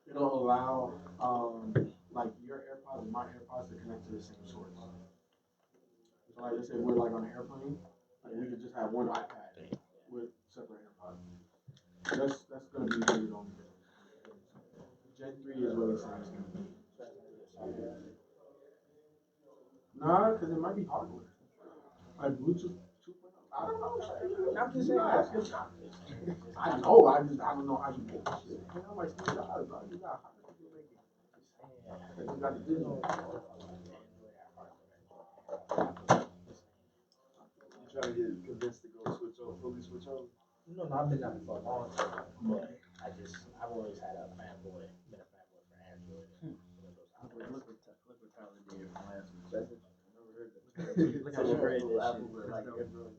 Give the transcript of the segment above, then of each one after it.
It'll allow like your AirPods and my AirPods to connect to the same source. So like let's say we're like on an airplane, like we could just have one iPad with separate AirPods. That's gonna be really on Gen 3 is what it says. Nah, because it might be hardware. Like Bluetooth 2.0. I don't know. I'm just saying. I know. I don't know how you make this shit. You know, like Steve Jobs, bro. You got how you make it. You got to do it. You trying to get convinced to go fully switch over? No, I've been at it for a long time, but I've always had been a fanboy for Android. Look what Tyler did from last week. I never heard that. Look how great Apple was like Android.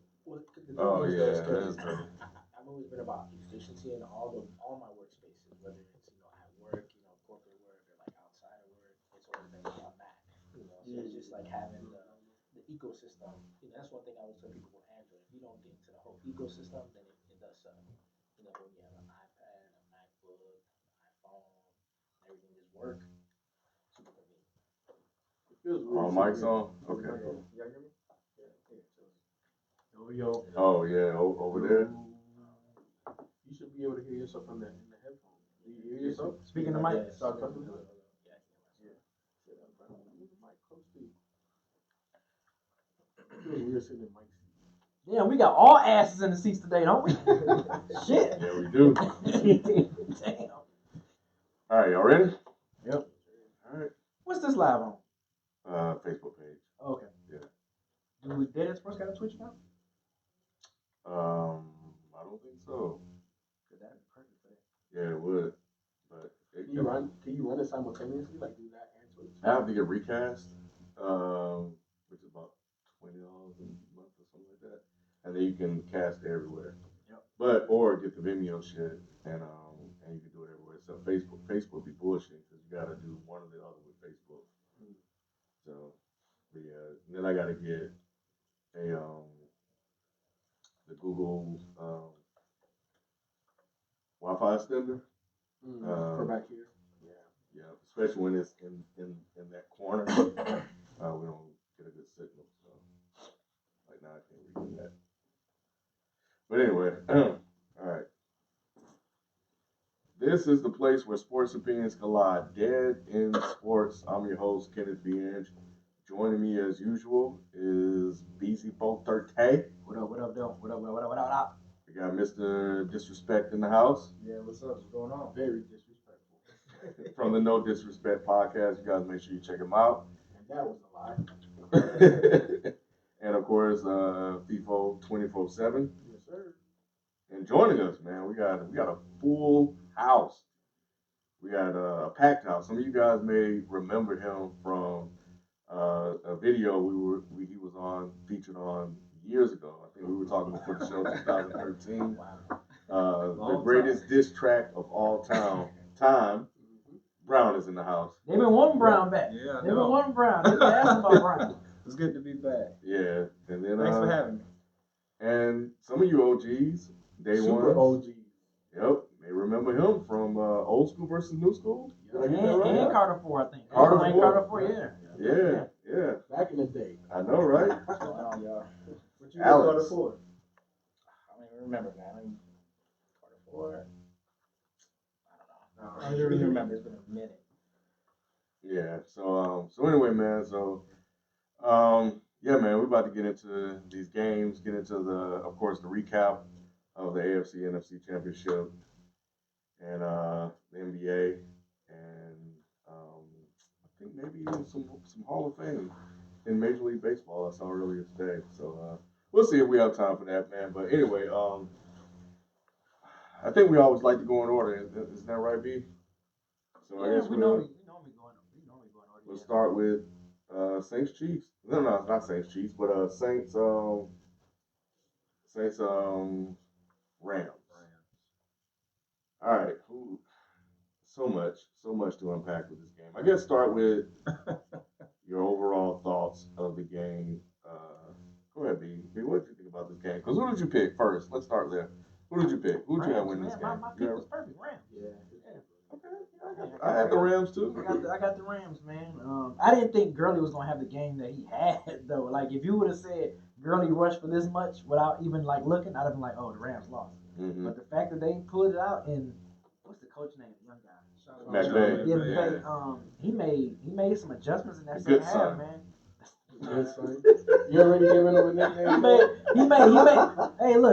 Oh yeah, that's great. I've always been about efficiency in all my workspaces, whether it's at work, corporate work, or like outside of work. It's always been about Mac. So it's just like having the ecosystem. That's one thing I always tell people with Android. If you don't get into the whole ecosystem, then it does suck. When you have an iPad, a MacBook, iPhone, everything just work. Super convenient. It feels weird. All mics on? Okay. Y'all hear me? Yo. Oh yeah, over there. You should be able to hear yourself in the headphones. Do you hear yourself? Speaking of mic, Start talking to it. Feels weird sitting in mic seat. Yeah, we got all asses in the seats today, don't we? Shit. Yeah, we do. Damn. All right, y'all ready? Yep. All right. What's this live on? Facebook page. Okay. Yeah. Do Dead Sports got a Twitch now? I don't think so. That'd be perfect for that. Yeah, it would. But Can you run it simultaneously, like do that and Twitch? I have to get recast, which is about $20 a month or something like that, and then you can cast it everywhere. Yep. Or get the Vimeo shit, and you can do it everywhere. So Facebook be bullshit because you got to do one or the other with Facebook. So, but yeah, and then I got to get a the Google Wi-Fi extender. For back here. Yeah, especially when it's in that corner. We don't get a good signal. So, like now I can't read that. But anyway, all right. This is the place where sports opinions collide. Dead in Sports. I'm your host, Kenneth Bienge. Joining me as usual is BC430. What up, though? What up? We got Mr. Disrespect in the house. Yeah, what's up? What's going on? Very disrespectful. From the No Disrespect podcast. You guys make sure you check him out. And that was a lie. And of course, FIFO 24/7. Yes, sir. And joining us, man, we got a full house. We got a packed house. Some of you guys may remember him from a video he was featured on years ago. I think we were talking before the show, 2013. The greatest diss track of all time. Browne is in the house. They've been wanting Browne back. Yeah, They've been wanting Browne. They've been asking about Browne. It's good to be back. Yeah, and then Thanks for having me. And some of you OGs, day one. Super OG. Yep, may remember him from Old School versus New School. Yeah, And Carter 4, I think. Carter 4, yeah. Yeah. Back in the day. I know, right? What's going on, y'all? What you Alex. Carter for? I don't even remember, man. Carter 4. I I don't even remember. It's been a minute. Yeah. So anyway, man. So yeah, man. We're about to get into these games. Get into of course, the recap of the AFC NFC Championship and the NBA and I think maybe even some Hall of Fame in Major League Baseball I saw earlier today. So we'll see if we have time for that, man. But anyway, I think we always like to go in order. Isn't that right, B? So I guess we normally go in order. We'll start with Saints Chiefs. No, not Saints Chiefs, but Saints Saints, Rams. All right. So much to unpack with this game. I guess start with your overall thoughts of the game. Go ahead, B. What did you think about this game? Because who did you pick first? Let's start there. Who did you pick? Who did you have win this game? My pick was perfect. Rams. Yeah. Okay. I had the Rams too. I got the Rams, man. I didn't think Gurley was gonna have the game that he had though. Like if you would have said Gurley rushed for this much without even like looking, I'd have been like, oh, the Rams lost. Mm-hmm. But the fact that they pulled it out and what's the coach name? The young guy. McVay. Yeah, McVay. He made some adjustments in that second half, man. Good son. You already giving him a nickname?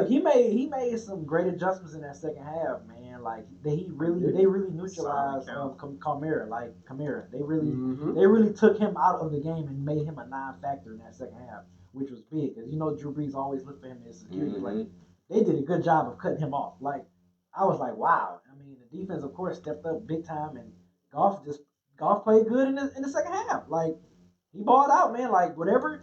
He made some great adjustments in that second half, man. Like they really neutralized Kamara. They really took him out of the game and made him a non-factor in that second half, which was big because Drew Brees always looked for him as a security play. They did a good job of cutting him off. Like I was like, wow. I mean, the defense of course stepped up big time, and Goff played good in the second half. Like. He balled out, man. Like whatever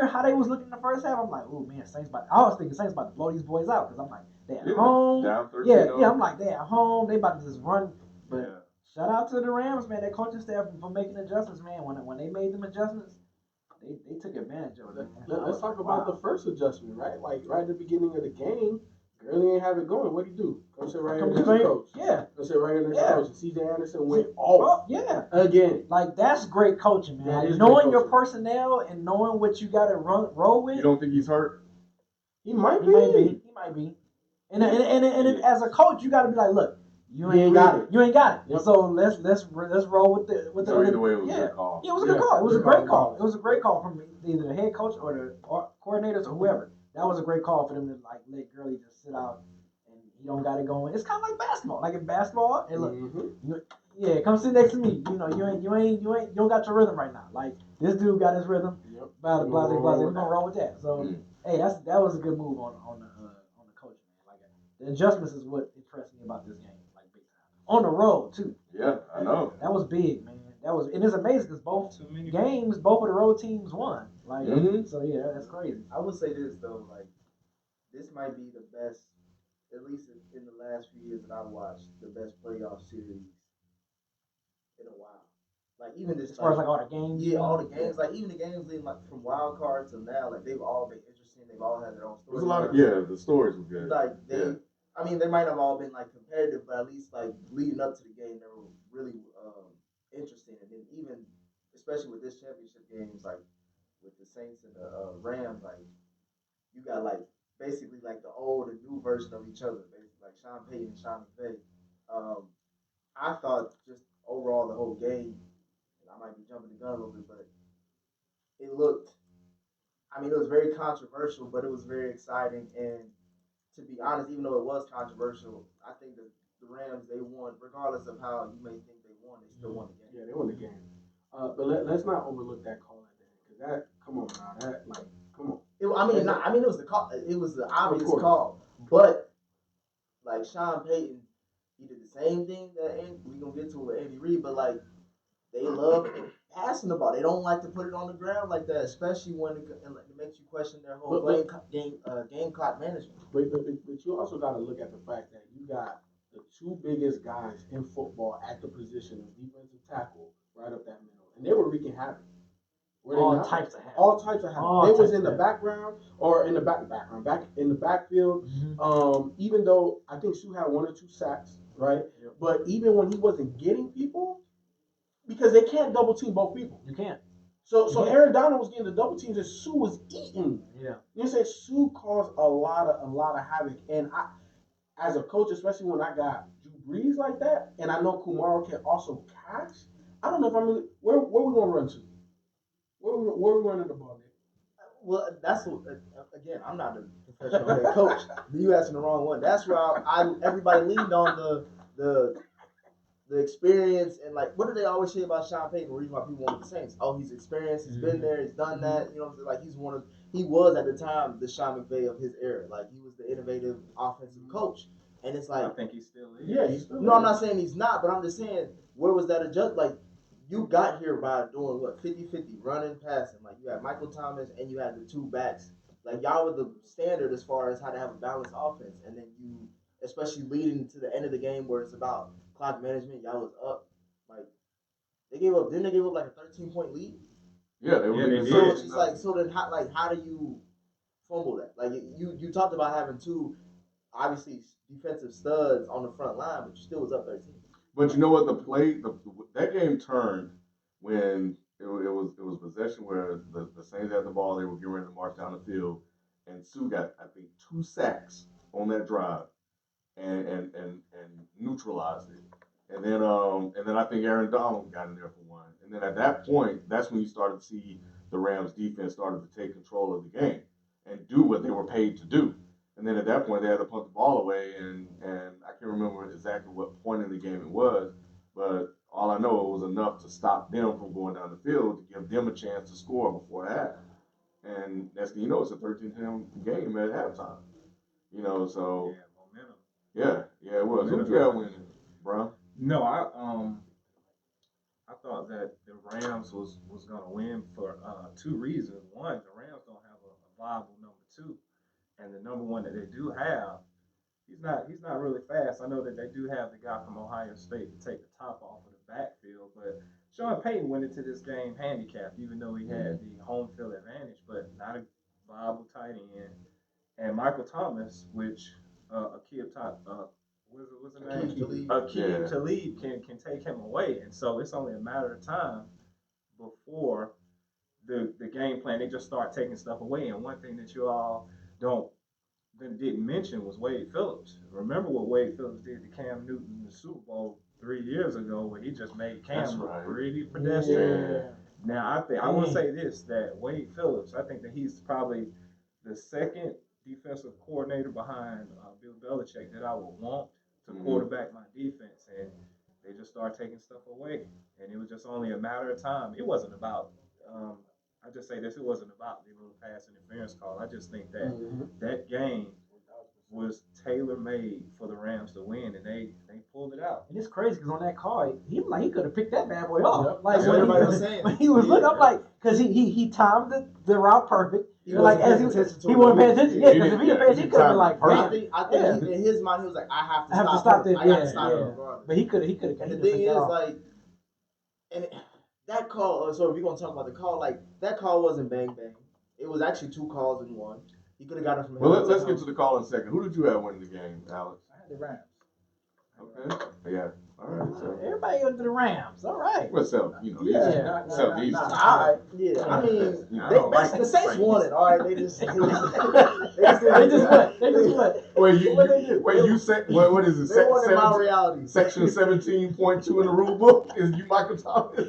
how they was looking in the first half, I'm like, oh man, I was thinking Saints about to blow these boys out because I'm like, they at home. Down 13-0. Yeah, I'm like, they at home. They about to just run. But shout out to the Rams, man. Their coaching staff for making adjustments, man. When they made them adjustments, they took advantage of it. Let's talk about the first adjustment, right? Like right at the beginning of the game, Gurley ain't have it going. What did he do? Come sit right here next to coach. Yeah. Come sit right here next to coach. And CJ Anderson went off. Yeah. Again. Like that's great coaching, man. Like, That is knowing great your coaching. personnel and knowing what you got to roll with. You don't think he's hurt? He might be. He might be. And as a coach, you got to be like, look, you ain't got it. Yep. So let's roll with the. So either way, it was a good call. Yeah, it was a good call. It was a great call. It was a great call from either the head coach or the coordinators or whoever. That was a great call for them to like let Gurley just sit out. You don't got it going. It's kind of like basketball. Like in basketball, and look, come sit next to me. You don't got your rhythm right now. Like this dude got his rhythm. Yep. Blah. We're gonna roll with that. So, hey, that was a good move on the coach, man. Like the adjustments is what impressed me about this game, like big time. On the road too. Yeah, I know. That was big, man. And it's amazing because both of the road teams won. Like, so yeah, that's crazy. I would say this though, like this might be the best. At least in the last few years that I've watched, the best playoff series in a while. Like even this, as far as like all the games. Yeah, all the games. Like even the games leading like from wild card to now, like they've all been interesting. They've all had their own stories. There's a lot of the stories were good. Like I mean, they might have all been like competitive, but at least like leading up to the game, they were really interesting. And then even especially with this championship games, like with the Saints and the Rams, like you got like. Basically, like the old and new version of each other, basically like Sean Payton and Sean McVay. I thought just overall the whole game, and I might be jumping the gun a little bit, but it looked. I mean, it was very controversial, but it was very exciting. And to be honest, even though it was controversial, I think that the Rams they won, regardless of how you may think they won, they still won the game. Yeah, they won the game. But let's not overlook that call at the end because that. Come on now, that like. Come on. It was the call. It was the obvious call. But like Sean Payton, he did the same thing that we gonna get to with Andy Reid. But like they love passing the ball. They don't like to put it on the ground like that, especially when it makes you question their whole game clock management. But you also got to look at the fact that you got the two biggest guys in football at the position of defensive tackle right up that middle, and they were wreaking havoc. All types of havoc. They was in the background or in the back in the backfield. Mm-hmm. Even though I think Sue had 1 or 2 sacks, right? Yep. But even when he wasn't getting people, because they can't double team both people. You can't. So Aaron Donald was getting the double teams and Sue was eating. Yeah. You know, say Sue caused a lot of havoc. And I, as a coach, especially when I got Drew Brees like that, and I know Kumaro can also catch. I don't know if I'm really where we gonna run to. Where we running the ball, Nick? Well, that's again. I'm not a professional head coach. You asking the wrong one. That's where everybody leaned on the experience and like what do they always say about Sean Payton? The reason why people want the Saints. Oh, he's experienced. He's been there. He's done that. You know, like he was at the time the Sean McVay of his era. Like he was the innovative offensive coach. And it's like I think he still is. Yeah, he's still. No, I'm not saying he's not, but I'm just saying where was that adjust? Like. You got here by doing what 50-50 running, passing. Like you had Michael Thomas and you had the 2 backs Like y'all were the standard as far as how to have a balanced offense, and then you, especially leading to the end of the game where it's about clock management, y'all was up. Like they gave up. Didn't they give up like a 13-point lead? Yeah, they were. They So did. it's just like, so then how do you fumble that? Like you talked about having two obviously defensive studs on the front line, but you still was up 13. But you know what? That game turned when it was possession where the Saints had the ball. They were getting ready to march down the field, and Sue got, I think, 2 sacks on that drive, and neutralized it. And then I think Aaron Donald got in there for one. And then at that point, that's when you started to see the Rams defense started to take control of the game and do what they were paid to do. And then at that point, they had to punt the ball away, and I can't remember exactly what point in the game it was, but all I know, it was enough to stop them from going down the field to give them a chance to score before half. And next thing you know, it's a 13-10 game at halftime. You know, so momentum. Yeah, it was. Who did you have winning, Browne? No, I thought that the Rams was gonna win for 2 reasons. One, the Rams don't have a viable number 2. And the number 1 that they do have, he's not really fast. I know that they do have the guy from Ohio State to take the top off of the backfield, but Sean Payton went into this game handicapped, even though he had the home field advantage, but not a viable tight end. And Michael Thomas, which Akeem Talib can take him away, and so it's only a matter of time before the game plan. They just start taking stuff away. And one thing that you all didn't mention was Wade Phillips. Remember what Wade Phillips did to Cam Newton in the Super Bowl 3 years ago, where he just made Cam look pretty pedestrian. Yeah. Now I will say this, that Wade Phillips, I think that he's probably the second defensive coordinator behind Bill Belichick that I would want to quarterback my defense, and they just started taking stuff away, and it was just only a matter of time. It wasn't about I just say this, it wasn't about the little pass interference call. I just think that that game was tailor-made for the Rams to win, and they pulled it out. And it's crazy because on that call, he could have picked that bad boy off. Yep. Like That's what everybody was saying. When he was looking up, like, because he timed the route perfect. Like as he wasn't paying attention. Yeah, because if he didn't pay attention, he could have been like, I think in his mind he was like, I have to stop it. I got to stop it regardless. But he could have. And the thing is, like, and that call. So if you're gonna talk about the call, like that call wasn't bang bang. It was actually 2 calls in one. He could have got it from. Well, let's get to the call in a second. Who did you have winning the game, Alex? I had the Rams. Okay. Yeah. All right. So. Everybody go to the Rams. All right. Well, so these. Yeah. I mean, the Saints won it. All right, they just what? Wait, you said what is it? They won in my reality. Section 17.2 in the rule book is you Michael Thomas.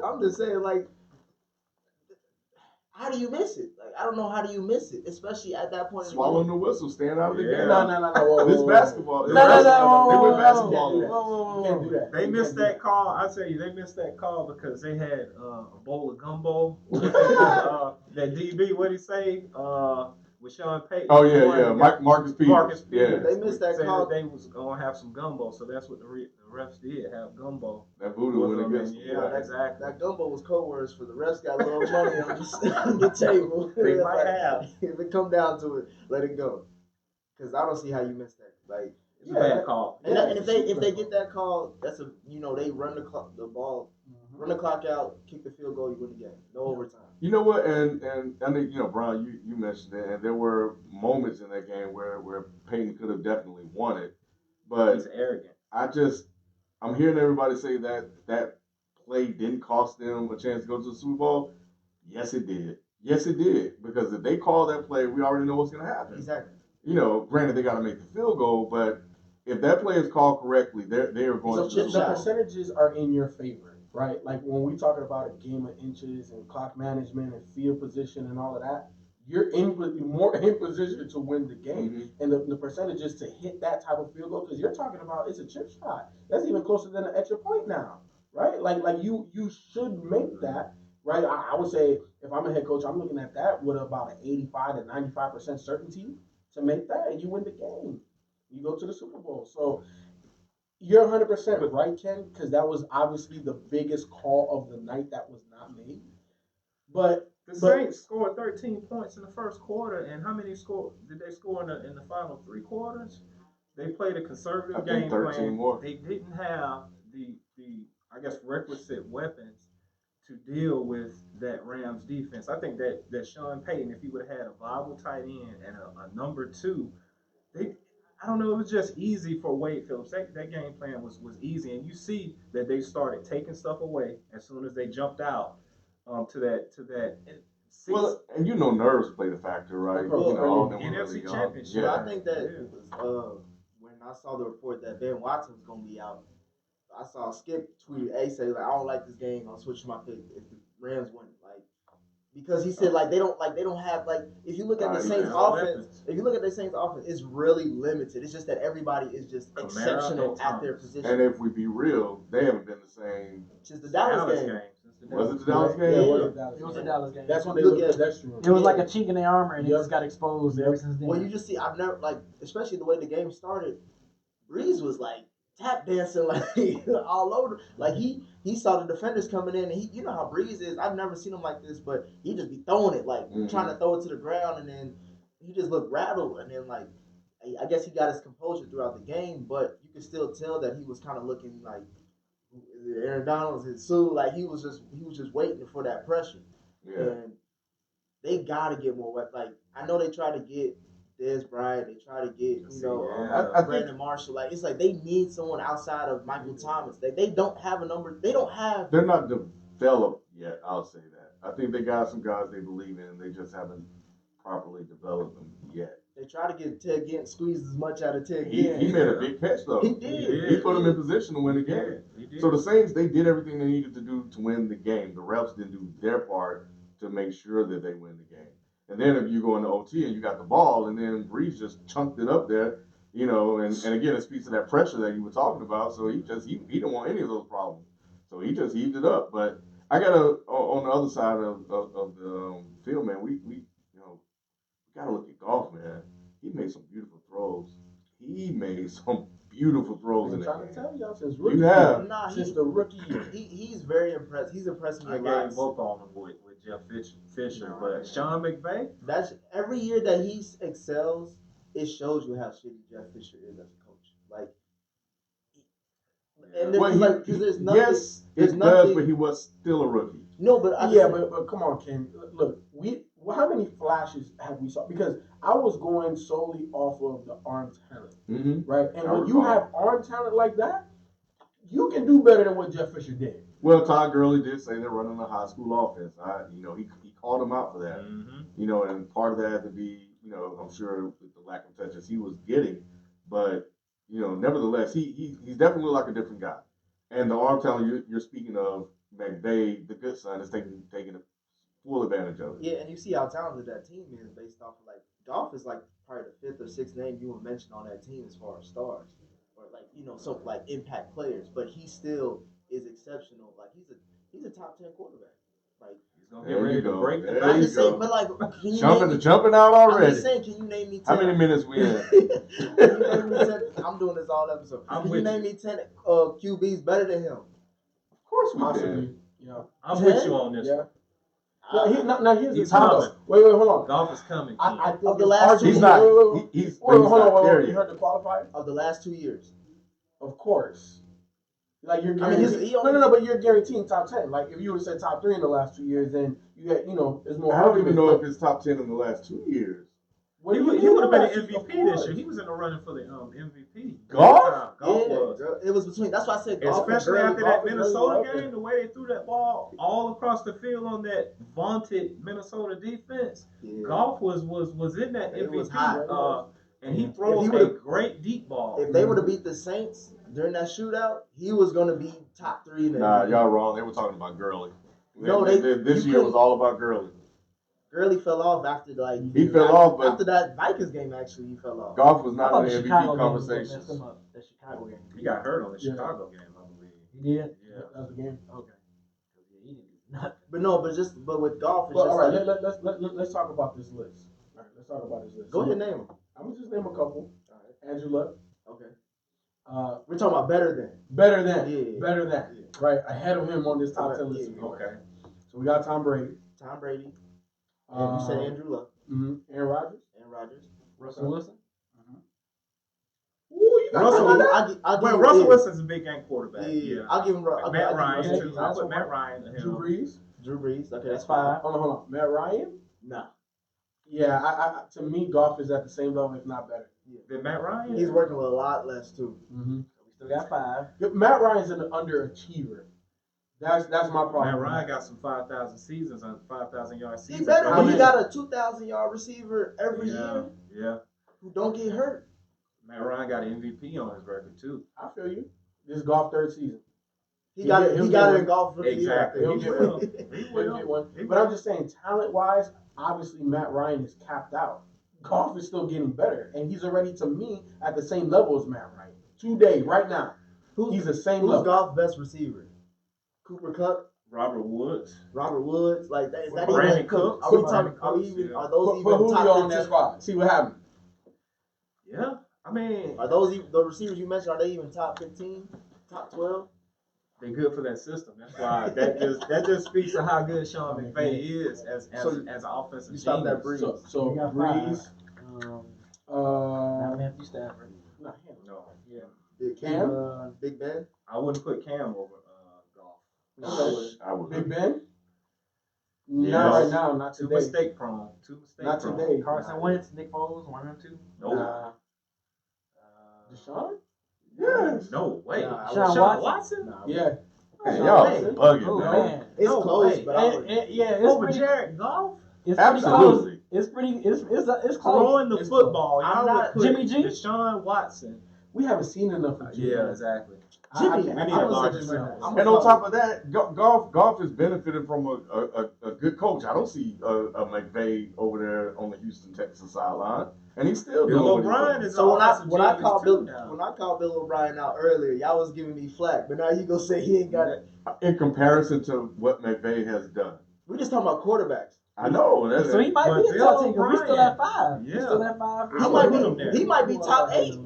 I'm just saying, like, how do you miss it? Like, I don't know how do you miss it, especially at that point. Swallowing the whistle, staying out of the game. No. This basketball. No. They went basketball. You can't do that. They missed that call. I tell you, they missed that call because they had a bowl of gumbo. That DB, what he say? With Sean Payton. Oh yeah. Marcus Peters. Yeah. They missed that call. They was gonna have some gumbo, so that's what the refs did, have gumbo. That voodoo went against them. Yeah, exactly. That gumbo was code words for the refs got a little money on the table. They might have. If it come down to it, let it go. Because I don't see how you miss that. Like, it's a bad call. And if they get that call, that's they run the ball, run the clock out, kick the field goal, you win the game. No overtime. You know what? And I think Browne, you mentioned it, and there were moments in that game where Payton could have definitely won it, but he's arrogant. I'm hearing everybody say that play didn't cost them a chance to go to the Super Bowl. Yes, it did. Because if they call that play, we already know what's going to happen. Exactly. Granted they got to make the field goal, but if that play is called correctly, they are going to. The percentages are in your favor. Right, like when we talking about a game of inches and clock management and field position and all of that, you're more in position to win the game, and the percentages to hit that type of field goal, because you're talking about it's a chip shot. That's even closer than an extra point now, right? Like you should make that, right? I would say if I'm a head coach, I'm looking at that with about an 85 to 95% certainty to make that, and you win the game. You go to the Super Bowl, so. You're 100% right, Ken, because that was obviously the biggest call of the night that was not made. But The Saints scored 13 points in the first quarter, and how many did they score in the final 3 quarters? They played a conservative game plan. More. They didn't have the I guess requisite weapons to deal with that Rams defense. I think that Sean Payton, if he would have had a viable tight end and a number 2, I don't know, it was just easy for Wade Phillips. That game plan was easy, and you see that they started taking stuff away as soon as they jumped out to that. Well, and nerves played a factor, right? All of them NFC really Championship. Yeah. I think that when I saw the report that Ben Watson was going to be out, I saw Skip tweet say like, I don't like this game. I'll switch my pick if the Rams win. Like, because he said they don't have if you look at the Saints offense, it's really limited. It's just that everybody is just exceptional at their position. And if we be real, they haven't been the same since the Dallas game. Was it the Dallas game? Yeah, it was the Dallas game. That's when they looked pedestrian. It was like a chink in their armor, and it just got exposed ever since then. Well, you just see, I've never especially the way the game started. Breeze was tap dancing all over. He saw the defenders coming in, and you know how Breeze is. I've never seen him like this, but he just be throwing it trying to throw it to the ground, and then he just looked rattled, and then I guess he got his composure throughout the game, but you could still tell that he was kind of looking like Aaron Donald's and Sue, he was just waiting for that pressure. Yeah. And they gotta get more weapons. I know they try to get Dez Bryant, they try to get Brandon Marshall. It's they need someone outside of Michael Thomas. They don't have a number. They're not developed yet. I'll say that. I think they got some guys they believe in. They just haven't properly developed them yet. They try to get Ted Ginn, squeeze as much out of Ted Ginn. He made a big catch though. He did. He put him in position to win the game. So the Saints, they did everything they needed to do to win the game. The refs didn't do their part to make sure that they win the game. And then if you go into OT and you got the ball, and then Breeze just chunked it up there, and again it speaks to that pressure that you were talking about. So he didn't want any of those problems. So he just heaved it up. But I gotta on the other side of the field, man. We gotta look at Goff, man. He made some beautiful throws. In I'm the trying game. to tell y'all since rookie. You have. Since the rookie year. He's very impressed. He's impressed me a lot. I gave up on him with Jeff Fisher, but Sean McVay. That's every year that he excels. It shows you how shitty Jeff Fisher is as a coach. And there's nothing. Yes, it does, but he was still a rookie. No, but but come on, Ken. Look, how many flashes have we saw? Because I was going solely off of the arm talent, right? And when you have arm talent like that, you can do better than what Jeff Fisher did. Well, Todd Gurley did say they're running a high school offense. He called him out for that. And part of that had to be, I'm sure with the lack of touches he was getting, but nevertheless, he's definitely like a different guy. And the arm talent you're speaking of, McVay, the good son, is taking full advantage of it. Yeah, and you see how talented that team is based off of Goff is probably the 5th or 6th name you would mention on that team as far as stars or impact players, but he still is exceptional. He's a top 10 quarterback. He's gonna get ready to break the I'm just saying, but can you jumping out already. I'm just saying, can you name me 10? How many minutes we in? Can you name me 10? I'm doing this all episode. Can you name me 10 QBs better than him? Of course we Possibly. can. Yeah. I'm with you on this. Yeah. Now here's He's the time. coming. Wait, hold on. Goff is coming. I think Of the last He's two not. years, He's hold not on. there You yet. heard the qualifier? of the last 2 years. Of course. You're I mean, guaranteeing. But you're guaranteeing top 10. If you would have said top 3 in the last 2 years, then you had, it's more. I don't even know if it's top 10 in the last 2 years. He would have been an MVP this year. He was in the running for the MVP. Goff? Goff was. It was between. That's why I said Goff. Especially and after Goff that and Minnesota Gurley. game, the way they threw that ball all across the field on that vaunted Minnesota defense. Yeah. Goff was in that It was MVP, hot. and he throws a great deep ball. If they would have beat the Saints during that shootout, he was going to be top 3 in the Nah, MVP. y'all wrong. They were talking about Gurley. No, this year was all about Gurley. Gurley fell off after He fell off, but after that Vikings game. Actually, he fell off. Goff was not I thought in the Chicago MVP game conversation. messed him up. That Chicago game. He got hurt on the Chicago game, I believe. He did? Yeah. That was the game. Okay. Yeah, he didn't do nothing. But with Goff, it's Well, just all right, let's talk about this list. All right, let's talk about this list. Go ahead and name them. I'm gonna just name a couple. All right. Andrew Luck. Okay. We're talking about better than. Better than. Yeah. Better than. Yeah. Right. Ahead of him on this top 10 list. Yeah. Okay. So we got Tom Brady. Tom Brady. And you said Andrew Luck. Aaron Rodgers. Aaron Rodgers. Russell Wilson. Ooh, you got Russell Russell Wilson's a big game quarterback. Yeah. I'll give him Matt Ryan. Russell. Too. I'll put Matt Ryan ahead. Drew Brees. Drew Brees. Okay, That's 5. Hold on. Matt Ryan. Nah. Yeah, I to me, Goff is at the same level, if not better. Then Matt Ryan. He's working with a lot less too. Mm-hmm. We still got 5. Matt Ryan's an underachiever. That's my problem. Matt Ryan got some 5,000 seasons on 5,000 yard seasons. He better when he got a 2,000-yard receiver every year. Yeah. Who don't get hurt. Matt Ryan got an MVP on his record too. I feel you. This is Goff third season. He got it in golf for the year. Exactly. He'll get one. He'll get one. But I'm just saying, talent-wise, obviously Matt Ryan is capped out. Goff is still getting better, and he's already, to me, at the same level as Matt Ryan. Today, right now, he's the same level. Who's Goff's best receiver? Cooper Kupp? Robert Woods. Like that. Is that Brandon even? Cooks. Are we talking? Are those Put even Julio top on that 15? spot. See what happens. Yeah. I mean, Are those even, the receivers you mentioned? Are they even top 15? Top 12? they're good for that system. That's why that just speaks to how good Sean McVay is as an offensive You stop that genius. Breeze. So We got Breeze. Not Matthew Stafford. Not him. No. Yeah. Big Cam? Big Ben? I wouldn't put Cam over Goff. I would. Big Ben? Yeah. Not right now. Not Too today. mistake prone. Not today. Carson Wentz, Nick Foles, 1 and 2. Nope. Nah. Deshaun? Yes. No way. Nah, Deshaun Watson? Yeah. Hey, y'all way. bugging, Oh, man. man. It's No close, way. but I would. It's Over pretty, Jared Goff? it's pretty close. Absolutely. It's close. Throwing the It's football. I'm Y'all not- would put Jimmy G? Deshaun Watson. We haven't seen enough of Jimmy. Yeah, exactly. Jimmy, We I need a was larger just- sample. I'm And gonna on top of that, Goff has benefited from a good coach. I don't see a McVay over there on the Houston Texas sideline, and he's still doing Bill what he's O'Brien doing. is So when I offensive called genius Bill too now. when I called Bill O'Brien out earlier, y'all was giving me flack, but now you gonna say he ain't got it. In comparison to what McVay has done. We just talking about quarterbacks. I know. That's So he might But be a Bill top 10. 'Cause we still O'Brien- at 5. We Yeah. still at 5. He I might would put him be there. he might be top 8.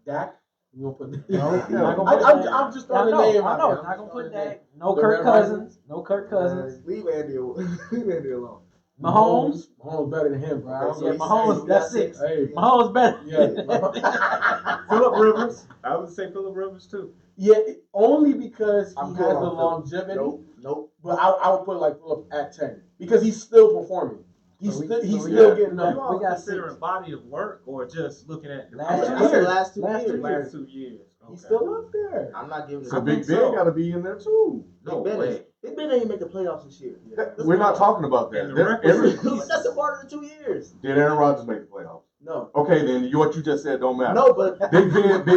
Dak? You gonna put that? No, Yeah. not gonna put Dak. I'm just I throwing the know, name I out know. there. Not I'm gonna just put throwing the Dak. No The Kirk Red Rising? Cousins. No Kirk Cousins. Leave Andy alone. Mahomes. Mahomes better than him, bro. I don't Okay, Yeah, think- Mahomes, we that's got 6. Hey, Mahomes better. yeah. Phillip Rivers. I would say Phillip Rivers too. Yeah, only because he I'm has cool the on Phillip. longevity. Nope. But I would put like Phillip at 10 because he's still performing. He's So we- still, so he's we still got- getting You up. all We got considering 6. body of work or just looking at the Last I said year. last 2 Last years. 2 last 2 years? He's Okay. still up there. I'm not giving So it. Big think Ben so. got to be in there too. No Big Ben way. is- Big Ben ain't make the playoffs this year. We're not talking about that. And the There- record- every- That's a part of the 2 years. Did Aaron Rodgers make the playoffs? No. Okay, then what you just said don't matter. No, but Big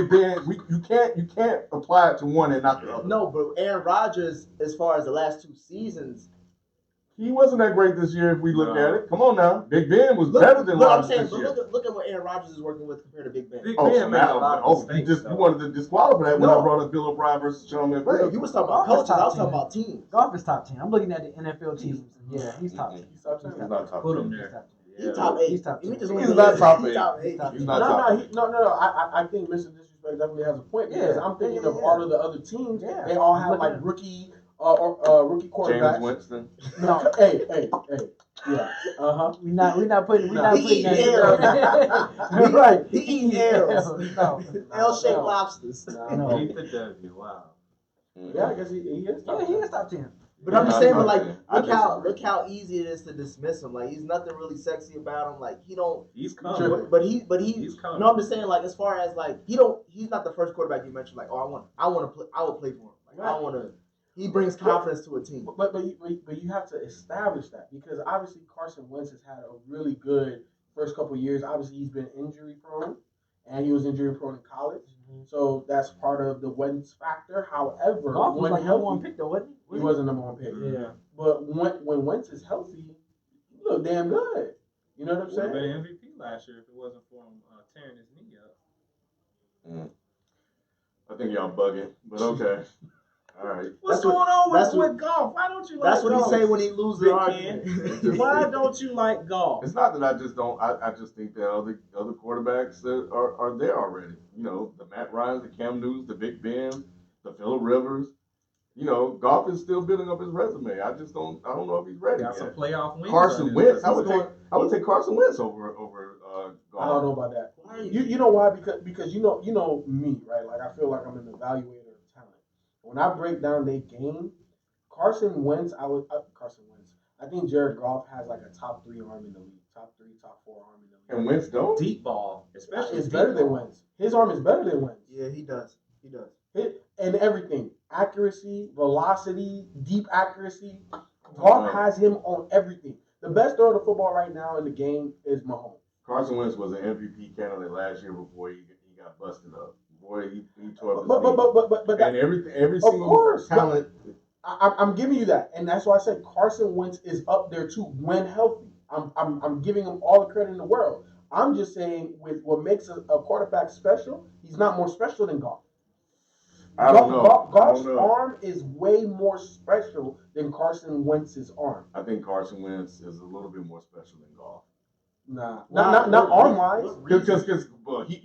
Ben. You can't apply it to one and not the other. no, but Aaron Rodgers, as far as the last 2 seasons, He wasn't that great this year if we look No. at it. Come on now. Big Ben was look, better than look, I'm Rodgers saying, this but year. look at what Aaron Rodgers is working with compared to Big Ben. Big Oh, Ben so made a now, lot of you mistakes, you wanted to disqualify that when No. I brought up Bill O'Brien versus Sean Bro, McVay. you was talking Goff about is coaches. I top was talking 10. about teams. Goff is top 10. I'm looking at the NFL teams. Yeah, he's top 10. He's top 10. He's not top Put him 10. He's there. top 10. He's top 8. He's top He 10. just He's won not the top league. He's 8. top 8. He's He's No, not top no. I think Mr. Disrespect definitely has a point because Yeah. I'm thinking Yeah, of yeah. all of the other teams. Yeah. They all have Look like at- rookie rookie James quarterbacks. Winston. No, hey. Yeah. We're not putting No. that He eating together. arrows. Right. He eating arrows. No. L-shaped no. lobsters. No. Keep the W. Wow. Yeah, I guess he is. Yeah, he is top 10. But I'm just saying, but like, I look how easy it is to dismiss him. Like, he's nothing really sexy about him. Like, he don't. He's coming. But he. He's coming. No, I'm just saying, like, as far as like, he's not the first quarterback you mentioned. Like, oh, I want to play. I will play for him. Like, I want to. He brings confidence to a team. But you have to establish that because obviously Carson Wentz has had a really good first couple of years. Obviously he's been injury prone, and he was injury prone in college, so that's part of the Wentz factor. However, Goff was when like number 1 healthy, pick though, wasn't he? he wasn't number 1 pick. Yeah. But when Wentz is healthy, he look damn good. You know what I'm Would have saying? been MVP last year if it wasn't for him tearing his knee up. I think y'all bugging, but okay. All right. What's That's what- going on that's with what- golf? Why don't you like That's what golf? he say when he loses Big the argument. Why don't you like golf? It's not that I just don't. I just think that other quarterbacks are there already. You know, the Matt Ryans, the Cam Newtons, the Big Ben, the Phillip Rivers. Goff is still building up his resume. I don't know if he's ready Got yet. some playoff wins. Carson Wentz. I would take Carson Wentz over Goff. I don't know about that. You know why? Because you know me, right? Like I feel like I'm an evaluator of talent. When I break down their game, Carson Wentz. I think Jared Goff has like a top 3 arm in the league, top 3, top 4 arm in the league. And Wentz don't. Deep ball, especially. It's better than Wentz. His arm is better than Wentz. Yeah, he does. And everything, accuracy, velocity, deep accuracy. Goff has him on everything. The best thrower of the football right now in the game is Mahomes. Carson Wentz was an MVP candidate last year before he got busted up. Boy, he tore up his knee. But and every single talent. I'm giving you that, and that's why I said Carson Wentz is up there too when healthy. I'm giving him all the credit in the world. I'm just saying with what makes a quarterback special, he's not more special than Goff. I don't know. Goff's arm is way more special than Carson Wentz's arm. I think Carson Wentz is a little bit more special than Goff. Nah, not arm wise. Because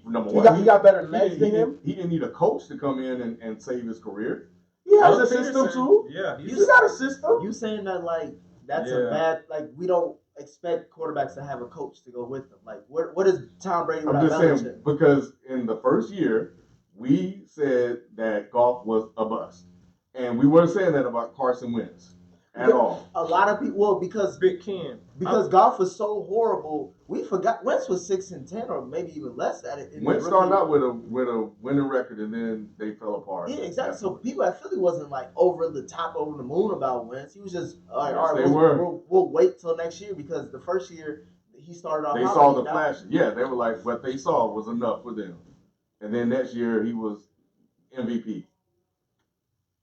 number he one, he got better legs than him. He didn't need a coach to come in and save his career. He has a system too. Yeah, he's got a system. You saying that like that's a bad we don't expect quarterbacks to have a coach to go with them. Like what is Tom Brady without I'm just Belichick? saying because in the first year we said that Goff was a bust, and we weren't saying that about Carson Wentz at all. A lot of people, because Big Ken, Goff was so horrible, we forgot Wentz was 6-10 or maybe even less at it. Wentz started out with a winning record, and then they fell apart. Yeah, exactly. So people at Philly wasn't like over the top, over the moon about Wentz. He was just all right. We'll wait till next year because the first year he started off. They saw the flashes. Yeah, they were like what they saw was enough for them. And then next year he was MVP.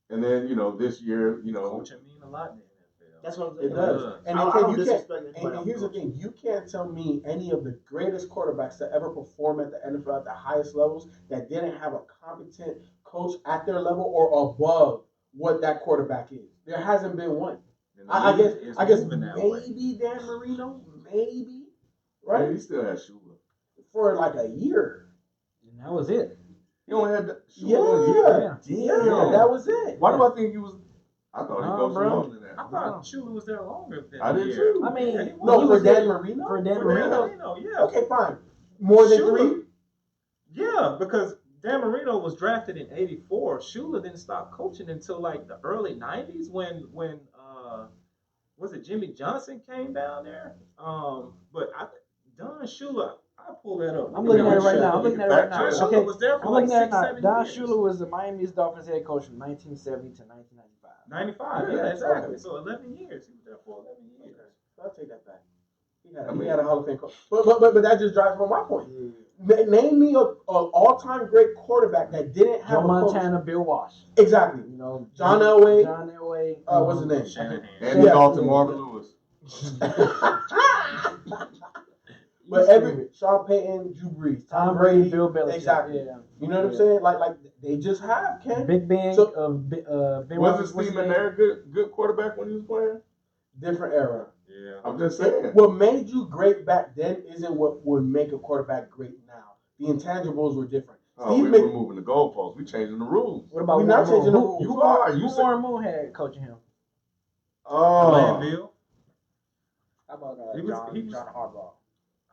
And then this year coaching mean a lot in the NFL. That's what I'm saying. It does. And I don't disrespect anybody. And here's the thing: you can't tell me any of the greatest quarterbacks to ever perform at the NFL at the highest levels that didn't have a competent coach at their level or above what that quarterback is. There hasn't been one. I guess maybe Dan Marino, maybe, right? Yeah, he still has Shula for like a year. And that was it. He only had Yeah, that was it. Why do I think he was? I thought he coached longer than that. I thought Shula was there longer than I did too. I mean, for Dan Marino. For Dan Marino, yeah. Okay, fine. More than Shula, 3. Yeah, because Dan Marino was drafted in '84. Shula didn't stop coaching until like the early '90s when was it Jimmy Johnson came down there? But Don Shula. I pull that up. I'm looking at it right now. Okay. Shula was there for I'm like looking at 6, it 7 now. Don years. Shula was the Miami Dolphins head coach from 1970 to 1995. 95, yeah, exactly. So 11 years. He was there for 11 years. I'll take that back. He had a Hall of Fame coach. But that just drives home my point. Name me an all-time great quarterback that didn't have Joe Montana, Bill Walsh. Exactly. John Elway. What's his name? Shanahan. Andy Dalton, Marvin Lewis. But Sean Payton, Drew Brees, Tom Brady, Bill Belichick. Exactly. Yeah. You know what I'm saying? Like they just have Ken. Big Ben. Ben Wasn't Steve McNair good quarterback when he was playing? Different era. Yeah. I'm just saying. What made you great back then isn't what would make a quarterback great now. The intangibles were different. We're moving the goalposts. We're changing the rules. What about we're not changing the rules? You are. Who Warren Moon had coaching him? Bill. How about John Harbaugh?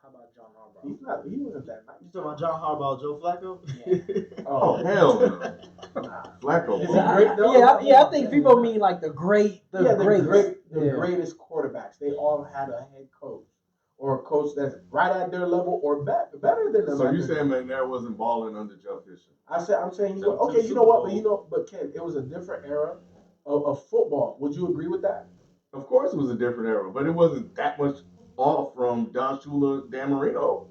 How about John Harbaugh? He wasn't that nice. You talking about John Harbaugh, Joe Flacco? Yeah. Oh hell no. Flacco. Is he great though? Yeah, I think people mean like the greatest quarterbacks. They all had a head coach or a coach that's right at their level or better than them. So you saying McNair wasn't balling under Jeff Fisher? I'm saying he was okay. You know what? But Ken, it was a different era of football. Would you agree with that? Of course, it was a different era, but it wasn't that much off from Don Shula, Dan Marino.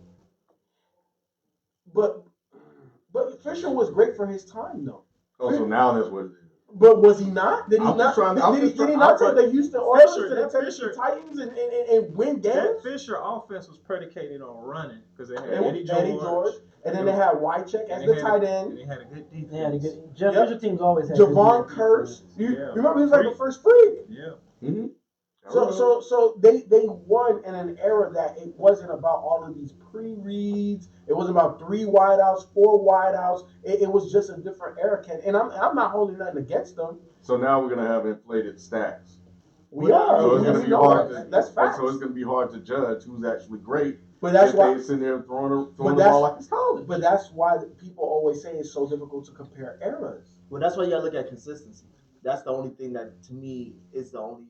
But Fisher was great for his time, though. Oh, so now that's what it is. But was he not? Did he not? Did he not take the Houston Oilers to the Tennessee Titans and win games? That Fisher offense was predicated on running because they had Eddie George, and then they had Wycheck as the tight end. And they had a good defense. They had a good. Fisher teams always had. Javon Curse. You remember he was like the first freak. Yeah. Mm-hmm. So they won in an era that it wasn't about all of these pre-reads reads. It wasn't about 3 wideouts, 4 wideouts. It was just a different era. And I'm not holding nothing against them. So now we're gonna have inflated stacks. We are. So it's gonna be hard. That's facts. So it's gonna be hard to judge who's actually great. But that's if why they sitting there throwing the ball like it's college. But that's why people always say it's so difficult to compare eras. Well, that's why you gotta look at consistency. That's the only thing that, to me, is the only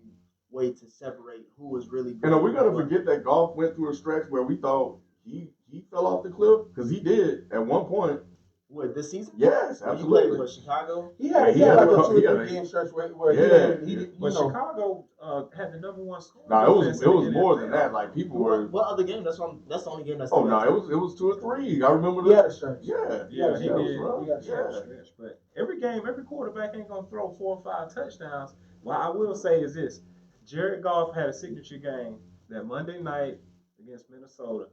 way to separate who is really good. And are we gonna forget that Goff went through a stretch where we thought he fell off the cliff? Because he did at one point. What, this season? Yes, when absolutely. you played with Chicago? He had like a 2 or 3 game stretch where he did, But Chicago had the number one score. No, it was more than that. Like people were. What other game? That's the only game that's. Oh no, it was 2 or 3. I remember that. He had a stretch. Yeah, he got a stretch. But every quarterback ain't gonna throw 4 or 5 touchdowns. What I will say is this: Jared Goff had a signature game that Monday night against Minnesota.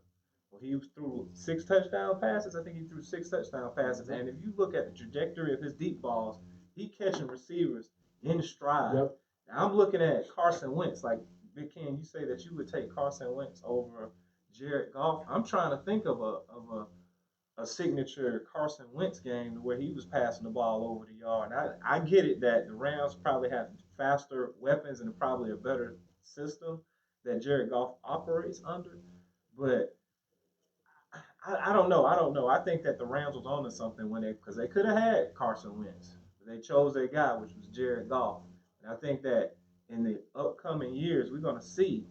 He threw 6 touchdown passes. I think he threw 6 touchdown passes. And if you look at the trajectory of his deep balls, he catching receivers in stride. Yep. Now, I'm looking at Carson Wentz. Like, Big Ken, you say that you would take Carson Wentz over Jared Goff. I'm trying to think of a signature Carson Wentz game where he was passing the ball over the yard. And I get it that the Rams probably have faster weapons and probably a better system that Jared Goff operates under. But I don't know. I think that the Rams was onto something because they could have had Carson Wentz. But they chose their guy, which was Jared Goff. And I think that in the upcoming years, we're going to see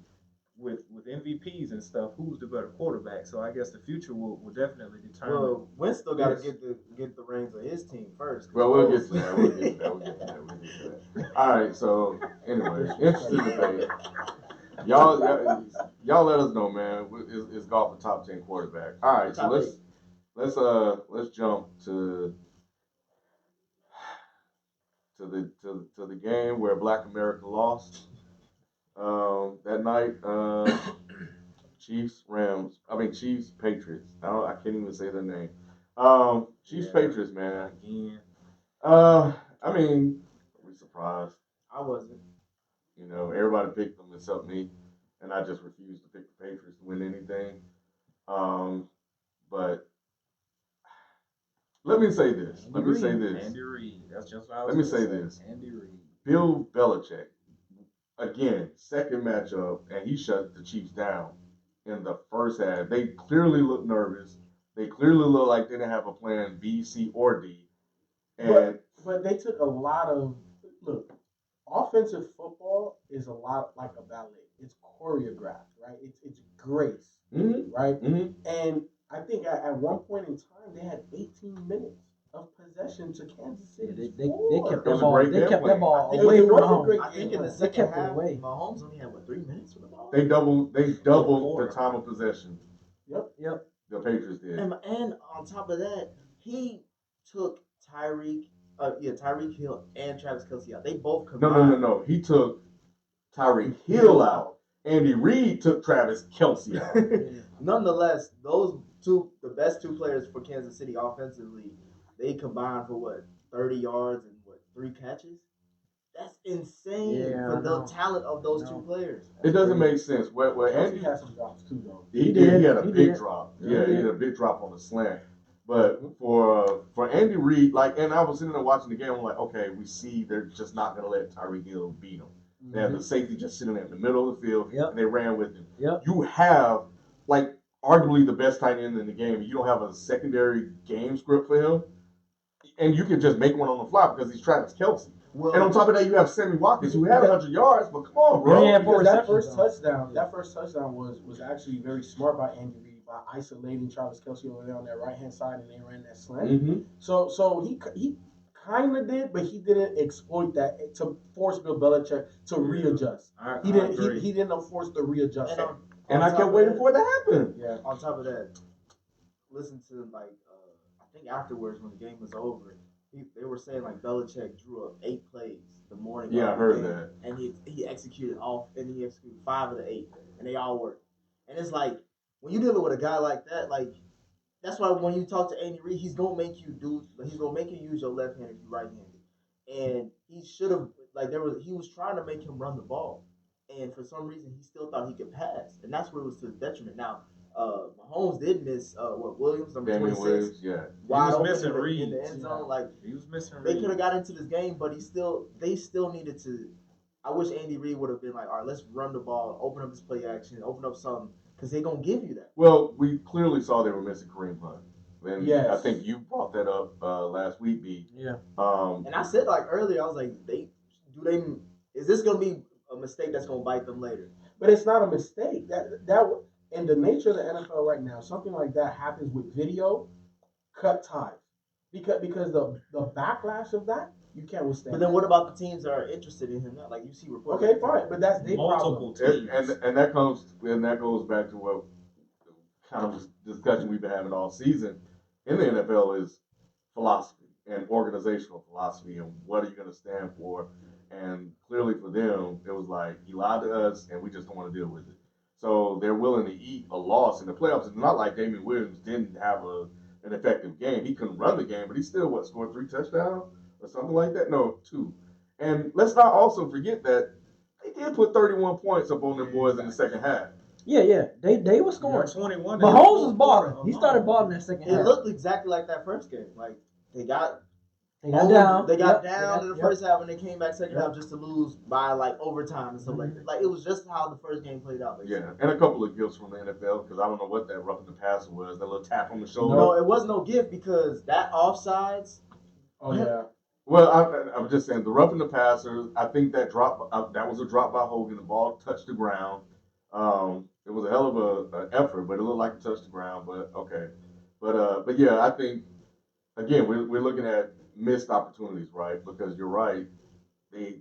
with MVPs and stuff who's the better quarterback. So I guess the future will definitely determine. Well, Wentz still got to get the reins of his team first. Well, we'll get to that. We'll get to that. All right. So anyway, interesting debate. Y'all let us know, man. Is Goff a top 10 quarterback? All right, so let's jump to the game where Black America lost that night. Chiefs Patriots. I can't even say their name. Chiefs Patriots, man. Again. I mean, are we surprised? I wasn't. You know, everybody picked them except me, and I just refused to pick the Patriots to win anything. But let me say this. Andy Reid. That's just what I was Let me say this. Andy Reid. Bill Belichick, again, second matchup, and he shut the Chiefs down in the first half. They clearly looked nervous. They clearly looked like they didn't have a plan B, C, or D. But they took a lot of look. Offensive football is a lot like a ballet. It's choreographed, right? It's grace, right? Mm-hmm. And I think at one point in time they had 18 minutes of possession to Kansas City. They kept that ball. They kept that ball I away think from it was a home. great I think game in the plan. second kept it half, away. Mahomes only had 3 minutes with the ball. They doubled the time of possession. Yep. The Patriots did. And on top of that, he took Tyreek Hill and Travis Kelce out. They both combined. No. He took Tyreek Hill out. Andy Reid took Travis Kelce out. Nonetheless, those two, the best 2 players for Kansas City offensively, they combined for 30 yards and 3 catches? That's insane for the talent of those 2 players. It doesn't make sense. Where Andy Andy had some drops too, though. He had a big drop. Yeah, he had a big drop on the slant. But for Andy Reid, and I was sitting there watching the game, I'm like, okay, we see they're just not going to let Tyreek Hill beat him. They have the safety just sitting there in the middle of the field, and they ran with him. Yep. You have, arguably the best tight end in the game. You don't have a secondary game script for him, and you can just make one on the fly because he's Travis Kelce. Well, and on top of that, you have Sammy Watkins, who had 100 yards, but come on, bro. Yeah, that first touchdown was actually very smart by Andy Reid by isolating Travis Kelce over there on that right-hand side, and they ran that slant. Mm-hmm. So he kind of did, but he didn't exploit that to force Bill Belichick to readjust. He didn't force the readjustment. And I kept waiting for it to happen. Yeah. On top of that, listen to I think afterwards when the game was over, they were saying Belichick drew up 8 plays the morning. Yeah, I heard that. And he executed 5 of the 8, and they all worked. And it's when you're dealing with a guy like that, that's why when you talk to Andy Reid, he's gonna make you use your left hand if you're right-handed. And he should have he was trying to make him run the ball, and for some reason he still thought he could pass, and that's where it was to his detriment. Now, Mahomes did miss Williams, number Damian 26, Williams, yeah. wide was open missing in the Reed. end zone. Like He was missing they Reed. could have got into this game, but they still needed to. I wish Andy Reid would have been like, all right, let's run the ball, open up this play action, open up something, because they're gonna give you that. Well, we clearly saw they were missing Kareem Hunt. And Yes. I think you brought that up last week, B. Yeah. And I said like earlier, I was like, is this gonna be a mistake that's gonna bite them later? But it's not a mistake. That in the nature of the NFL right now, something like that happens with video, cut ties, because the backlash of that you can't withstand. But then what about the teams that are interested in him now? Like you see reports. Okay, fine, but that's their Multiple problem. teams. And that goes back to what kind of discussion we've been having all season in the NFL is philosophy and organizational philosophy and what are you going to stand for. And clearly for them, it was like, he lied to us and we just don't want to deal with it. So they're willing to eat a loss in the playoffs. It's not like Damian Williams didn't have an effective game. He couldn't run the game, but he still, scored 3 touchdowns or something like that? No, 2. And let's not also forget that they did put 31 points up on them boys in the second half. Yeah. They were scoring. 21. Mahomes was balling. He started balling that second It half. looked exactly like that first game. Like they got down. They got Yep. down in the first half and they came back second half just to lose by like overtime and stuff like that. Like it was just how the first game played out. Basically. Yeah, and a couple of gifts from the NFL because I don't know what that roughing the passer was. That little tap on the shoulder. No, it was no gift because that offsides. Oh yeah. Well, I'm just saying the roughing the passer. I think that drop that was a drop by Hogan. The ball touched the ground. It was a hell of an effort, but it looked like it touched the ground. But okay, but yeah, I think again we're looking at missed opportunities, right? Because you're right, they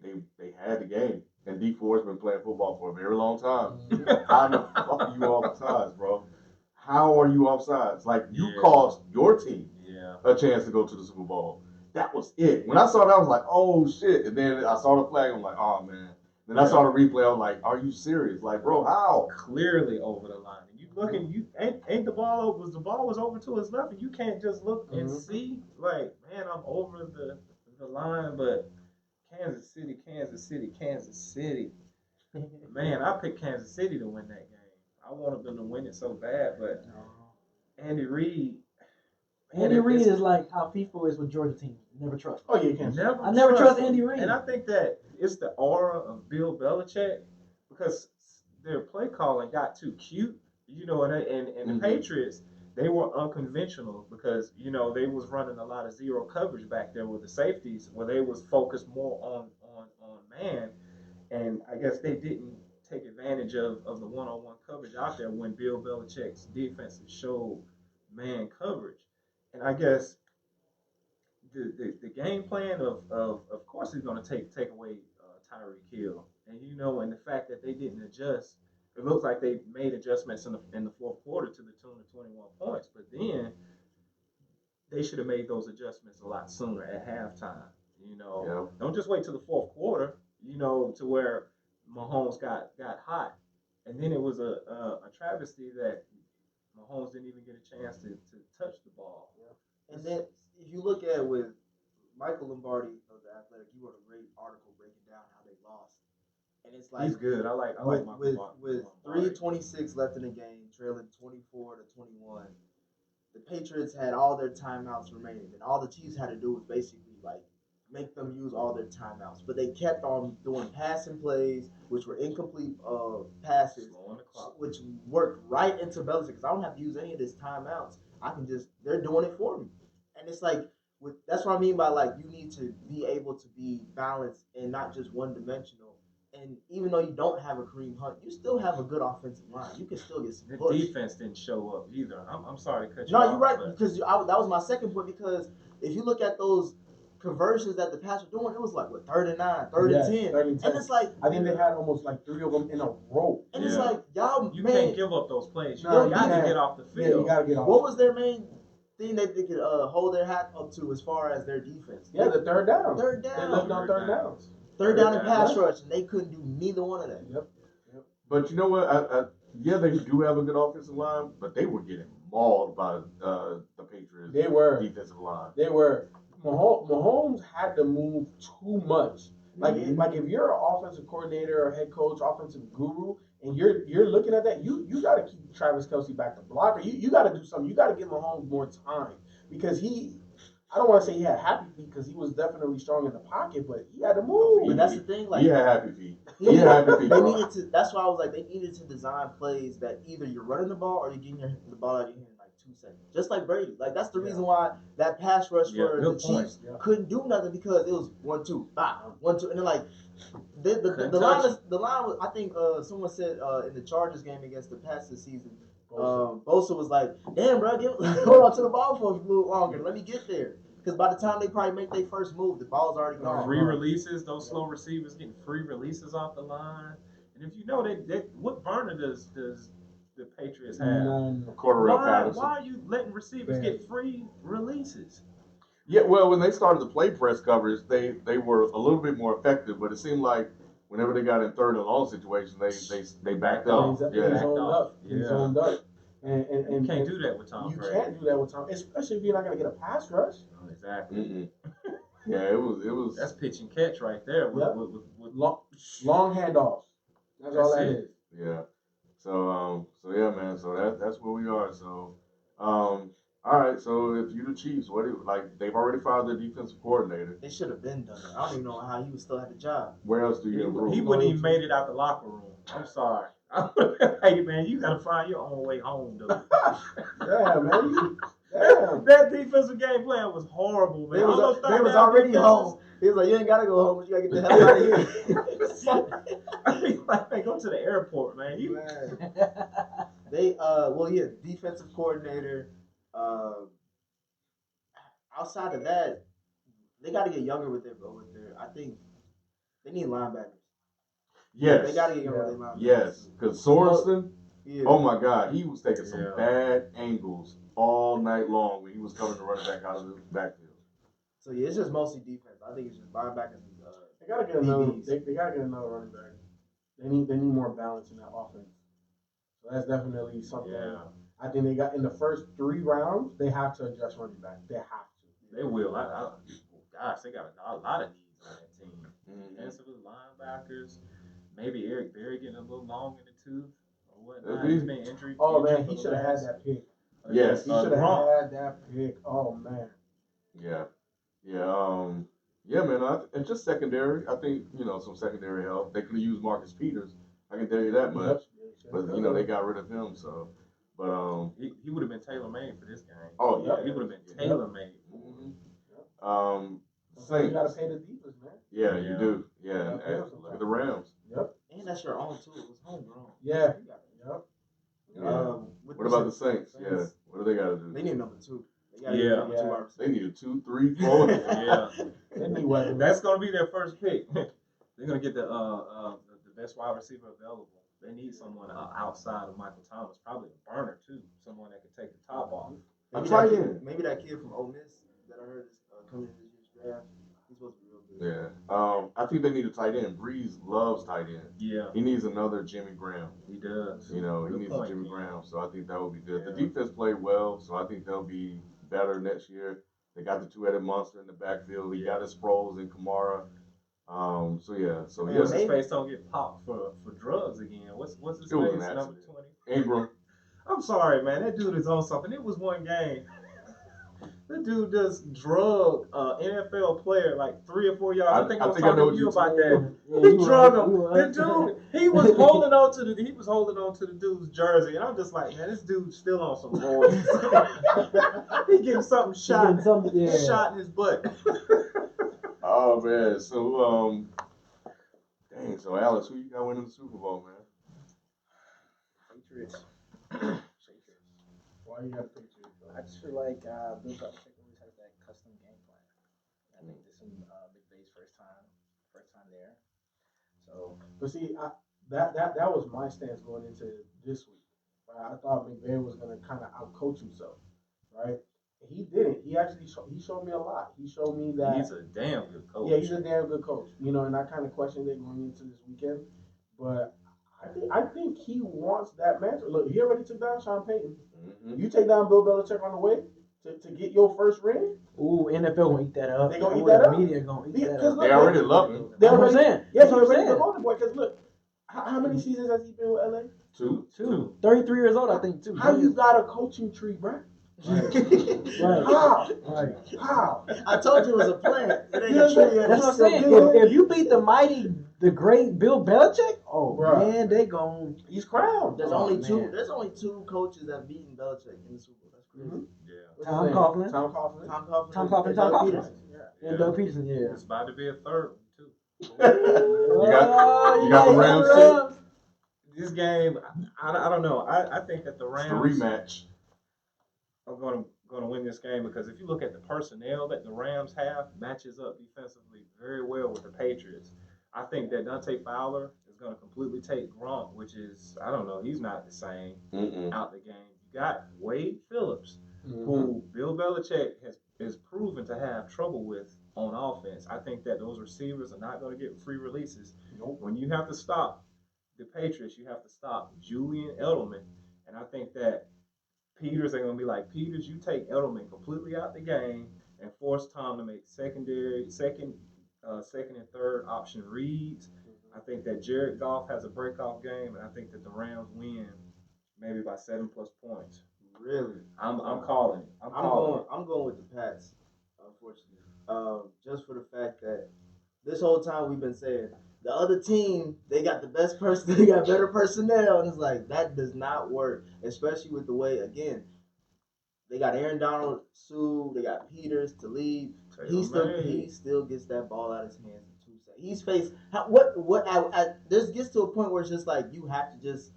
had the game, and D4's been playing football for a very long time. How the fuck are you offsides, bro? How are you offsides? Like you cost your team a chance to go to the Super Bowl. That was it. When I saw that, I was like, oh shit. And then I saw the flag, I'm like, oh man. Then I saw the replay, I was like, are you serious? Like, bro, how? Clearly over the line. And you looking, you ain't the ball over, the ball was over to his left, and you can't just look and see, like, man, I'm over the line, but Kansas City. Man, I picked Kansas City to win that game. I wanted them to win it so bad, but Andy Reid. Andy Reid is like how FIFA is with Georgia teams. Never trust. Oh yeah, you can't. I never trust Andy Reid. And I think that it's the aura of Bill Belichick because their play calling got too cute, you know. And the Patriots, they were unconventional because they was running a lot of zero coverage back there with the safeties, where they was focused more on man, and I guess they didn't take advantage of the one-on-one coverage out there when Bill Belichick's defenses showed man coverage. And I guess the game plan of course is going to take away Tyreek Hill, and and the fact that they didn't adjust, it looks like they made adjustments in the fourth quarter to the tune of 21 points, but then they should have made those adjustments a lot sooner at halftime. Don't just wait till the fourth quarter, to where Mahomes got hot, and then it was a travesty that Mahomes didn't even get a chance to touch the ball. And then if you look at with Michael Lombardi of The Athletic, he wrote a great article breaking down how they lost. And it's like he's good. I like Michael with 3:26 left in the game, trailing 24-21. The Patriots had all their timeouts remaining, and all the Chiefs had to do was basically like make them use all their timeouts. But they kept on doing passing plays, which were incomplete passes, which worked right into Belichick because I don't have to use any of this timeouts. They're doing it for me. And it's like, that's what I mean by like you need to be able to be balanced and not just one dimensional. And even though you don't have a Kareem Hunt, you still have a good offensive line. You can still get some push. The defense didn't show up either. I'm sorry to cut you No, off. you're right, because that was my second point, because if you look at those conversions that the Pats were doing, it was like, 3rd and 9, 3rd and 10. 3rd and 10. And it's like, I think they had almost like 3 of them in a row. And it's like, y'all, you can't give up those plays. You No, got to get off the field. Yeah, you got to get off. What was their main thing that they could hold their hat up to as far as their defense? Yeah, the third down. Third They down. lived on third downs. Third down and pass rush, and they couldn't do neither one of that. Yep. But you know what? Yeah, they do have a good offensive line, but they were getting mauled by the Patriots. They were defensive line. They were. Mahomes had to move too much. Like if you're an offensive coordinator or head coach, offensive guru, and you're looking at that, you got to keep Travis Kelce back to blocker. You got to do something. You got to give Mahomes more time because I don't want to say he had happy feet because he was definitely strong in the pocket, but he had to move. But that's the thing, like he had happy feet. He had happy feet. They needed to. That's why I was like, they needed to design plays that either you're running the ball or you're getting the ball out of your hand in like 2 seconds, just like Brady. Like that's the reason why that pass rush for the Chiefs couldn't do nothing because it was 1-2, 1-2, and then like the line was. I think someone said in the Chargers game against the Pats this season. Bosa was like, "Damn, bro, hold on to the ball for a little longer. Let me get there." Because by the time they probably make their first move, the ball's already gone. Free releases, those slow receivers getting free releases off the line. And if you know what Broner does the Patriots have? Why are you letting receivers get free releases? Yeah, well, when they started to play press coverage, they were a little bit more effective, but it seemed like whenever they got in third and long situations, they backed up. He zoned up. And you can't do that with Tom Brady. You can't do that with Tom, especially if you're not going to get a pass rush. Exactly. Yeah, it was. That's pitch and catch right there. With long handoffs. That's all that is. Yeah. So yeah, man. So that's where we are. So, all right. So if you the Chiefs, they've already fired their defensive coordinator. They should have been done it. I don't even know how he would still have the job. Where else do you improve? He wouldn't even made it out the locker room. I'm sorry. Hey man, you gotta find your own way home, dude. Yeah, man. That defensive game plan was horrible, man. They was already home. He was like, "You ain't gotta go home, but you gotta get the hell out of here." I mean, like, they go to the airport, man. They defensive coordinator. Outside of that, they got to get younger with their. I think they need linebackers. Yes. They got to get younger with their linebackers. Yes, because Sorensen. Yeah. Oh my God, he was taking some bad angles all night long when he was coming to run back out of the backfield. So yeah, it's just mostly defense. I think it's just linebackers. They gotta get another. They gotta get another running back. They need more balance in that offense. So that's definitely something. Yeah. I think they got in the first 3 rounds. They have to adjust running back. They have to. They will. Gosh, they got a lot of needs on that team. Defensively, linebackers. Maybe Eric Berry getting a little long in the tooth. He's been injury. Oh man, he should have had that pick. Yes, he should have had that pick. Oh man. Yeah. Yeah, man. And just secondary. I think some secondary help. They could have used Marcus Peters. I can tell you that much. But they got rid of him. So, but he would have been tailor made for this game. Oh yeah, he would have been tailor made. So you gotta pay the defense, man. Yeah, you do. Yeah, and look at the Rams. Yep. And that's your own too. It was homegrown. Yeah. What about the Saints? Yeah. What do they got to do? They need number 2. They need a 2, 3, 4. Yeah. Anyway, that's gonna be their first pick. They're gonna get the best wide receiver available. They need someone outside of Michael Thomas, probably a burner too, someone that can take the top off. Maybe that kid from Ole Miss that I heard is coming in this year's draft. He's supposed to be real good. Yeah. I think they need a tight end. Breeze loves tight end. Yeah. He needs another Jimmy Graham. He does. He needs a Jimmy Graham. So I think that would be good. The defense played well, so I think they'll be better next year. They got the 2-headed monster in the backfield. He got his Sproles and Kamara. His face don't get popped for drugs again. What's his face? Number 20. Ingram. I'm sorry, man. That dude is on something. It was one game. That dude just drug NFL player like 3 or 4 yards. I think I was talking to you about that. He drug him. The dude, he was holding on to the dude's jersey, and I'm just like, man, this dude's still on some boys. He getting something shot in his butt. Oh man, so so Alex, who you got winning the Super Bowl, man? Patriots. Why you got Patriots? I just feel like Bill Belichick always has that custom game plan. I think this is McVay's first time there. So, but see, that was my stance going into this week. Right? I thought McVay was gonna kind of outcoach himself, right? He didn't. He actually he showed me a lot. He showed me that he's a damn good coach. Yeah, he's a damn good coach. And I kind of questioned it going into this weekend, but I think he wants that mantle. Look, he already took down Sean Payton. Mm-hmm. You take down Bill Belichick on the way to get your first ring. Ooh, NFL gonna eat that up. They gonna eat that up. The media gonna eat that up. They already love him. They already saying. Yes, they're ready to go the boy. Because look, How many seasons has he been with LA? Two. 33 years old, I think, too. How you got a coaching tree, bro? Right. How? Right. How? I told you it was a plant. It ain't You know a tree. what I'm That's what I'm saying. If you beat the great Bill Belichick, man, they gon' He's crowned. There's Oh, only man. two. There's only two coaches that beaten Belichick in the Super Bowl. That's crazy. Mhm. Yeah. Tom Coughlin. Tom Coughlin. Tom Coughlin. Tom Coughlin. Peterson. And Doug Peterson, yeah. It's about to be a third one, too. You got the Rams too? This game, I don't know. I think that the It's the Rams rematch. are going to win this game because if you look at the personnel that the Rams have, matches up defensively very well with the Patriots. I think that Dante Fowler is going to completely take Gronk, which is, I don't know, he's not the same out the game. You got Wade Phillips, who Bill Belichick is proven to have trouble with on offense. I think that those receivers are not going to get free releases. Nope. When you have to stop the Patriots, you have to stop Julian Edelman. And I think that Peters are going to be like, Peters, you take Edelman completely out the game and force Tom to make second and third option reads. I think that Jared Goff has a breakoff game, and I think that the Rams win maybe by 7+ points. Really? I'm calling it. I'm going with the Pats, unfortunately. Just for the fact that this whole time we've been saying the other team, they got the best person, they got better personnel, and it's like that does not work, especially with the way, again, they got Aaron Donald, Sue, they got Peters to lead. He still gets that ball out of his hands in 2 seconds. He's faced this gets to a point where it's just like you have to just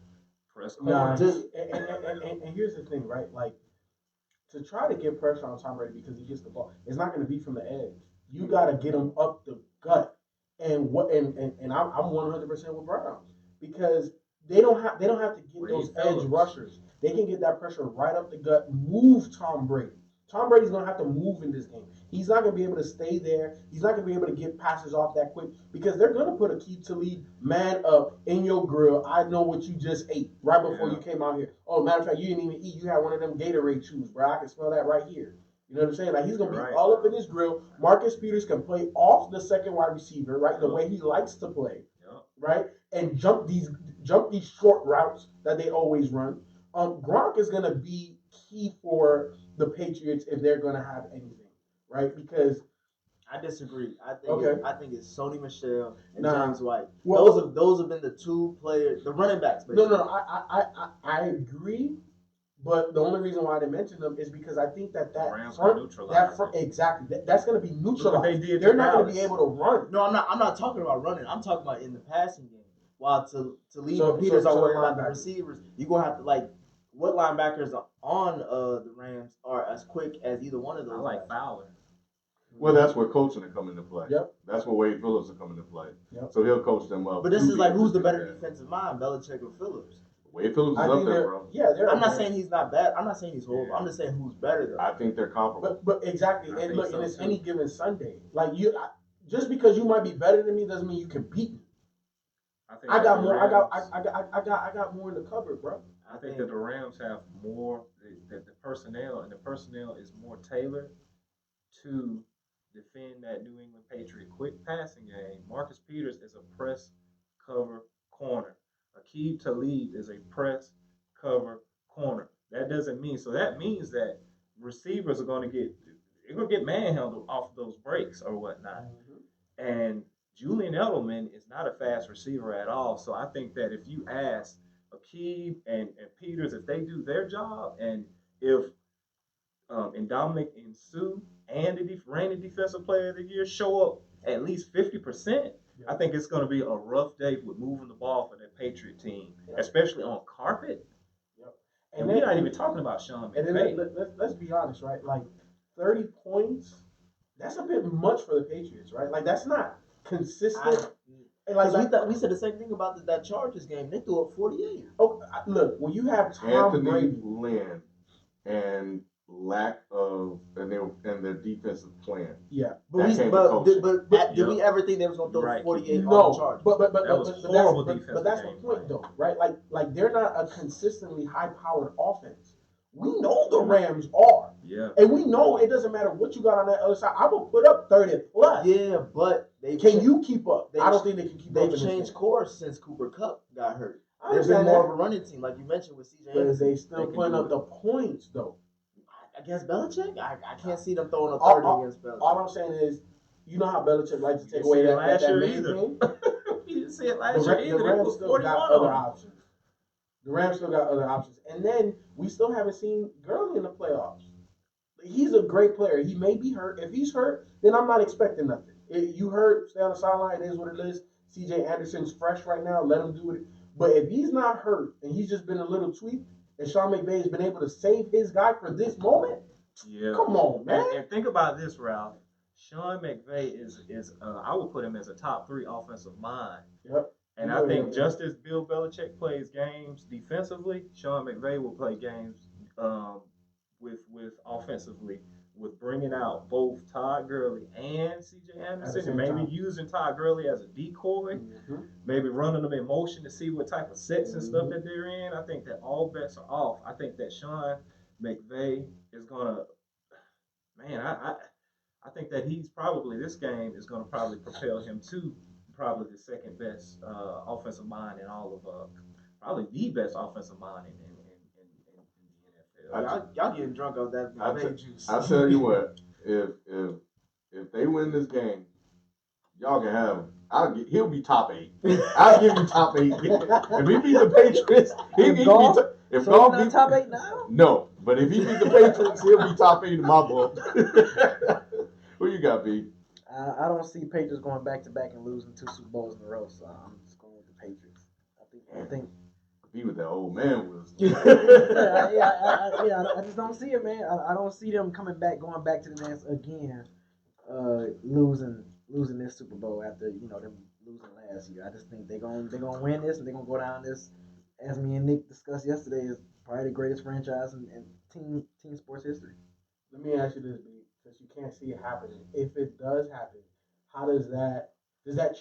press. And here's the thing, right? Like to try to get pressure on Tom Brady because he gets the ball, it's not going to be from the edge. You got to get him up the gut. And I'm 100% with Browne because they don't have to get those edge rushers. They can get that pressure right up the gut, move Tom Brady. Tom Brady's gonna have to move in this game. He's not gonna be able to stay there. He's not gonna be able to get passes off that quick because they're gonna put a key to lead man up in your grill. I know what you just ate right before you came out here. Oh, matter of fact, you didn't even eat. You had one of them Gatorade chews, bro. I can smell that right here. You know what I'm saying? Like he's gonna be all up in his grill. Marcus Peters can play off the second wide receiver, right? The way he likes to play, right? And jump these short routes that they always run. Gronk is gonna be key for the Patriots if they're gonna have anything, right? Because I disagree. I think it's Sony Michel and James White. Well, those have been the two players, the running backs. Basically. No, I agree. But the only reason why I didn't mention them is because I think that exactly that's going to be neutralized. They're not going to be able to run. No, I'm not talking about running. I'm talking about in the passing game. While to leave Peters are worried about the receivers, you're gonna have to like what linebackers on the Rams are as quick as either one of those. I like Fowler. Well, that's where coaching will come into play. Yep. That's where Wade Phillips will come into play. Yep. So he'll coach them up. But this is like who's the better defensive mind, Belichick or Phillips? Wade Phillips is up there, bro. Yeah, I'm not saying he's not bad. I'm not saying he's horrible. I'm just saying who's better though. I think they're comparable. But exactly, and look, and it's any given Sunday. Like just because you might be better than me doesn't mean you can beat me. I got more. I got more in the cupboard, bro. I think that the Rams have more. That the personnel is more tailored to defend that New England Patriot quick passing game. Marcus Peters is a press cover corner. Aqib Talib is a press cover corner. That means that receivers are going to get manhandled off of those breaks or whatnot. Mm-hmm. And Julian Edelman is not a fast receiver at all. So I think that if you ask Aqib and Peters if they do their job, and if Dominic and Sue and the reigning defensive player of the year show up at least 50%, I think it's going to be a rough day with moving the ball for that Patriot team, especially on carpet. Yep. And we're not even talking about Sean McVay. And then let's be honest, right? Like 30 points, that's a bit much for the Patriots, right? Like that's not consistent. We said the same thing about that Chargers game. They threw up 48. Oh, look, when you have Tom Brady, Lynn, and lack of and their defensive plan. Yeah, but did we ever think they was gonna throw 48 on the Chargers? But that was horrible defense. But that's the point, though, right? Like they're not a consistently high-powered offense. We know the Rams are. Yeah. And we know it doesn't matter what you got on that other side. I will put up 30 plus. Yeah, but Can you keep up? They- I don't think they can keep up. They've changed course since Cooper Kupp got hurt. I They've been understand more that. of a running team, like you mentioned with CJ But Anderson. they still can putting do up it. the points, though. Against Belichick? I can't see them throwing a All- 30 against Belichick. All I'm saying is, you know how Belichick likes to take You away didn't see it that last year main either. thing? You didn't see it The last year either. They Rams put still 41 got on other them. options. The Rams still got other options. And then we still haven't seen Gurley in the playoffs. He's a great player. He may be hurt. If he's hurt, then I'm not expecting nothing. You hurt, stay on the sideline. It is what it is. CJ Anderson's fresh right now. Let him do it. But if he's not hurt and he's just been a little tweaked, and Sean McVay has been able to save his guy for this moment, Yeah. come on, man. And think about this, Ralph. Sean McVay is I would put him as a top 3 offensive mind. Yep. And I think just as Bill Belichick plays games defensively, Sean McVay will play games with offensively, with bringing out both Todd Gurley and C.J. Anderson, and maybe using Todd Gurley as a decoy, maybe running them in motion to see what type of sets and stuff that they're in. I think that all bets are off. I think that Sean McVay is gonna, man, I think that he's probably, this game is gonna probably propel him to probably the second best offensive mind in all of, probably the best offensive mind in the NFL. Y'all getting drunk off that juice. I tell you what, if they win this game, y'all can have him. He'll be top 8. I'll give you top 8. If he beat the Patriots, he be if so Goff he's not top 8 now? No, but if he beat the Patriots, he'll be top 8 in my book. Who you got, B? I don't see Patriots going back to back and losing 2 Super Bowls in a row, so I'm just going with the Patriots. I think. Be with that old man was. I just don't see it, man. I don't see them going back to the Nets again, losing this Super Bowl after them losing last year. I just think they're gonna win this, and they're gonna go down this, as me and Nick discussed yesterday, is probably the greatest franchise in team sports history. Let me ask you this, B, since you can't see it happening. If it does happen, how does that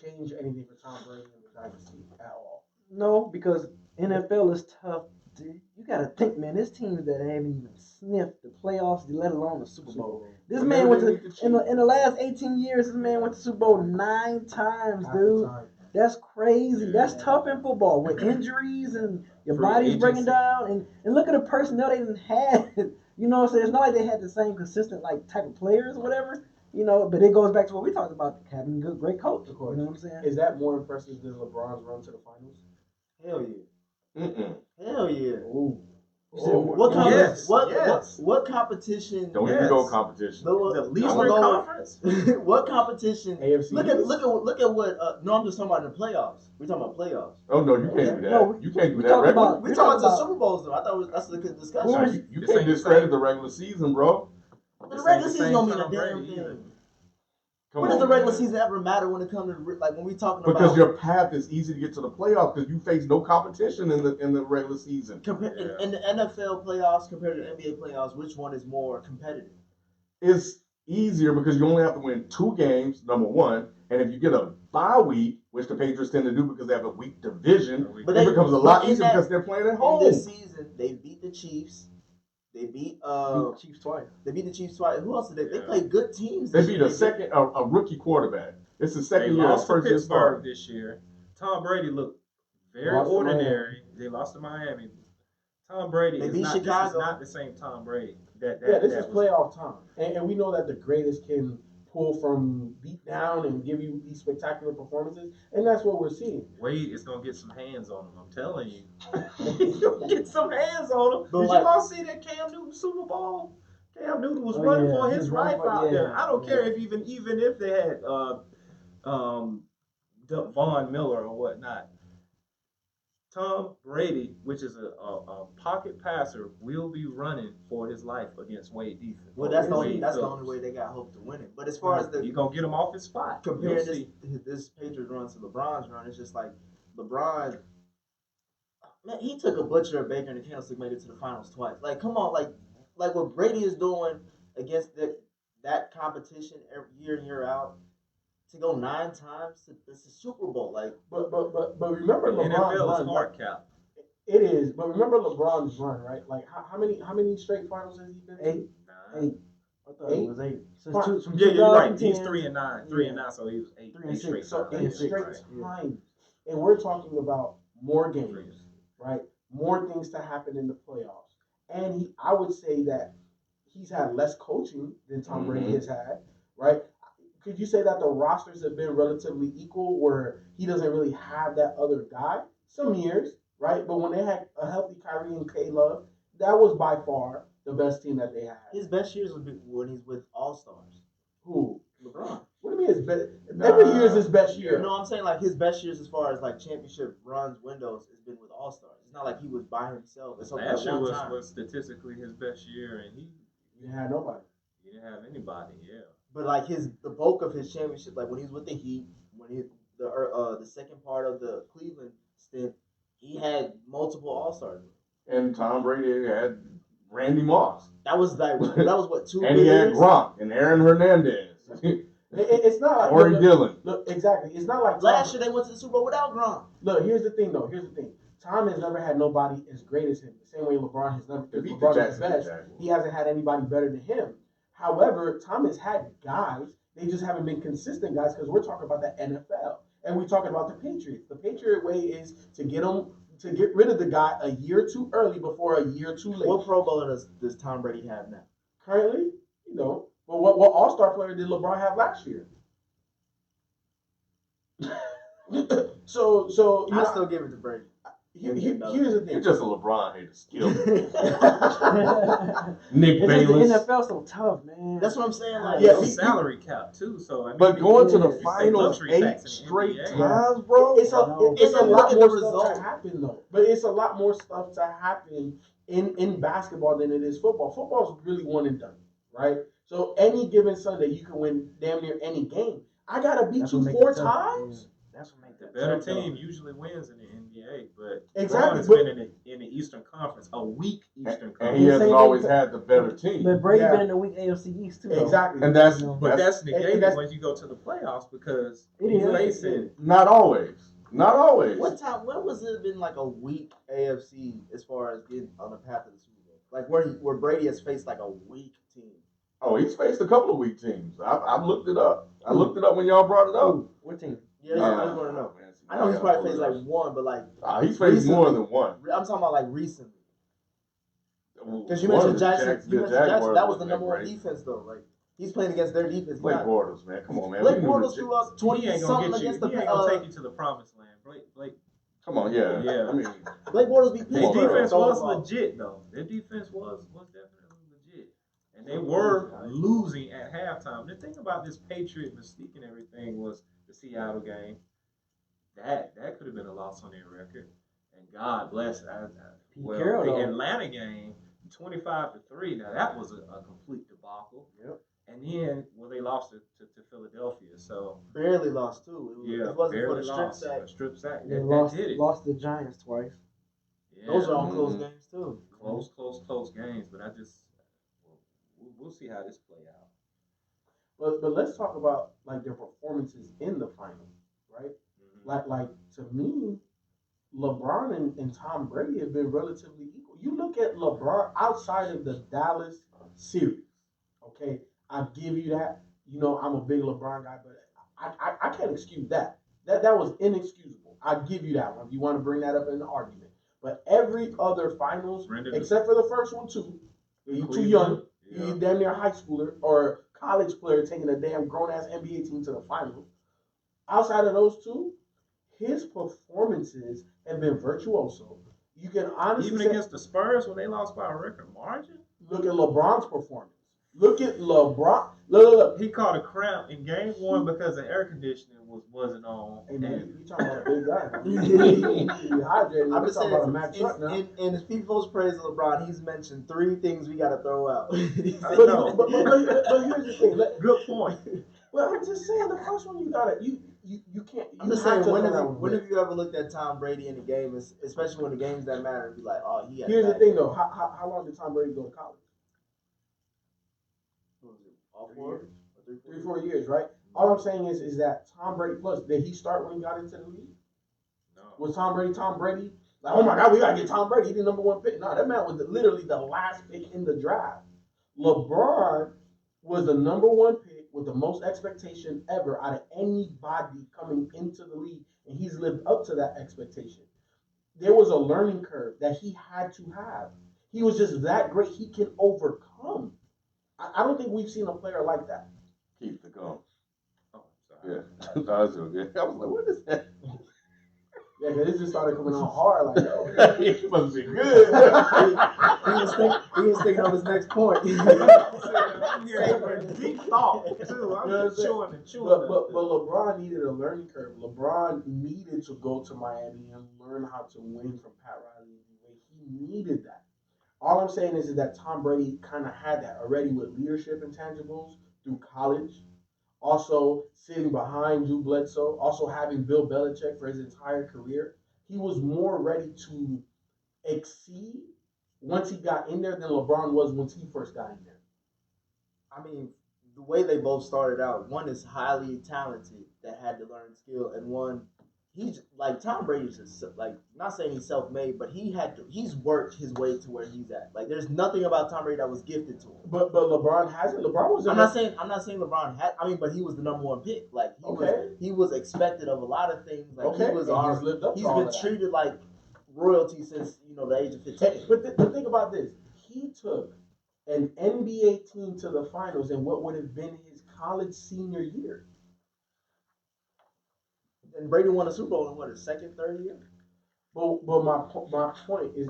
change anything for Tom Brady and the dynasty at all? No, because NFL is tough. Dude. You gotta think, man. There's teams that haven't even sniffed the playoffs, let alone the Super Bowl. This man went to in the last 18 years. This man went to Super Bowl 9 times, dude. That's crazy. That's tough in football with injuries and your body's breaking down. And look at the personnel they didn't have. You know what I'm saying? It's not like they had the same consistent type of players or whatever. But it goes back to what we talked about, having a great coach. Of course. You know what I'm saying? Is that more impressive than LeBron's run to the finals? Hell yeah. Mm-mm. Hell yeah. Ooh. What competition? Don't even go competition. The least ranked conference. What competition? AFC. Look at what. No, I'm just talking about the playoffs. We're talking about playoffs. Oh no, you can't do that. No, you can't do that. talking about- We're talking about the Super Bowls though. I thought that's the discussion. No, you can't discredit the regular season, bro. The regular season don't mean a damn thing. When does the regular season ever matter when it comes to when we talking about? Because your path is easy to get to the playoffs because you face no competition in the regular season. In the NFL playoffs compared to the NBA playoffs, which one is more competitive? It's easier because you only have to win 2 games, number one, and if you get a bye week, which the Patriots tend to do because they have a weak division, it becomes a lot easier because they're playing at home. In this season, they beat the Chiefs. They beat the Chiefs twice. They beat the Chiefs twice. Who else did they? They played good teams. They beat a rookie quarterback. It's the second They year. lost to first year Pittsburgh starter. this year. Tom Brady looked very ordinary. They lost to Miami. Tom Brady They is beat not, Chicago. this is not the same Tom Brady. This is playoff time. And we know that the greatest can pull from beat down and give you these spectacular performances. And that's what we're seeing. Wade is going to get some hands on him. I'm telling you. He's going to get some hands on him. But Did you all see that Cam Newton Super Bowl? Cam Newton was running for his life out there. I don't care if even if they had Von Miller or whatnot. Tom Brady, which is a pocket passer, will be running for his life against Wade defense. Well, that's the only way they got hope to win it. But as far as you're gonna get him off his spot. Comparing this Patriots run to LeBron's run, it's just like LeBron. Man, he took a butcher, a baker, and a candlestick, made it to the finals twice. Like, come on, like what Brady is doing against that competition every year in, year out. To go 9 times, it's a Super Bowl. But remember LeBron's NFL run. is hard cap. It is, but remember LeBron's run, right? Like how many straight finals has he been? 8. 8. I thought it was 8. Since Fine. from Yeah, you're right. He's 2010, 3-9. 3-9, so he was 8. 3 and 6. Straight So times. 8 straight Right. times. And we're talking about more games, right? More things to happen in the playoffs. And I would say that he's had less coaching than Tom Brady has had, right? Could you say that the rosters have been relatively equal where he doesn't really have that other guy? Some years, right? But when they had a healthy Kyrie and K-Love, that was by far the best team that they had. His best years would be when he's with All-Stars. Who? LeBron. What do you mean his best? Every year is his best year. No, I'm saying like his best years as far as like championship runs, windows, has been with All-Stars. It's not like he was by himself. It's only Last year one time. was statistically his best year, and he didn't have nobody. He didn't have anybody. Yeah. But like the bulk of his championship, like when he's with the Heat, when he the second part of the Cleveland stint, he had multiple All-Stars. And Tom Brady had Randy Moss. That was what 2 And he had Gronk and Aaron Hernandez. It's not like Corey Dillon. Look, exactly. It's not like last year they went to the Super Bowl without Gronk. Look, here's the thing, though. Here's the thing. Tom has never had nobody as great as him. The same way LeBron has never. Beat the LeBron is the best. Jaguars. He hasn't had anybody better than him. However, Tom has had guys. They just haven't been consistent guys because we're talking about the NFL and we're talking about the Patriots. The Patriot way is to get rid of the guy a year too early before a year too late. What Pro Bowler does Tom Brady have now? Currently, but what All-Star player did LeBron have last year? so I still give it to Brady. Here's the thing. You're just a LeBron hater. Skill. Nick Bayless. The NFL so tough, man. That's what I'm saying. Like, Yeah, salary cap too. So I mean, But going to the it's finals luxury 8 tax in the straight NBA. times, bro. It's a lot look at more the stuff result. to happen though. But it's a lot more stuff to happen in basketball than it is football. Football's really one and done, right? So any given Sunday you can win damn near any game. I gotta beat you 4 times. That's what makes The it better tough, team though. usually wins in the NBA, but Exactly, Brown's but- been in the Eastern Conference, a weak Eastern And Conference. he hasn't Same always thing- had the better team. But Brady Yeah. been in the weak AFC East too. though. Exactly. And that's But that's negated that's- when you go to the playoffs because It you're is. facing. not always. Not always. When was it been like a weak AFC as far as getting on the path of the Super Bowl? Like where Brady has faced like a weak team. Oh, he's faced a couple of weak teams. I've looked it up. I looked it up when y'all brought it up. What team? Yeah, I was going to know. Man, I know he's probably faced like one, but like he's faced more than one. I'm talking about like recently. Because you One mentioned of the Jackson. You mentioned Jackson. Jaguars That was the wasn't number one great. defense though. Like he's playing against their defense. Blake Bortles, man. Come on, man. Blake We knew Bortles the threw up He 20 ain't gonna something get you. against He ain't the. gonna take you to the promised land. Blake. Come on, yeah. Yeah. I mean, Blake Bortles beat Their Come on, Pittsburgh. defense bro. was legit though. Their defense was definitely legit, and they were losing at halftime. The thing about this Patriot mystique and everything was the Seattle game. That could have been a loss on their record, and God bless it. Carroll, The though. Atlanta game, 25-3. Now that was a complete debacle. Yep. And then they lost to Philadelphia. So Barely lost too. It wasn't for barely the strip lost. sack. A strip sack. They That did it. lost the Giants twice. Yeah. Those are all close Mhm. games too. Close games. But we'll see how this play out. But let's talk about like their performances in the final, right? Like to me, LeBron and Tom Brady have been relatively equal. You look at LeBron outside of the Dallas series, okay? I give you that. You know, I'm a big LeBron guy, but I can't excuse that. That was inexcusable. I give you that one. If you want to bring that up in the argument. But every other finals, except for the first one too, you're too young. Yeah. You're damn near a high schooler or college player taking a damn grown-ass NBA team to the finals. Outside of those two, his performances have been virtuoso. You can honestly Even say, against the Spurs when they lost by a record margin, look at LeBron's performance. Look at LeBron. Look. he caught a cramp in game one because the air conditioning wasn't on. Hey man, And you talking about a big guy. You hydrated. I'm We're just talking saying, about a Mack truck now. in his people's praise of LeBron, he's mentioned 3 things we got to throw out. I But, know. but here's the thing. Good point. Well, I'm just saying the first one you gotta you can't. I'm you just have saying, to when know that have, one when bit. have you ever looked at Tom Brady in a game, especially when the games that matter, and be like, oh, he had Here's the that. thing though. How long did Tom Brady go to college? What was it, all 4? 3-4 years, right? All I'm saying is that Tom Brady plus did he start when he got into the league? No. Was Tom Brady? Like, oh my God, we gotta get Tom Brady. He the number 1 pick. No, that man was literally the last pick in the draft. LeBron was the number one pick with the most expectation ever out of anybody coming into the league, and he's lived up to that expectation. There was a learning curve that he had to have. He was just that great. He can overcome. I don't think we've seen a player like that. Keep the gum. Oh, sorry. Yeah, that was so good. I was like, what is that? Yeah, because it just started coming on hard. Like, oh, It must be good. He was thinking of his next point. Deep thought too. I'm just chewing and chewing. But LeBron needed a learning curve. LeBron needed to go to Miami and learn how to win from Pat Riley. He needed that. All I'm saying is that Tom Brady kind of had that already with leadership intangibles through college. Also sitting behind Drew Bledsoe. Also having Bill Belichick for his entire career. He was more ready to exceed once he got in there than LeBron was once he first got in there. I mean, the way they both started out, one is highly talented that had to learn skill, and one, he's like Tom Brady's just like, not saying he's self-made, but he's worked his way to where he's at. Like, there's nothing about Tom Brady that was gifted to him. But LeBron hasn't. LeBron was. I'm not saying LeBron had. I mean, but he was the number one pick. Like he was expected of a lot of things. Like he was he's been treated like royalty since the age of 15. But think about this. He took an NBA team to the finals in what would have been his college senior year. And Brady won a Super Bowl in his second, third year? But my point is,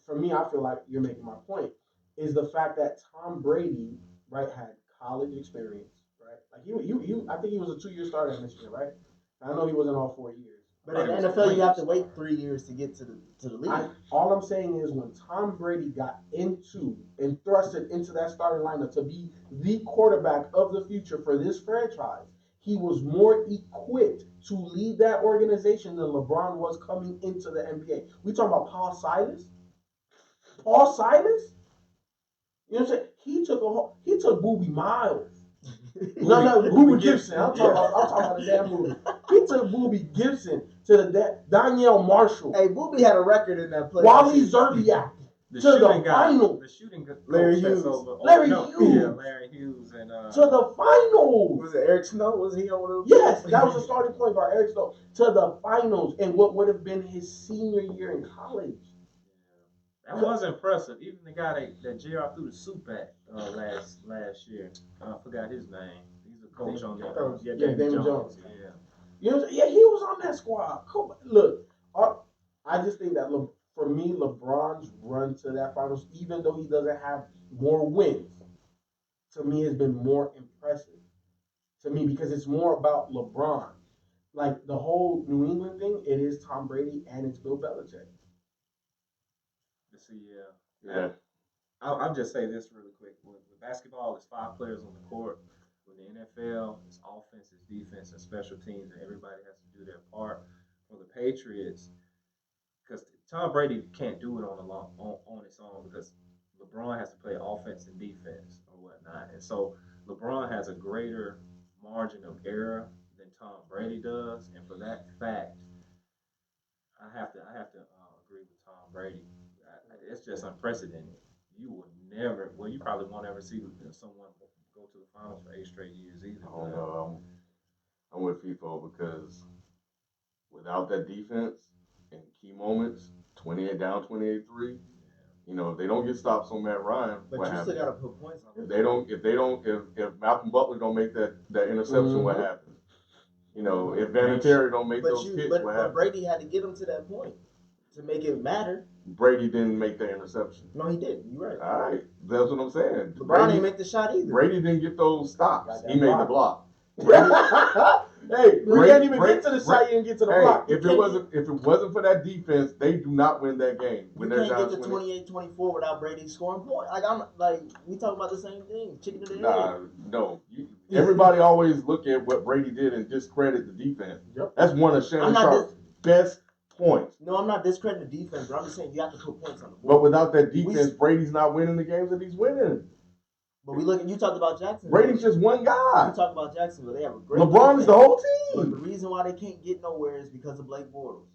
for me, I feel like you're making my point, is the fact that Tom Brady, right, had college experience, right? Like I think he was a 2-year starter in Michigan, right? I know he wasn't all 4 years. But in the NFL, you have to wait 3 years to get to the league. All I'm saying is when Tom Brady got into and thrusted into that starting lineup to be the quarterback of the future for this franchise, he was more equipped to lead that organization than LeBron was coming into the NBA. We talking about Paul Silas? Paul Silas? You know what I'm saying? He took Boogie Miles. No, Boogie Gibson. I'm talking about the damn movie. He took Boogie Gibson to the Danielle Marshall. Hey, Boogie had a record in that play. Wally Zerbiak. To the final. The shooting Larry Hughes. Larry Hughes and to the finals. Was it Eric Snow? Was he on the Yes, that was the starting point guard, Eric Snow. To the finals in what would have been his senior year in college. That was impressive. Even the guy that JR threw the soup at last year. I forgot his name. He's a coach on there. Damon Jones. Yeah. You know, he was on that squad. Look, I just think that for me, LeBron's run to that finals, even though he doesn't have more wins, to me has been more impressive. To me, because it's more about LeBron. Like the whole New England thing, it is Tom Brady and it's Bill Belichick. See, yeah. I'll just say this really quick. With basketball, there's 5 players on the court. With the NFL, it's offense, it's defense, and special teams, and everybody has to do their part. For the Patriots, because Tom Brady can't do it on its own because LeBron has to play offense and defense or whatnot, and so LeBron has a greater margin of error than Tom Brady does, and for that fact, I have to agree with Tom Brady. It's just unprecedented. You will never, you probably won't ever see someone go to the finals for 8 straight years either. I don't know. I'm with FIFO because without that defense in key moments, 28 down, 28-3, if they don't get stops on Matt Ryan, but what you happens? Still got to put points on it. If Malcolm Butler don't make that interception, what happens? If Vinatieri don't make those kicks, what happens? But Brady had to get him to that point to make it matter. Brady didn't make the interception. No, he didn't. You're right. All right. That's what I'm saying. LeBron didn't make the shot either. Brady didn't get those stops. He made the block. Hey, we can't even get to the shot. You didn't get to the block. If it wasn't for that defense, they do not win that game. You can't get to 28-24 without Brady scoring points. We talk about the same thing. Chicken and the egg. No. Everybody always look at what Brady did and discredit the defense. Yep. That's one of Shannon Sharp's best points. No, I'm not discrediting the defense, but I'm just saying you have to put points on the board. But without that defense, Brady's not winning the games that he's winning. But you talked about Jackson. Brady's just one guy. You talked about Jacksonville. They have a great LeBron is the whole team. But the reason why they can't get nowhere is because of Blake Bortles.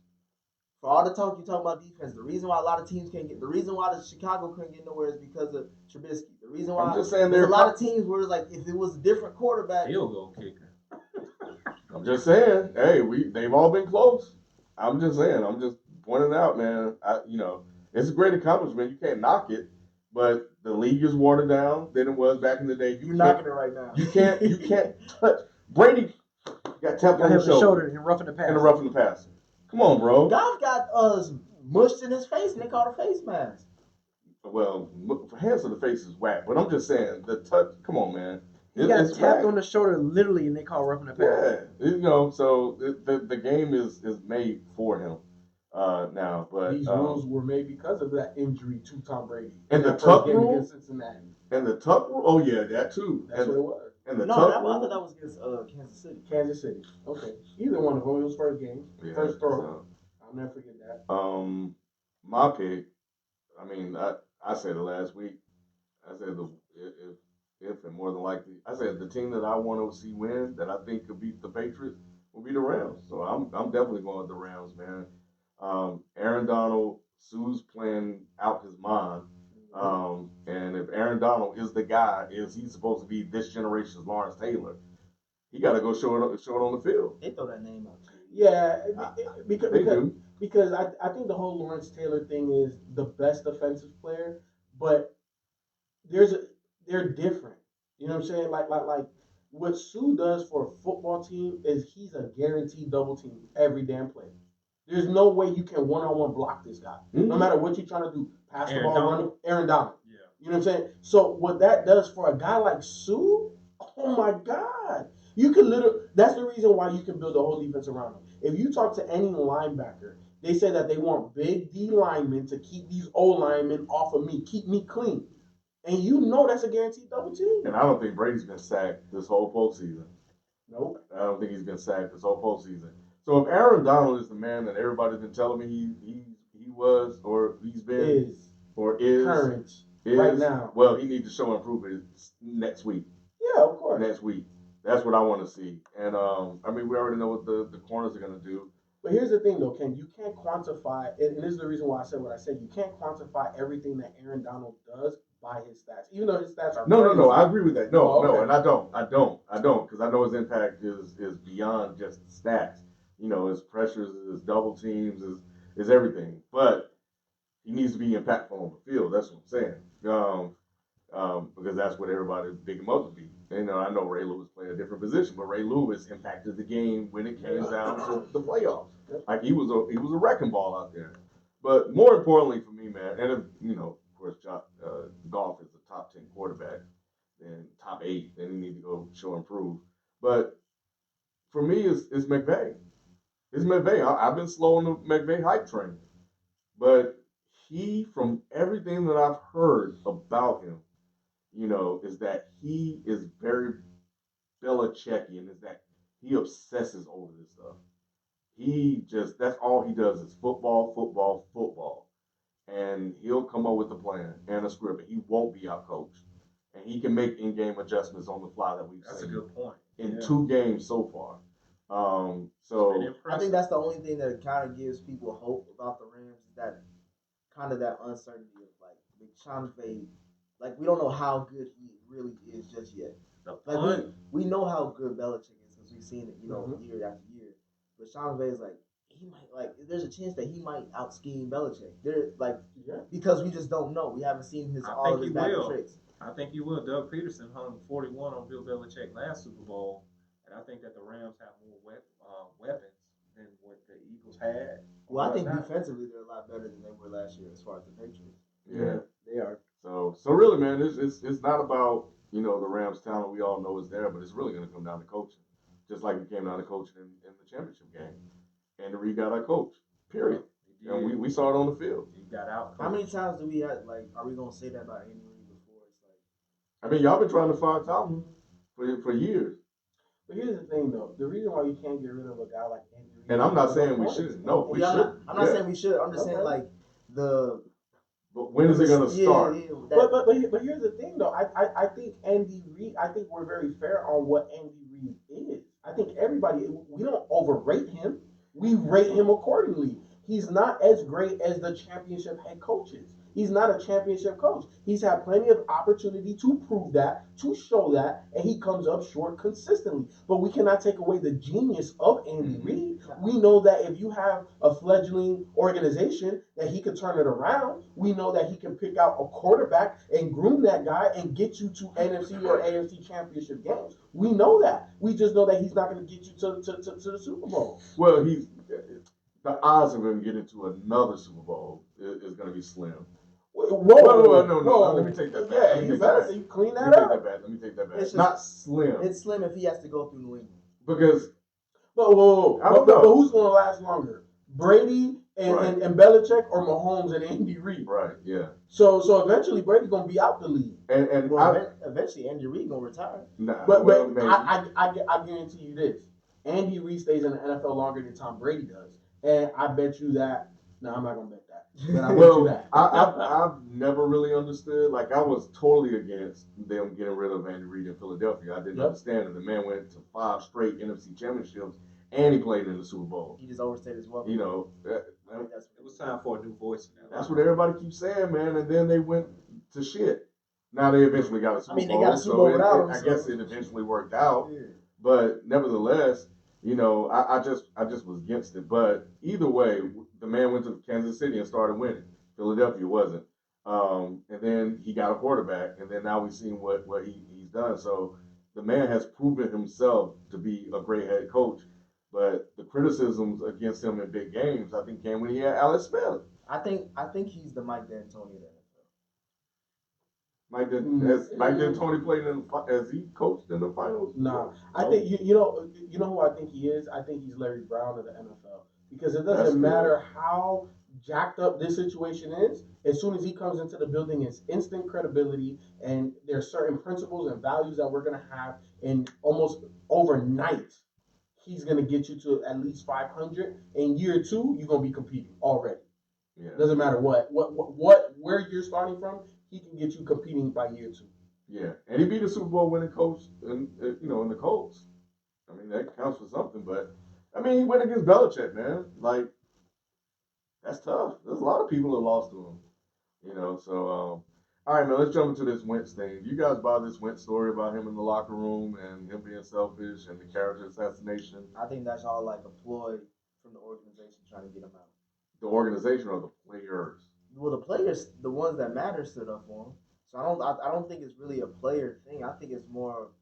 For all the talk you talk about defense, the reason why a lot of teams can't get, the reason why the Chicago couldn't get nowhere is because of Trubisky. The The reason why I'm just saying there's a lot of teams where it's like if it was a different quarterback, Field goal kicker. I'm just saying, hey, they've all been close. I'm just saying, I'm just pointing out, man. It's a great accomplishment. You can't knock it, but the league is watered down than it was back in the day. you're knocking it right now. You can't touch. Brady got tapped on the shoulder and roughing the passer. and roughing the passer. Come on, bro. Goff got mushed in his face and they called a face mask. Well, hands to the face is whack, but I'm just saying the touch. Come on, man. He got It's tapped whack. on the shoulder literally, and they call roughing the passer. Yeah, so the game is made for him now. But these rules were made because of that injury to Tom Brady and the that tuck first game rule against Cincinnati. and the tuck rule. Oh yeah, that too. That's what it was. And the No, tuck I rule. thought that was against Kansas City. Kansas City. Okay, either one of them. It was first game, Yeah, first throw. so, I'll never forget that. my pick. I mean, I said it last week. I said if and more than likely, I said the team that I want to see win that I think could beat the Patriots will be the Rams. So I'm definitely going with the Rams, man. Aaron Donald, Sue's playing out his mind. And if Aaron Donald is the guy, is he supposed to be this generation's Lawrence Taylor? He got to go show it on the field. They throw that name out. Yeah, They because do. because I think the whole Lawrence Taylor thing is the best defensive player, but they're different. You know what I'm saying? Like what Sue does for a football team is he's a guaranteed double team every damn play. There's no way you can one-on-one block this guy. No matter what you're trying to do. Pass the ball, run Aaron Donald. Yeah. You know what I'm saying? So what that does for a guy like Sue, oh my God. You can that's the reason why you can build a whole defense around him. If you talk to any linebacker, they say that they want big D linemen to keep these O linemen off of me, keep me clean. And you know that's a guaranteed double team. And I don't think Brady's been sacked this whole postseason. Nope. I don't think he's been sacked this whole postseason. So if Aaron Donald is the man that everybody's been telling me he was or he's been is current right now. Well, he needs to show improvement next week. Yeah, of course. Next week. That's what I want to see. And I mean, we already know what the corners are going to do. But here's the thing, though, Ken. You can't quantify, and this is the reason why I said what I said. You can't quantify everything that Aaron Donald does by his stats, even though his stats are No. I agree with that. No, and I don't, because I know his impact is beyond just stats. You know, his pressures, his double teams, is everything. But he needs to be impactful on the field. That's what I'm saying. Because that's what everybody big him up to be. You know, I know Ray Lewis played a different position, but Ray Lewis impacted the game when it came down to the playoffs. Like he was a wrecking ball out there. But more importantly for me, man, and if, you know, of course, Goff is the top 10 quarterback and top 8, then he need to go show improve. But for me, it's McVay. It's McVay. I've been slow on the McVay hype train, but he, from everything that I've heard about him, you know, is that he is very Belichickian, is that he obsesses over this stuff. That's all he does is football. And he'll come up with a plan and a script, and he won't be outcoached. And he can make in-game adjustments on the fly that we've That's seen. a good point. In 2 games so far. So I think that's the only thing that kind of gives people hope about the Rams is that kind of that uncertainty of like Sean Vay. Like we don't know how good he really is just yet. Like we know how good Belichick is because we've seen it, you know, year after year. But Sean Vay is like he might there's a chance that he might out scheme Belichick. Because we just don't know. We haven't seen all of his bad tricks. I think he will. Doug Peterson hung 41 on Bill Belichick last Super Bowl, and I think that the Rams have more weapons than what the Eagles had. Well, I think defensively they're a lot better than they were last year as far as the Patriots. yeah. They are. So really, man, it's not about, you know, the Rams' talent. We all know is there, but it's really going to come down to coaching, just like it came down to coaching in the championship game. Andy Reid got our coach. Period. And we saw it on the field. He got out. How many times do we have, are we gonna say that about Andy Reid before? It's like, I mean, y'all been trying to fire Tomlin for years. But here's the thing, though. The reason why you can't get rid of a guy like Andy Reid. And I'm not saying we shouldn't. No, we should. I'm not saying we should. I'm just saying But when is it going to start? But here's the thing, though. I think Andy Reid. I think we're very fair on what Andy Reid is. I think we don't overrate him. We rate him accordingly. He's not as great as the championship head coaches. He's not a championship coach. He's had plenty of opportunity to prove that, to show that, and he comes up short consistently. But we cannot take away the genius of Andy Reid. We know that if you have a fledgling organization, that he can turn it around. We know that he can pick out a quarterback and groom that guy and get you to NFC or AFC championship games. We know that. We just know that he's not going to get you to the Super Bowl. Well, the odds of him getting to another Super Bowl is going to be slim. Whoa, no. Let me take that back. Yeah, you better clean that up. Let me take that back. It's Not slim. It's slim if he has to go through New England. Because Whoa. I don't know. But who's going to last longer? Brady and Belichick or Mahomes and Andy Reid? Right, yeah. So eventually Brady's going to be out the league. And Eventually Andy Reid going to retire. Nah, But maybe. I guarantee you this. Andy Reid stays in the NFL longer than Tom Brady does. And I bet you that. No, I'm not going to bet that. But I bet you that. I've never really understood. Like, I was totally against them getting rid of Andy Reid in Philadelphia. I didn't understand it. The man went to 5 straight NFC championships, and he played in the Super Bowl. He just overstayed his welcome. You know, It was time for a new voice in that. that's what everybody keeps saying, man. And then they went to shit. Now they eventually got a Super Bowl. they got a Super Bowl without him. I guess it eventually worked out. Yeah. But nevertheless, you know, I just was against it. But either way, the man went to Kansas City and started winning. Philadelphia wasn't. And then he got a quarterback, and then now we've seen what he's done. So the man has proven himself to be a great head coach. But the criticisms against him in big games, I think, came when he had Alex Smith. I think he's the Mike D'Antoni of the NFL. Mike D'Antoni played as he coached in the finals? No. I think you know who I think he is? I think he's Larry Browne of the NFL. Because it doesn't matter how jacked up this situation is, as soon as he comes into the building, it's instant credibility, and there's certain principles and values that we're gonna have, and almost overnight, he's gonna get you to at least 500. In year 2, you're gonna be competing already. Yeah. Doesn't matter where you're starting from, he can get you competing by year 2. Yeah, and he beat a Super Bowl winning coach, in the Colts. I mean, that counts for something. But I mean, he went against Belichick, man. Like, that's tough. There's a lot of people that lost to him. You know, so all right, man. Let's jump into this Wentz thing. You guys buy this Wentz story about him in the locker room and him being selfish and the character assassination? I think that's all like a ploy from the organization trying to get him out. The organization or the players? Well, the players, the ones that matter, stood up for him. So I don't think it's really a player thing. I think it's more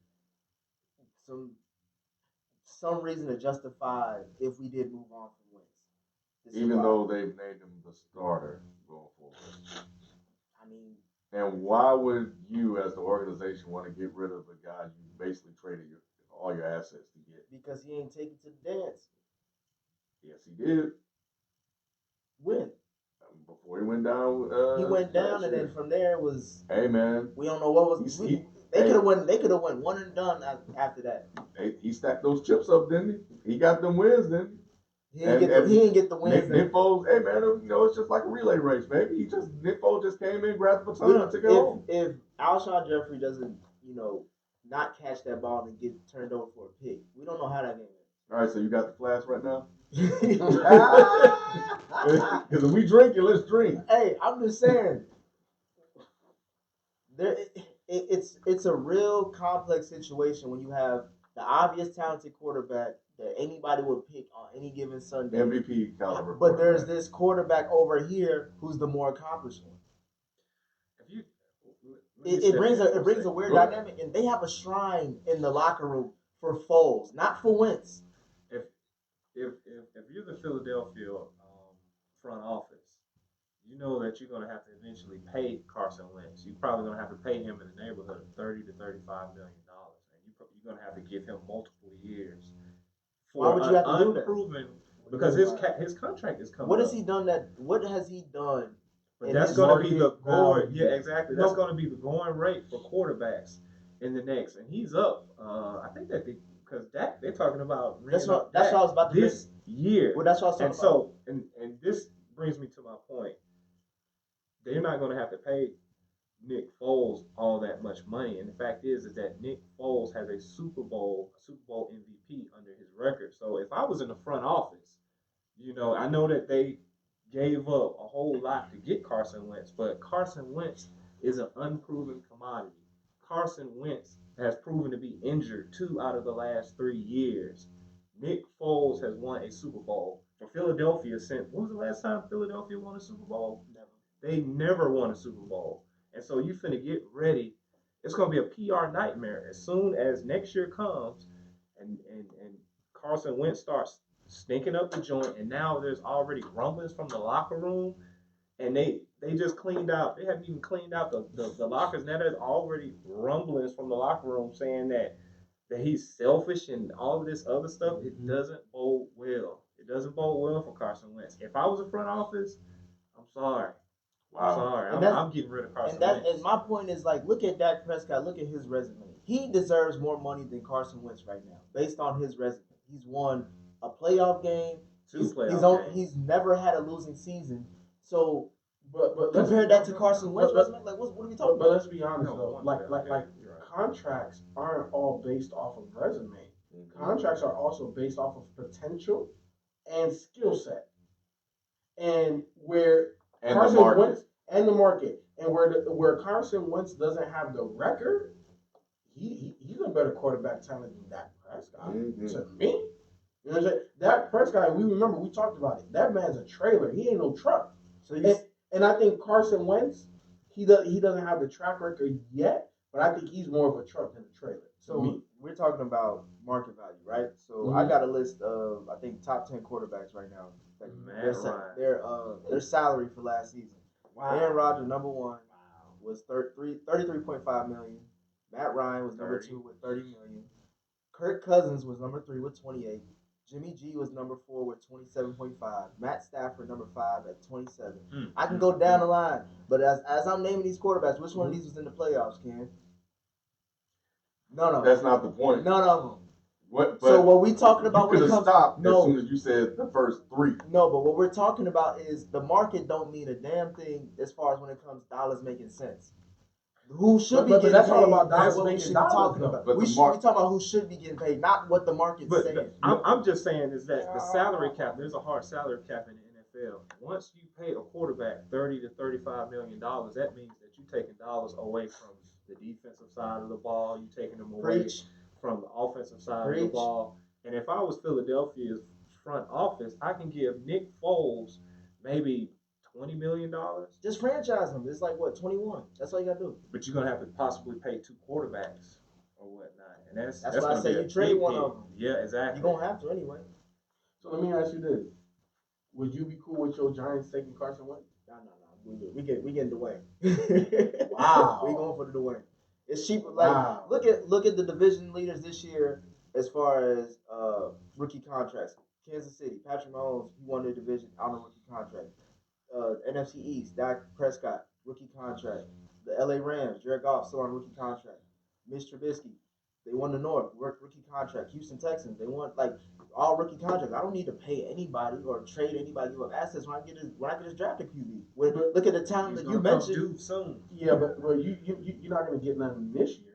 some reason to justify if we did move on from Wentz. Even though they've named him the starter going forward. I mean, and why would you, as the organization, want to get rid of a guy you basically traded all your assets to get? Because he ain't taken to the dance. Yes, he did. When? Before he went down. He went down, and then from there it was. Hey, man. We don't know what was. They could have went. They could have went one and done after that. He stacked those chips up, didn't he? He got them wins, didn't he? He didn't get the wins. Nick Foles, hey man, it's just like a relay race, baby. Nick Foles just came in, grabbed the baton, and took it home. If Alshon Jeffrey doesn't, not catch that ball and get turned over for a pick, we don't know how that game is. All right, so you got the flash right now. Because if we drink it, let's drink. Hey, I'm just saying. It's a real complex situation when you have the obvious talented quarterback that anybody would pick on any given Sunday. MVP caliber. But there's this quarterback over here who's the more accomplished one. It brings a weird dynamic, and they have a shrine in the locker room for Foles, not for Wentz. If you're the Philadelphia front office, you know that you're going to have to eventually pay Carson Wentz. You're probably going to have to pay him in the neighborhood of $30 to $35 million, and you're going to have to give him multiple years. Why would you have to do that? Because his contract is coming. What has he done? What has he done? But that's going to be the going. Yeah, exactly. That's going to be the going rate for quarterbacks in the next, and he's up. I think that because Dak, they're talking about that's what I was about to this year. Well, that's what I was talking about. And this brings me to my point. They're not going to have to pay Nick Foles all that much money, and the fact is that Nick Foles has a Super Bowl MVP under his record. So if I was in the front office, I know that they gave up a whole lot to get Carson Wentz, but Carson Wentz is an unproven commodity. Carson Wentz has proven to be injured 2 out of the last 3 years. Nick Foles has won a Super Bowl for Philadelphia since, when was the last time Philadelphia won a Super Bowl? Never. They never won a Super Bowl. And so you finna get ready. It's gonna be a PR nightmare as soon as next year comes and Carson Wentz starts stinking up the joint, and now there's already rumblings from the locker room, and they just cleaned out. They haven't even cleaned out the lockers. Now there's already rumblings from the locker room saying that he's selfish and all of this other stuff. It doesn't bode well. It doesn't bode well for Carson Wentz. If I was a front office, I'm sorry. Wow. I'm sorry. I'm getting rid of Carson Wentz. And my point is, like, look at Dak Prescott. Look at his resume. He deserves more money than Carson Wentz right now, based on his resume. He's won a playoff game. He's never had a losing season. So, but compare that to Carson Wentz resume. Like, what are we talking about? But let's be honest though. Like contracts aren't all based off of resume. Contracts are also based off of potential and skill set, and where Carson Wentz and the market, and where Carson Wentz doesn't have the record, he's a better quarterback talent than Dak Prescott. To me, you know what I'm saying? Dak Prescott, we talked about it. That man's a trailer. He ain't no truck. So and I think Carson Wentz, he doesn't have the track record yet, but I think he's more of a truck than a trailer. So we're talking about market value, right? So I got a list of, I think, top 10 quarterbacks right now. Their salary for last season. Wow. Aaron Rodgers, number 1, was $33.5 million. Matt Ryan was number 2 with $30 million. Kirk Cousins was number 3 with $28 million. Jimmy G was number 4 with $27.5 million. Matt Stafford, number 5 at $27 million. I can go down the line, but as I'm naming these quarterbacks, which one of these was in the playoffs, Ken? None of them. That's not the point. None of them. So what we talking about when it comes stopped as soon as you said the first 3. No, but what we're talking about is the market don't mean a damn thing as far as when it comes to dollars making sense. Who should be getting that's paid? all about That's dollars what we making should be dollars, talking though. about. But We should be talking about who should be getting paid, not what the market's saying. I'm just saying is that the salary cap, there's a hard salary cap in the NFL. Once you pay a quarterback $30 to $35 million, that means that you're taking dollars away from the defensive side of the ball. You're taking them away from the offensive side of the ball. And if I was Philadelphia's front office, I can give Nick Foles maybe $20 million. Just franchise him. It's like, what, 21? That's all you got to do. But you're going to have to possibly pay 2 quarterbacks or whatnot. And that's why I say you trade one of them. Yeah, exactly. You're going to have to anyway. So let me ask you this. Would you be cool with your Giants taking Carson Wentz? No. We getting Dwayne. Wow. We going for the Dwayne. It's cheaper. Like, look at the division leaders this year as far as rookie contracts. Kansas City, Patrick Mahomes, he won their division on a rookie contract. NFC East, Dak Prescott, rookie contract. The LA Rams, Jared Goff, still on rookie contract. Mitch Trubisky, they won the North, rookie contract. Houston Texans, they won all rookie contracts. I don't need to pay anybody or trade anybody with assets when I get this drafted QB. Look at the talent that you mentioned. Soon. Yeah, but you're not going to get nothing this year.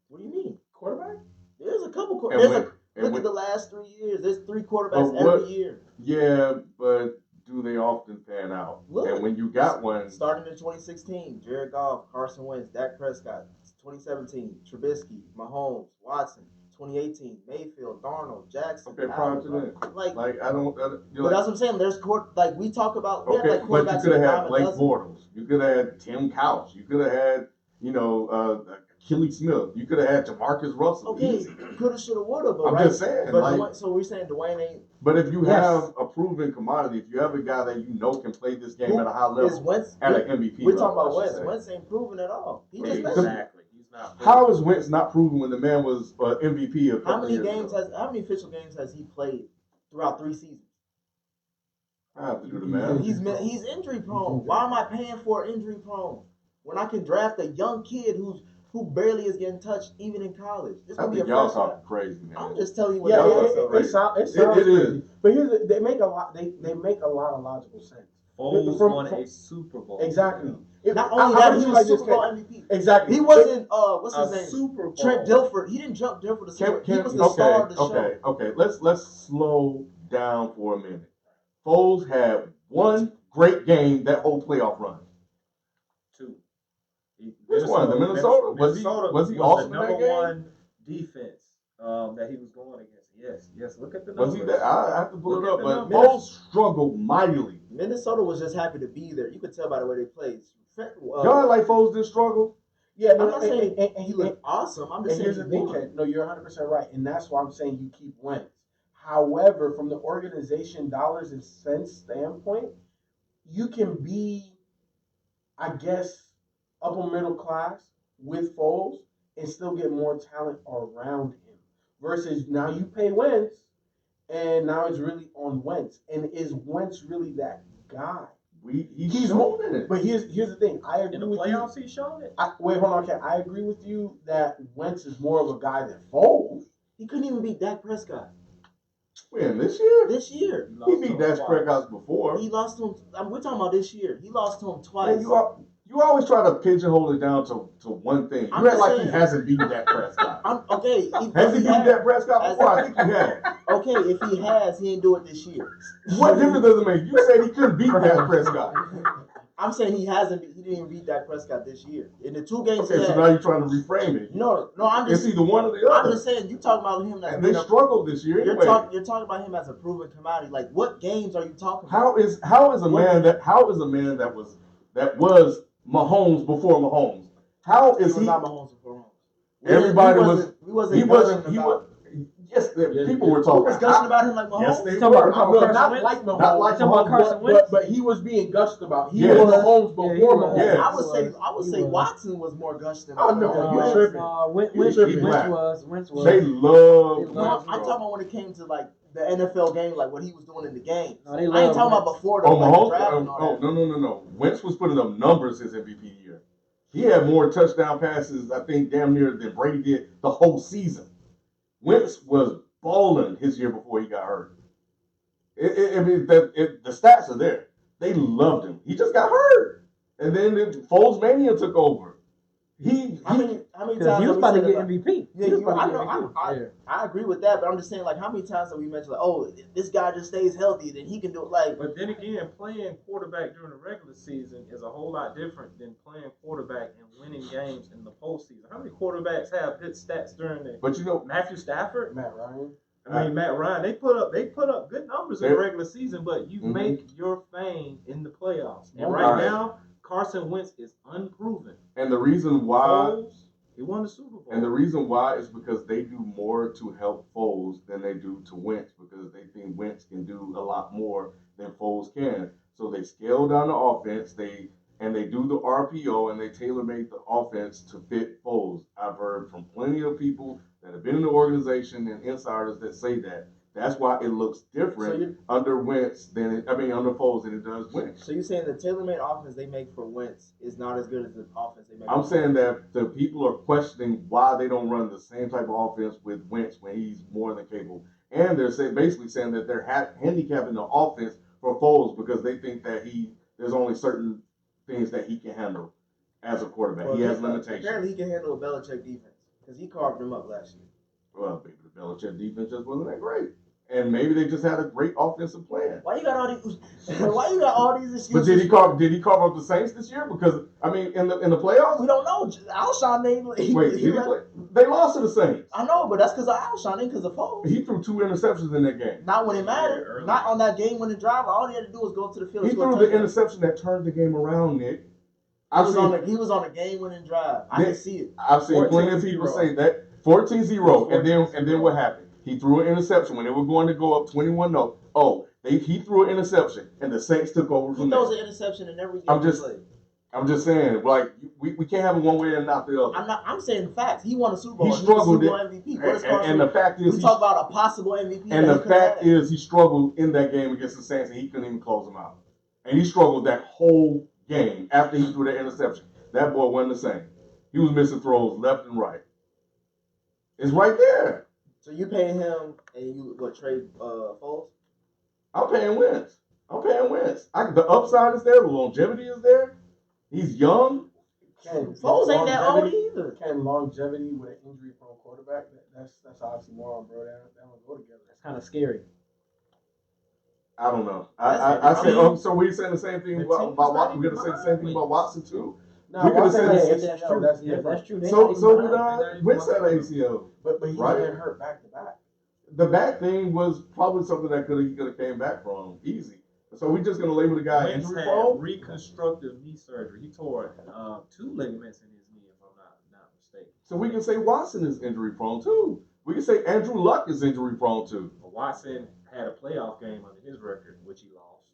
What do you mean? Quarterback? There's a couple quarterbacks. Look at the last 3 years. There's 3 quarterbacks every year. Yeah, but do they often pan out? And when you got one, starting in 2016, Jared Goff, Carson Wentz, Dak Prescott. 2017, Trubisky, Mahomes, Watson. 2018, Mayfield, Darnold, Jackson. Okay, prior to that, like I don't. But that's what I'm saying. There's we talk about. Okay, but you could have had Blake Bortles. You could have had Tim Couch. You could have had Achilles Smith. You could have had Jamarcus Russell. Okay, coulda, shoulda, woulda. But I'm just saying. But so we're saying Dwayne ain't. But if you have a proven commodity, if you have a guy that you know can play this game at a high level, Wentz, at an MVP we're level, talking about Wentz. Wentz ain't proven at all. He just exactly. He's not. How is Wentz not proven when the man was MVP of? How many official games has he played throughout 3 seasons? I have to do the math. He's injury prone. Why am I paying for injury prone when I can draft a young kid who barely is getting touched even in college? I think y'all talking crazy, man. I'm just telling you what. It sounds crazy. is. But they make a lot. They make a lot of logical sense. Foles won a Super Bowl. Exactly. Not only that, he was Super Bowl MVP. Exactly. He wasn't. What's his name? Super Bowl. Trent Dilfer. He didn't jump Dilfer to score. He was the star of the show. Okay. Let's slow down for a minute. Foles had 1 great game that whole playoff run? 2. Which one? The Minnesota? Minnesota Was he the awesome in number that game? 1 defense that he was going against. Yes. Look at the numbers. Was he that? I have to pull Look it at up, the but numbers. Foles struggled mightily. Minnesota was just happy to be there. You could tell by the way they played. Y'all like Foles did struggle? Yeah, I'm no, not saying and he looked awesome. I'm And just saying here's he the thing, won. Ken. No, you're 100% right, and that's why I'm saying you keep Wentz. However, from the organization dollars and cents standpoint, you can be, I guess, upper middle class with Foles and still get more talent around him. Versus now you pay Wentz, and now it's really on Wentz. And is Wentz really that guy? He's more than it. But here's the thing. I agree In the with playoffs, you. he's shown it. Wait, hold on, Ken. I agree with you that Wentz is more of a guy than Foles. He couldn't even beat Dak Prescott When this year? this year. He beat Dak Prescott before. He lost to him. We're talking about this year. He lost to him twice. And you always try to pigeonhole it down to one thing. You I'm act like saying- he hasn't beaten Dak Prescott. Okay. Has he beaten Dak Prescott before? I think he has. Okay, if he has, he didn't do it this year. What difference does it make? You said he couldn't beat Dak Prescott. I'm saying he hasn't. He didn't even beat Dak Prescott this year. In the 2 games Okay, he so had. now you're trying to reframe it. No, I'm just. It's either one or the I'm other. just saying. You talking about him as And they being a- struggled this year You're anyway. talking about him as a proven commodity. Like, what games are you talking about? How is a man that was Mahomes before Mahomes? How He is was he? not Mahomes before Mahomes. Everybody We wasn't gushing about. Yes, people were Who talking. was gushing about him like Mahomes? Yes, they Talking were. about No, Carson not Wentz? like Mahomes. Not like Talking about Mahomes, Carson Wentz? But he was being gushed about. He Yeah. was Mahomes before Yeah, he was. Mahomes. Yeah. I would say Watson was more gushed than Oh, no, Mahomes. you're tripping. Wentz tripping. was. They love. They No, love- I'm talking about when it came to like the NFL game, like what he was doing in the game. No, they I ain't love talking about Wentz. before the Oh, like, Mahomes. draft and all that. No. Wentz was putting up numbers his MVP year. He had more touchdown passes, I think, damn near than Brady did the whole season. Wentz was balling his year before he got hurt. The stats are there. They loved him. He just got hurt, and then Foles Mania took over. How many times Because he was have we about to said get about- MVP. Yeah, He was you, about I to know. get MVP. I agree with that, but I'm just saying, like, how many times have we mentioned, like, oh, this guy just stays healthy, then he can do it. Like, But then again, playing quarterback during the regular season is a whole lot different than playing quarterback and winning games in the postseason. How many quarterbacks have good stats during the But you know, Matthew Stafford? Matt Ryan. I mean, Matt Ryan. They put up good numbers in the regular season, but you Mhm. make your fame in the playoffs. And All right right. now, Carson Wentz is unproven. and the reason why. Foles, he won the Super Bowl. And the reason why is because they do more to help Foles than they do to Wentz, because they think Wentz can do a lot more than Foles can. So they scale down the offense, they do the RPO, and they tailor-make the offense to fit Foles. I've heard from plenty of people that have been in the organization and insiders that say that. That's why it looks different under Wentz under Foles than it does Wentz. so you're saying the tailor-made offense they make for Wentz is not as good as the offense they make. I'm for saying Foles. that the people are questioning why they don't run the same type of offense with Wentz when he's more than capable. And they're basically saying that they're handicapping the offense for Foles because they think that there's only certain things that he can handle as a quarterback. Well, he has apparently limitations. he can handle a Belichick defense because he carved them up last year. Well, maybe the Belichick defense just wasn't that great. And maybe they just had a great offensive plan. Why you got all these? Why you got all these excuses? But did he carve up the Saints this year? Because I mean, in the playoffs, We don't know. Alshon name. wait, did he play? They lost to the Saints. I know, but that's because of Alshon, ain't because of Foles. He threw 2 interceptions in that game. Not when it mattered. early. Not on that game-winning drive. All he had to do was go to the field. He and score threw a the touchdown. interception that turned the game around, Nick. He was on a game-winning drive. I can see it. I've seen plenty of people say that 14-0, and then what happened? He threw an interception when they were going to go up 21-0. He threw an interception, and the Saints took over He from throws there. an interception in every game. I'm he just- plays. I'm just saying, like we can't have it one way and not the other. I'm saying facts. He won a Super Bowl. He He's a struggled Super Bowl it. MVP. What is And the fact is, we talk about a possible MVP. and that the he could've fact had. is, he struggled in that game against the Saints, and he couldn't even close them out. And he struggled that whole game after he threw that interception. That boy wasn't the same. He was missing throws left and right. It's right there. So you pay him and you trade Foles? I'm paying Wentz. The upside is there. The longevity is there. He's young. Foles ain't that old either. Can longevity with an injury-prone quarterback? That's oxymoron, bro. That don't go together. That's kind of scary. I don't know. That's I the said, team. so we saying the same thing The about team is Watson? not We're gonna say the same thing about Watson too. Now, We could've Watson said had this- ACL, that's Yeah, different. that's true. They So not even did behind. Wentz had ACL. But he's Right. been hurt back to back. The back thing was probably something that he could have came back from easy. So we just gonna label the guy Wentz injury had prone. reconstructive knee surgery. He tore 2 ligaments in his knee, if I'm not mistaken. So we can say Watson is injury prone too. We can say Andrew Luck is injury prone too. But Watson had a playoff game under his record, which he lost.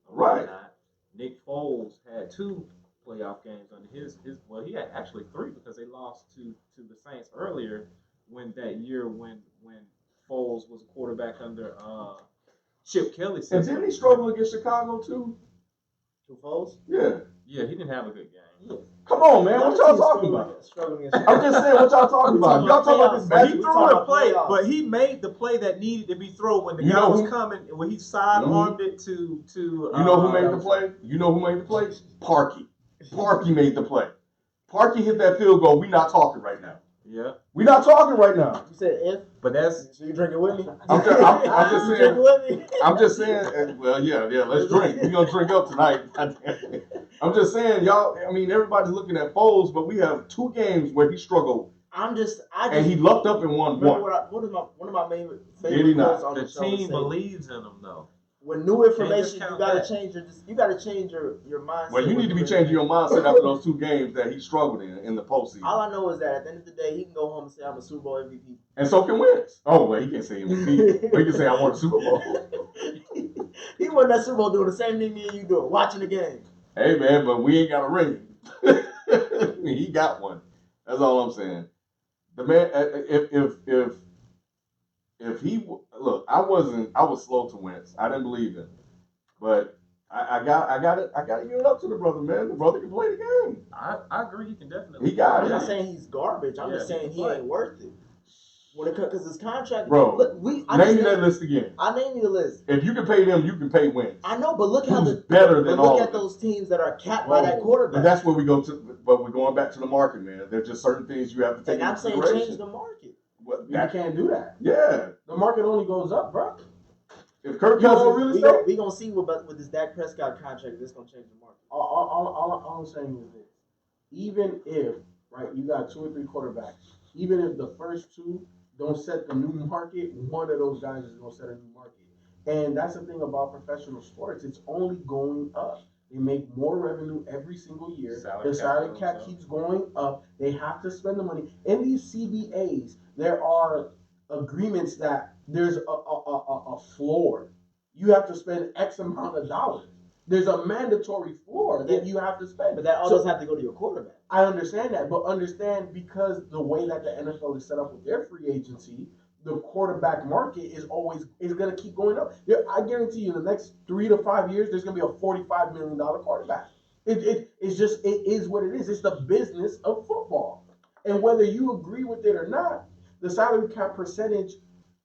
Right. Not. Nick Foles had 2 playoff games under his. Well, he had actually 3 because they lost to the Saints earlier when Foles was a quarterback under Chip Kelly. And system. didn't he struggle against Chicago too? Two Foles? Yeah. Yeah, he didn't have a good game. Come on, man. What y'all talking about? Struggling against I'm just saying what y'all talking about. Y'all talking about this But he magic. threw a play, but he made the play that needed to be thrown when the You guy know was who- coming. When he side-armed it to. You know who made the play? You know who made the play? Parkey. Parkey made the play. Parkey hit that field goal. We not talking right now. Yeah, We not talking right now. You said if, but that's so you drinking with me? I'm just You saying. drinking with me? I'm just saying. Well, yeah. Let's drink. We gonna drink up tonight. I'm just saying, y'all. I mean, everybody's looking at Foles, but we have 2 games where he struggled I just and he lucked up and won remember one. one of my main Did he favorite not? quotes on the the show. team Say, believes in him though. with new information, discount you gotta that. change your mindset. Well, you need to be with new changing your information. mindset after those 2 games that he struggled in the postseason. All I know is that at the end of the day, he can go home and say I'm a Super Bowl MVP. And so can Wentz. Oh, well, he can't say MVP, but he can say I won a Super Bowl. He won that Super Bowl doing the same thing me and you doing, watching the game. Hey, man, but we ain't got a ring. He got one. That's all I'm saying. The man, if he look, I was slow to Wentz. I didn't believe him, but I got to give it up to the brother, man. The brother can play the game. I agree. He can definitely. He got I'm it. not saying he's garbage. I'm Yeah, just he saying can he play. ain't worth it. When it because his contract, Bro, Look, Name me that list again. I named you the list. If you can pay them, you can pay Wentz. I know, but look how Who's better than but look all at of them? those teams that are capped by that But quarterback. that's where we go to. But we're going back to the market, man. There's just certain things you have to take And I'm into saying consideration. change the market. What, You can't do that. yeah. The market only goes up, bro. If Kirk You Cousins, want real estate? We gonna see with this Dak Prescott contract, this gonna change the market. All I'm saying is this. Even if, right, you got 2 or 3 quarterbacks, even if the first 2 don't set the new market, one of those guys is going to set a new market. And that's the thing about professional sports. It's only going up. They make more revenue every single year. The salary cap keeps going up. They have to spend the money. In these CBAs, there are agreements that there's a floor. You have to spend X amount of dollars. There's a mandatory floor that you have to spend. But that all doesn't have to go to your quarterback. I understand that, but understand because the way that the NFL is set up with their free agency, the quarterback market is going to keep going up. I guarantee you, in the next 3 to 5 years, there's going to be a $45 million quarterback. It is what it is. It's the business of football, and whether you agree with it or not, the salary cap percentage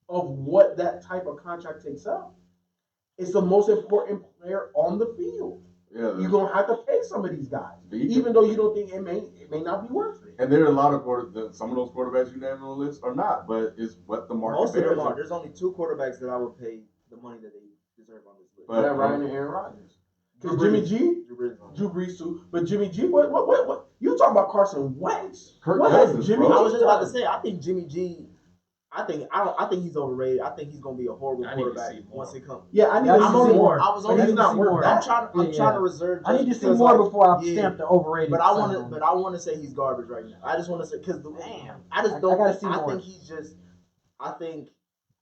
of what that type of contract takes up is the most important player on the field. yeah, You're gonna have to pay some of these guys, even though you don't think it may not be worth it. and there are a lot of some of those quarterbacks you named on the list are not, but it's what the market Most of them bears. are. There's only 2 quarterbacks that I would pay the money that they deserve on this list. But- Matt Ryan and Aaron Rodgers. Because Drew Jimmy Brees. G, Drew Brees. Drew Brees too, but Jimmy G, what? You talking about Carson Wentz? Kirk What has Cousins, Jimmy bro. I was just about to done? say, I think Jimmy G. I think he's overrated. I think he's gonna be a horrible I need to quarterback see more. once it comes. Yeah, I need Yeah, to I'm see only more. I was But only he's not see worth more. that. I'm trying to reserve. I need to just see because, more like, before I yeah. stamp the overrated. But I want sign to. on But it. I want to say he's garbage right now. I just want to say because Damn. I just I don't. gotta see I more. think he's just. I think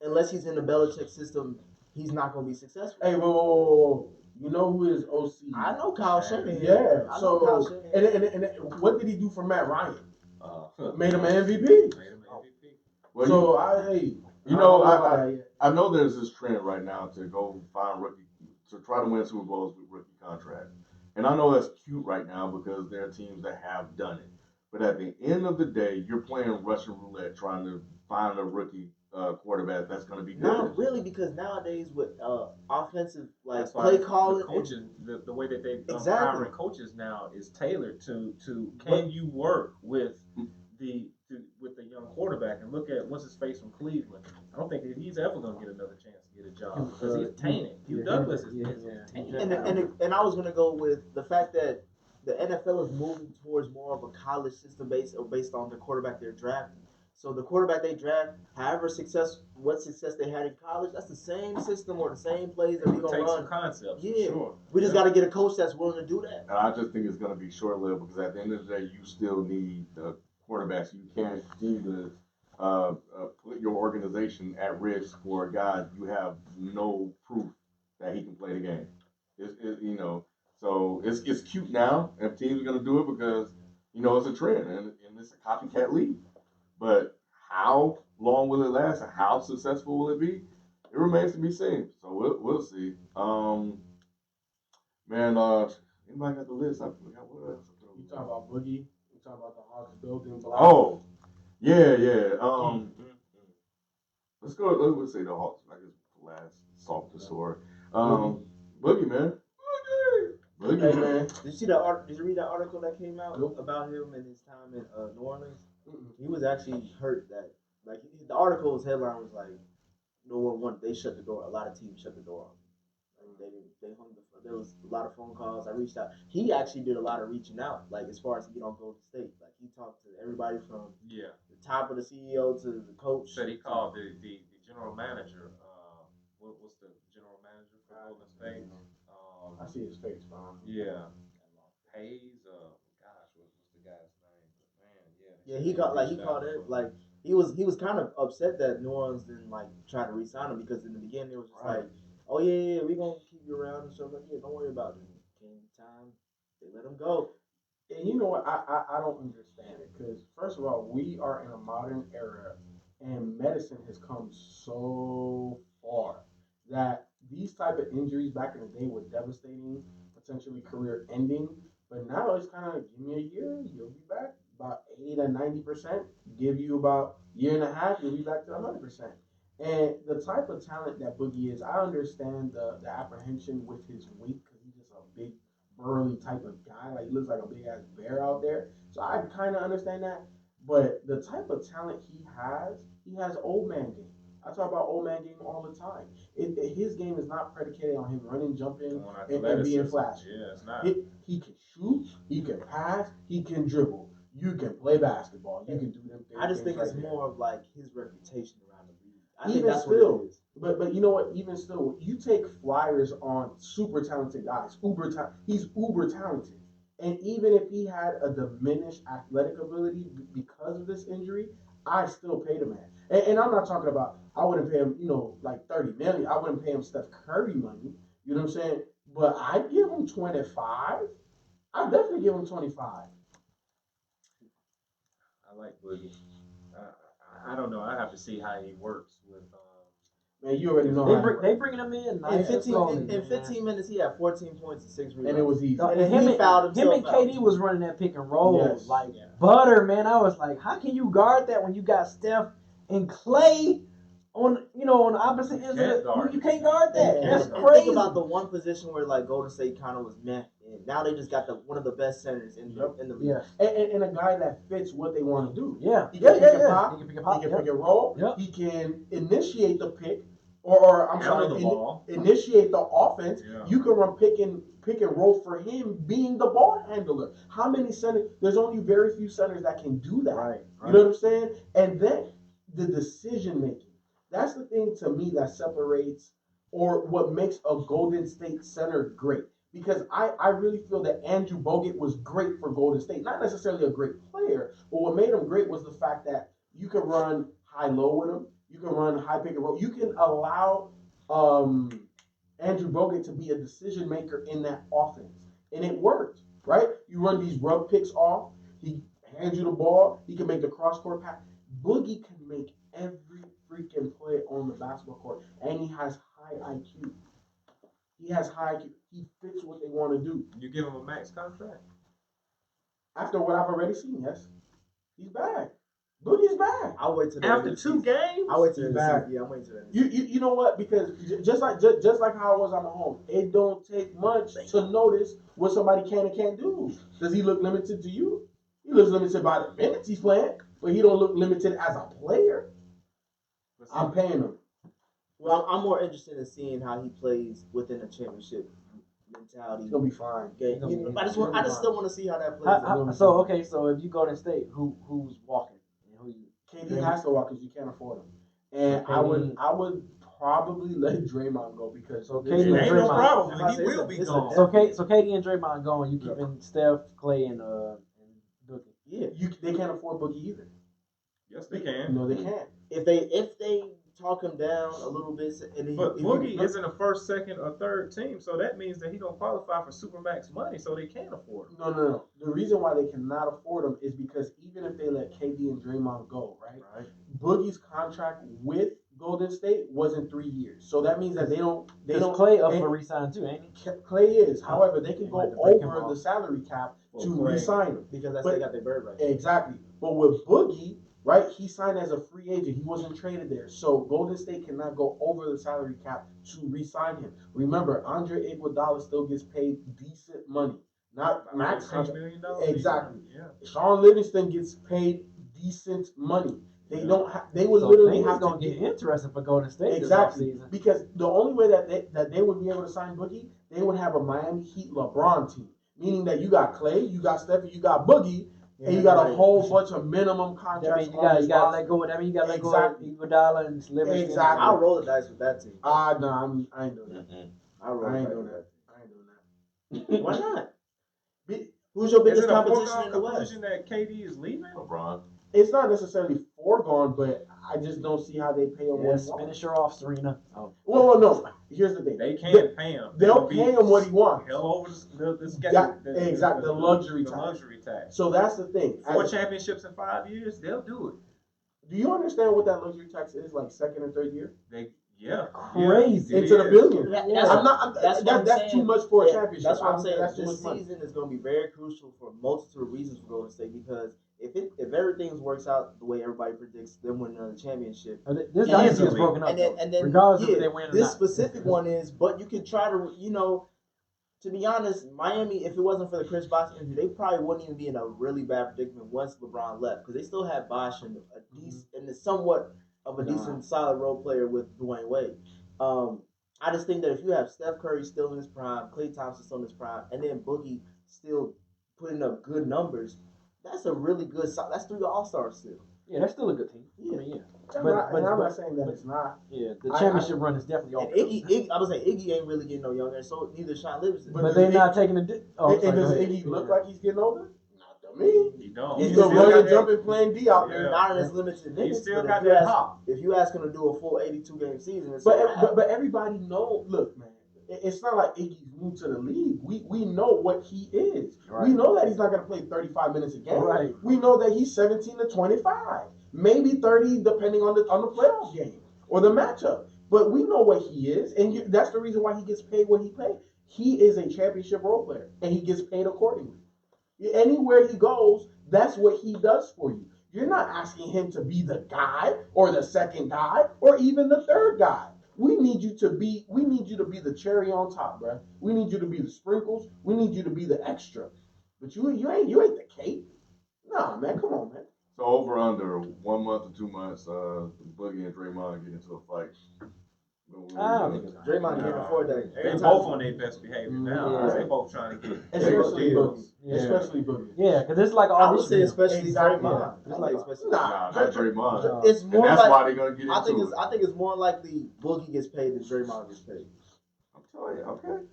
unless he's in the Belichick system, he's not gonna be successful. Hey, whoa. You know who his OC? I know Kyle Shanahan. Yeah. I know Kyle So, Shanahan. and what did he do for Matt Ryan? Uh, Made him an MVP. made him MVP. Well, So you know, I don't about that yet. I know there's this trend right now to go find to try to win Super Bowls with rookie contracts. And I know that's cute right now because there are teams that have done it. But at the end of the day, you're playing Russian roulette trying to find a rookie quarterback that's going to be good. Not really, because nowadays with offensive That's why play the calling, coaches, the way that they Exactly. hiring coaches now is tailored to can you work with the young quarterback, and look at what's his face from Cleveland. I don't think that he's ever going to get another chance to get a job because he's tainted. Hugh Douglas is tainted. And I was gonna go with the fact that the NFL is moving towards more of a college system based on the quarterback they're drafting. So the quarterback they draft, what success they had in college, that's the same system or the same plays that we gonna take run. some concepts. Yeah, Sure. We just got to get a coach that's willing to do that. And I just think it's going to be short-lived because at the end of the day, you still need the quarterbacks. You can't continue to put your organization at risk for a guy you have no proof that he can play the game. So it's cute now if teams are going to do it because it's a trend and it's a copycat league. But how long will it last and how successful will it be? It remains to be seen. So we'll see. Anybody got the list? I forgot what else. You talking about Boogie? You talking about the Hawks building block? Oh, yeah. Let's go. Let's say the Hawks. I guess last soft the sword. Boogie, man. Boogie, hey, man. Did you read that article that came out about him and his time in New Orleans? He was actually hurt the article's headline was like, no one wanted. They shut the door. A lot of teams shut the door on him. They hung there was a lot of phone calls. I reached out. He actually did a lot of reaching out, as far as to get on Golden State. He talked to everybody from the top of the CEO to the coach. Said he called the general manager. What's the general manager for Golden State? I see his face, Brown. Yeah. Hayes. Gosh, what's the guy's name? Man, yeah. He called it he was kind of upset that New Orleans didn't try to re-sign him because in the beginning it was just oh yeah, we're gonna keep you around and stuff don't worry about it. Came time, they let him go. And you know what? I don't understand it because first of all, we are in a modern era, and medicine has come so far that these type of injuries back in the day were devastating, potentially career ending. But now it's kind of give me a year, you'll be back about 80 to 90%. Give you about a year and a half, you'll be back to 100%. And the type of talent that Boogie is, I understand the apprehension with his weight because he's just a big, burly type of guy. He looks like a big ass bear out there. So I kind of understand that. But the type of talent he has old man game. I talk about old man game all the time. His game is not predicated on him running, jumping, and being flashy. Yeah, it's not. He can shoot, he can pass, he can dribble. You can play basketball. You can do them things. I just think it's more of his reputation around the league. I think that's what it is. But you know what? Even still, you take flyers on super talented guys. He's uber talented. And even if he had a diminished athletic ability because of this injury, I still pay the man. And I'm not talking about, I wouldn't pay him, $30 million. I wouldn't pay him Steph Curry money. You know what I'm saying? But I'd give him 25. I'd definitely give him 25. I like Boogie. I don't know. I have to see how he works with. Man, you already know. They bringing him in. In 15 minutes, he had 14 points and 6 rebounds. And it was easy. Him and KD was running that pick and roll butter, man. I was like, how can you guard that when you got Steph and Clay on the opposite end? You can't guard that. That's crazy. Think about the one position where Golden State kind of was meh. And now they just got one of the best centers in the league. Yeah. And a guy that fits what they want to do. Yeah. He can pick and pop. He can pick and roll. Yep. He can initiate the pick. Or initiate the offense. Yeah. You can run pick and roll for him being the ball handler. How many centers? There's only very few centers that can do that. Right. You know what I'm saying? And then the decision making. That's the thing to me that separates or what makes a Golden State center great. Because I really feel that Andrew Bogut was great for Golden State. Not necessarily a great player, but what made him great was the fact that you could run high-low with him. You can run high pick and roll. You can allow Andrew Bogut to be a decision maker in that offense. And it worked, right? You run these rub picks off. He hands you the ball. He can make the cross-court pass. Boogie can make every freaking play on the basketball court. And he has high IQ. He fits what they want to do. You give him a max contract? After what I've already seen, yes. He's back. Boogie's back. I'll wait till after 2 games. I'll wait till he's back. Yeah, I'm waiting till that. You know what? Because just like how I was on the home, it don't take much to notice what somebody can and can't do. Does he look limited to you? He looks limited by the minutes he's playing. but he don't look limited as a player, I'm paying him. Well, I'm more interested in seeing how he plays within a championship mentality. He's gonna be fine. Game. I just still want to see how that plays out. So if you go to state, who's walking? Who you? KD has to walk because you can't afford him. And I would probably let Draymond go because KD ain't no problem. He will be gone. So KD and Draymond going. You keeping Steph, Clay, and Boogie. Yeah, they can't afford Boogie either. Yes, they can. No, they can't. If they talk him down a little bit, but Boogie isn't a first, second, or third team, so that means that he don't qualify for supermax money, so they can't afford him. No. The reason why they cannot afford him is because even if they let KD and Draymond go, right? Boogie's contract with Golden State wasn't 3 years, so that means that they don't. Clay up for re-sign too, ain't he? Clay is. However, they can go over the salary cap to re-sign him because they got their bird right. Exactly, but with Boogie. Right, he signed as a free agent. He wasn't traded there, so Golden State cannot go over the salary cap to re-sign him. Remember, Andre Iguodala still gets paid decent money, not max $6 million. Exactly. Yeah. Sean Livingston gets paid decent money. They don't. They would literally have to get interested for Golden State. Exactly, because the only way that they would be able to sign Boogie, they would have a Miami Heat LeBron team, meaning that you got Clay, you got Steph, you got Boogie. And you got a whole bunch of minimum contracts. You got to let go of that. You got to let go of Iguodala and Livingston. Exactly. I'll roll the dice with that team. No, I ain't doing that. I ain't doing that. Why not? Who's your biggest competition in the West? Conclusion that KD is leaving? LeBron. It's not necessarily foregone, but I just don't see how they pay him. Yes, finish her off, Serena. Oh. Well, no. Here's the thing. They can't pay him. They'll pay him what he wants. Hell over the Exactly. The luxury tax. So that's the thing. 4 championships in 5 years, they'll do it. Do you understand what that luxury tax is? Like second and third year? Crazy. Into the billion. That's too much for a championship. That's what I'm saying. That's this season is going to be very crucial for a multitude of reasons for Golden State because if everything works out the way everybody predicts, them winning another championship. This dynasty is broken up. And then regardless if they win or not. This specific one is, but you could try to, to be honest, Miami, if it wasn't for the Chris Bosh injury, they probably wouldn't even be in a really bad predicament once LeBron left because they still had Bosh and somewhat of a decent, solid role player with Dwayne Wade. I just think that if you have Steph Curry still in his prime, Klay Thompson still in his prime, and then Boogie still putting up good numbers, that's a really good. That's 3 All-Stars still. Yeah, that's still a good team. Yeah. I mean, yeah. But I'm not saying that it's not. Yeah, the championship run is definitely over. Iggy, I was saying Iggy ain't really getting no younger, so neither Sean Livingston. But they're not taking the. And does Iggy look like he's getting older? Not to me. He don't. He's a running, jumping, playing D out there. Not in his limited minutes. He still got that hop. If you ask him to do a full 82-game season, but everybody know. Look, man, it's not like Iggy's new to the league. We know what he is. Right. We know that he's not going to play 35 minutes a game. Right. We know that he's 17 to 25, maybe 30, depending on the playoff game or the matchup. But we know what he is, and that's the reason why he gets paid what he paid. He is a championship role player, and he gets paid accordingly. Anywhere he goes, that's what he does for you. You're not asking him to be the guy or the second guy or even the third guy. We need you to be the cherry on top, bro. We need you to be the sprinkles. We need you to be the extra. But you ain't the cake. Nah, man, come on, man. So over under 1 month or 2 months, Boogie and Draymond get into a fight. Draymond can't afford that. They both on their best behavior now. They both trying to get especially Boogie. Yeah. Especially Boogie. Yeah, because it's like I would say especially Draymond. It's like especially not Draymond. It's more and that's like, why they're gonna get into it. I think it's more likely Boogie gets paid than Draymond gets paid. I'm telling you, okay.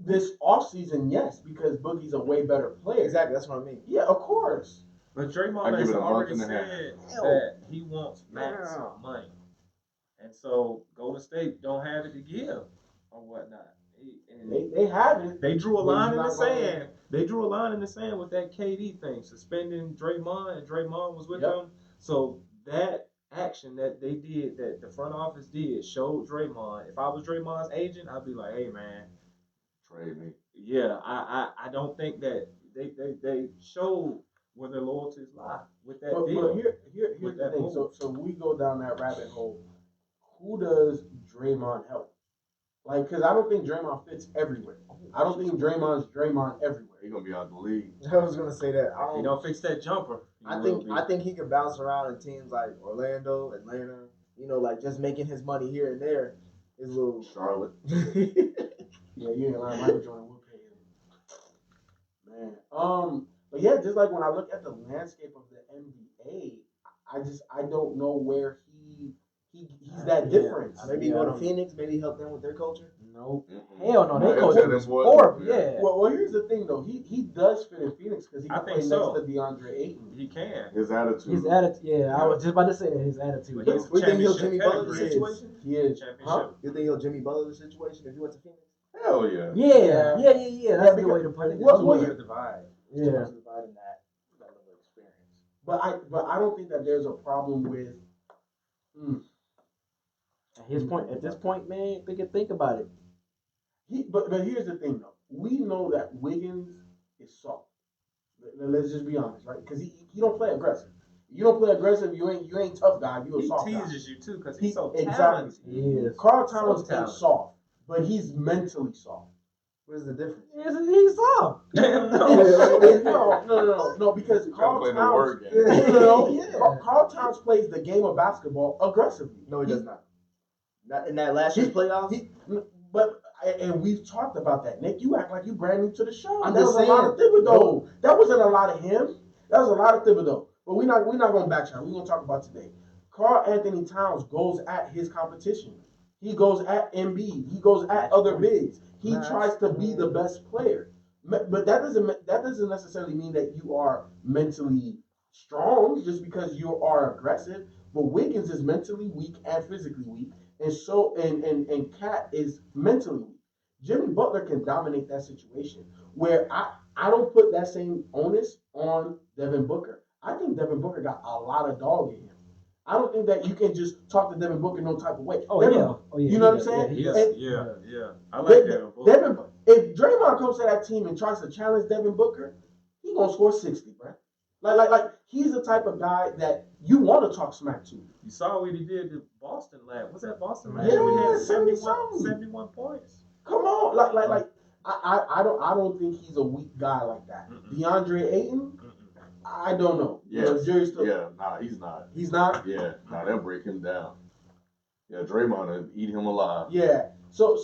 This offseason, yes, because Boogie's a way better player. Exactly, that's what I mean. Yeah, of course. But Draymond has already said that he wants max money. And so Golden State don't have it to give or whatnot. They have it. They drew a line in the sand. They drew a line in the sand with that KD thing, suspending Draymond, and Draymond was with them. So that action that they did, that the front office did, showed Draymond. If I was Draymond's agent, I'd be like, hey man, trade me. Yeah, I don't think that they showed where their loyalties lie with that deal. But here's the thing. So we go down that rabbit hole. Who does Draymond help? Like, because I don't think Draymond fits everywhere. I don't think Draymond's Draymond everywhere. He's gonna be out the league. I was gonna say that. He don't fix that jumper. I think he can bounce around in teams like Orlando, Atlanta. You know, like just making his money here and there is a little. Charlotte. Yeah, you ain't lying. Michael Jordan will pay him. Man. But yeah, just like when I look at the landscape of the NBA, I don't know where he's that different. Maybe go to Phoenix. Maybe help them with their culture. Nope. Mm-mm. Hell no, they Yeah, coach them is boys. horrible. Yeah. Yeah. Well, here's the thing though. He does fit in Phoenix because he I can play think so. next to DeAndre Ayton. He can. His attitude. His attitude. Yeah, I was just about to say that his attitude. But he's a We think he'll championship Jimmy Butler the pedigree. situation. He is. Championship. Huh? You think he'll Jimmy Butler the situation if he went to Phoenix? Hell yeah. Yeah. That's the way to put it. What- What a divide. Yeah. Too much divide in that level of experience. But I don't think that there's a problem with. At this point, man, think about it. But here's the thing though. We know that Wiggins is soft. Let's just be honest, right? Because he don't play aggressive. You don't play aggressive. You ain't tough guy. You a He soft guy. teases you too because he's so Exactly. talented. Yes. Carl Towns So ain't talented. soft, but he's mentally soft. What is the difference? He's soft. Damn No, because Gotta Carl play the Towns. word game. Yeah. Carl Towns plays the game of basketball aggressively. No, he does not. Not in that last year's playoffs. And we've talked about that. Nick, you act like you brand new to the show. I'm That just was a lot of saying. Thibodeau. That wasn't a lot of him. That was a lot of Thibodeau. But we're not going to backtrack. We're going to talk about today. Carl Anthony Towns goes at his competition. He goes at Embiid. He goes at other bigs. He tries to be the best player. But that doesn't necessarily mean that you are mentally strong just because you are aggressive. But Wiggins is mentally weak and physically weak. And Cat is mentally weak. Jimmy Butler can dominate that situation where I don't put that same onus on Devin Booker. I think Devin Booker got a lot of dog in him. I don't think that you can just talk to Devin Booker no type of way. You know what I'm saying? Yeah. I like Devin Booker. If Draymond comes to that team and tries to challenge Devin Booker, he gonna score 60, bro. Like he's the type of guy that you want to talk smack to. You saw what he did to Boston last. Was that Boston last? Yeah, We had 70-something. 71 points. Come on, I don't think he's a weak guy like that. DeAndre Ayton, I don't know. Yes. Nah, he's not. he's not. Yeah, they'll break him down. Yeah, Draymond will eat him alive. Yeah. So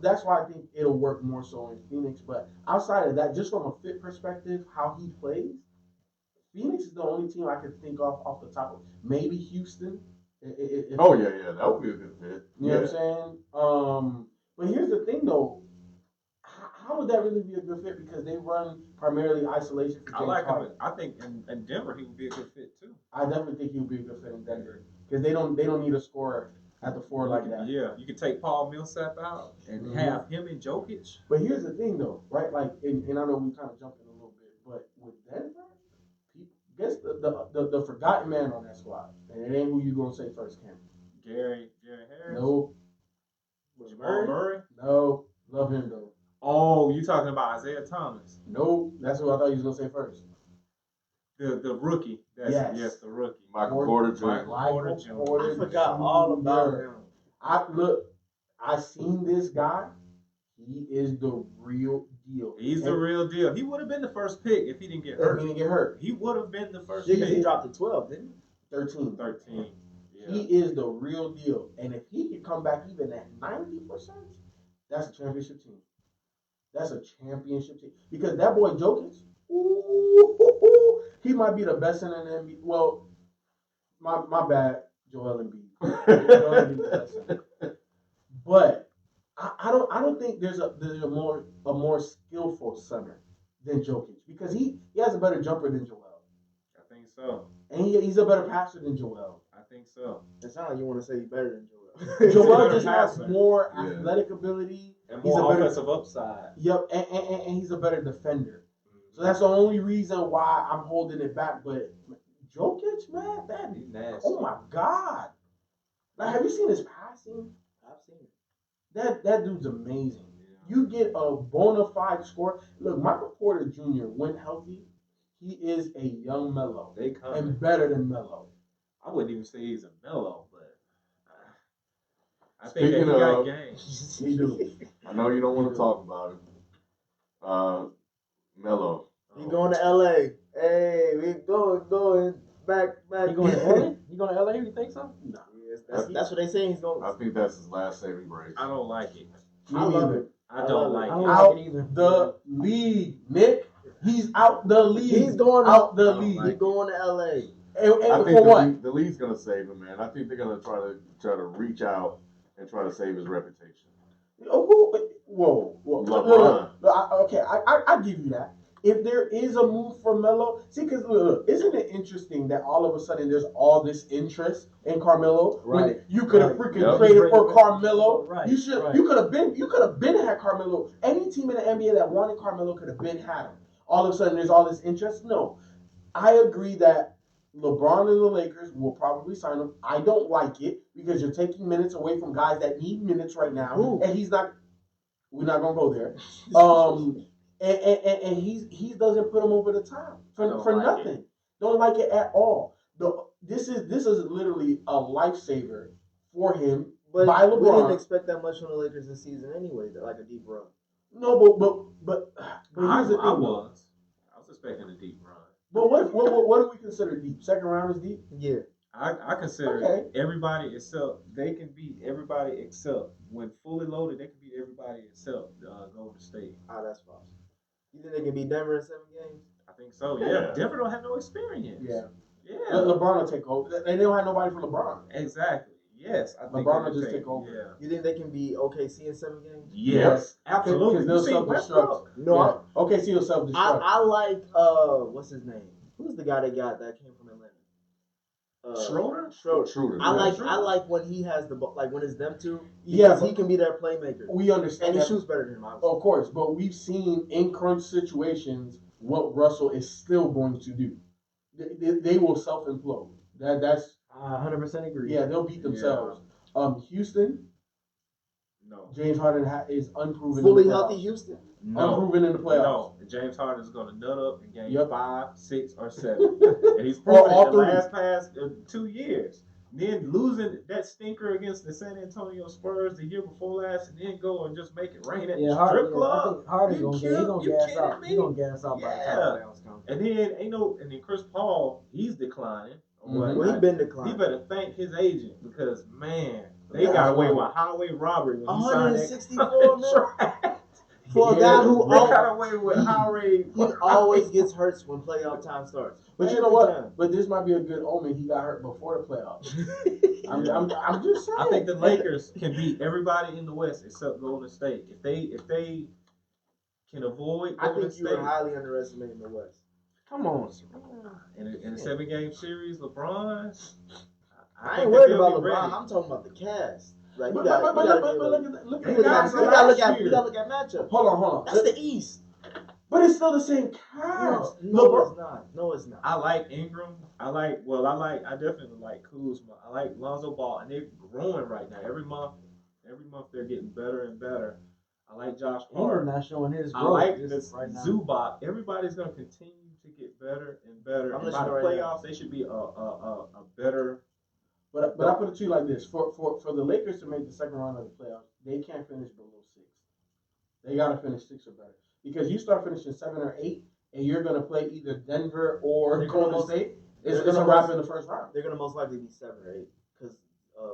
that's why I think it'll work more so in Phoenix. But outside of that, just from a fit perspective, how he plays, Phoenix is the only team I can think of off the top of maybe Houston. That would be a good fit. You know what I'm saying? But here's the thing though. How would that really be a good fit? Because they run primarily isolation for James I like Harden. him. I think in Denver he would be a good fit too. I definitely think he would be a good fit in Denver because they don't need a scorer at the four like that. Yeah, you could take Paul Millsap out and have him and Jokic. But here's the thing though, right? Like, and I know we kind of jumped in a little bit, but with Denver, guess the forgotten man on that squad, and it ain't who you gonna say first, Cam. Gary Harris. Nope. Jamal Murray. No. Love him though. Oh, you talking about Isaiah Thomas? Nope. That's what I thought you was gonna say first. The rookie. Yes, the rookie. Michael Porter Jr. Porter Jr. I forgot all about him. I seen this guy. He is the real deal. He's the real deal. He would have been the first pick if he didn't get hurt. He didn't get hurt. He would have been the first He pick. dropped to 12, didn't he? 13. 13. Yeah. He is the real deal. And if he could come back even at 90%, that's a championship team. That's a championship team. Because that boy Jokic, he might be the best in the NBA. Well, my bad, Joel Embiid. Joel Embiid is the best center. But I don't think there's a more skillful center than Jokic because he has a better jumper than Joel. I think so. And he's a better passer than Joel. I think so. It sounds like you want to say he's better than Joel. Joel just has passer. more athletic ability. And He's more a better offensive upside. Yep, and he's a better defender. So that's the only reason why I'm holding it back. But Jokic, man, He's nasty. oh my God. Like, have you seen his passing? I've seen it. That dude's amazing. You get a bona fide score. Look, Michael Porter Jr., when healthy, he is a young Melo. They come. And better than Melo. I wouldn't even say he's a Melo, but I think that he Speaking got of- games. He do. I know you don't want to talk about it. Melo. He going to LA. Hey, we going back. He going to LA? He going to LA? You think so? No. Yes, that's what they saying he's going. I think that's his last saving grace. I don't like it. I love neither. it. I don't like I don't it. like Out it either. the league, Nick. He's out the league. He's going out the I don't league. like He going to LA. And I for think what? the league's gonna save him, man. I think they're gonna try to reach out and try to save his reputation. Whoa. LeBron. Okay, I give you that. If there is a move for Melo, see, because look, isn't it interesting that all of a sudden there's all this interest in Carmelo? Right. When you could have Right. freaking Yep. traded for Carmelo. Right. You should. Right. You could have been had Carmelo. Any team in the NBA that wanted Carmelo could have been had him. All of a sudden there's all this interest. No, I agree that LeBron and the Lakers will probably sign him. I don't like it because you're taking minutes away from guys that need minutes right now, Ooh. and he's not. We're not gonna go there. And he doesn't put him over the top for like nothing. it. Don't like it at all. This is literally a lifesaver for him But by we didn't LeBron. expect that much from the Lakers this season anyway. Like a deep run. No, but here's the thing. I was expecting a deep run. But what do we consider deep? Second round is deep. Yeah. I consider Okay. everybody except they can beat everybody except when fully loaded. They can beat everybody except Golden State. That's false. You think they can beat Denver in 7 games? I think so. Yeah. Yeah, Denver don't have no experience. Yeah. Yeah. LeBron will take over. They don't have nobody for LeBron. Exactly. Yes. I think LeBron they will just can take over. Yeah. You think they can beat OKC in 7 games? Yes. Absolutely. Because You see they'll Westbrook. self-destruct. No, Yeah. Okay, see yourself destruct. I like what's his name? Who's the guy that came from Atlanta? Schroeder? Schroeder. I yeah. like when he has the ball, like when it's them two. Yeah, Because but he can be their playmaker. we understand And he that. shoots better than him, obviously. Of course, but we've seen in crunch situations what Russell is still going to do. They will self-implode. That's 100% agree. yeah, they'll beat themselves. Houston, No. James Harden is unproven. Fully in the healthy playoffs. Houston. No. Unproven in the playoffs. No. James Harden is going to nut up in game Yep. 5, 6, or 7. And he's proven all it the three. past 2 years. Then losing that stinker against the San Antonio Spurs the year before last, and then go and just make it rain at Yeah, the Harden. strip Yeah, I club. think Harden's You gonna kidding gas out. me? He's gonna gas out by the time Yeah. the playoffs come. And then and then Chris Paul, he's declining. Mhm. Well, he been He declining. better thank his agent because man, they That's got away why. with highway robbery when he signed that 164 million contract. for a Yeah, guy who They always, got away with highway. he always gets hurt when playoff time starts. But you know Every what? time. But this might be a good omen. He got hurt before the playoffs. I'm just saying. I think the Lakers can beat everybody in the West except Golden State. If they can avoid I Golden think you State were highly underestimating the West. Come on, in a 7-game series, LeBron. I think ain't worried they'll about be LeBron. ready. I'm talking about the cast. Like But you got, look They you got got, some you got to look last at year. you got to look at matchup. Hold on. That's the East. But it's still the same cast. No, it's not. No, it's not. I like Ingram. I definitely like Kuzma. I like Lonzo Ball, and they're growing right now. Every month they're getting better and better. I like Josh Ingram Hart. not showing his I growth. like just this right now. Zubac. Everybody's gonna continue to get better and better. I'm And by listening the right playoffs, they should be a better. But I put it to you like this: for the Lakers to make the second round of the playoffs, they can't finish below 6. They gotta finish 6 or better. Because you start finishing 7 or 8, and you're gonna play either Denver or They're gonna Golden most- State. they're It's a gonna wrap most- in the first round. They're gonna most likely be 7 or 8 because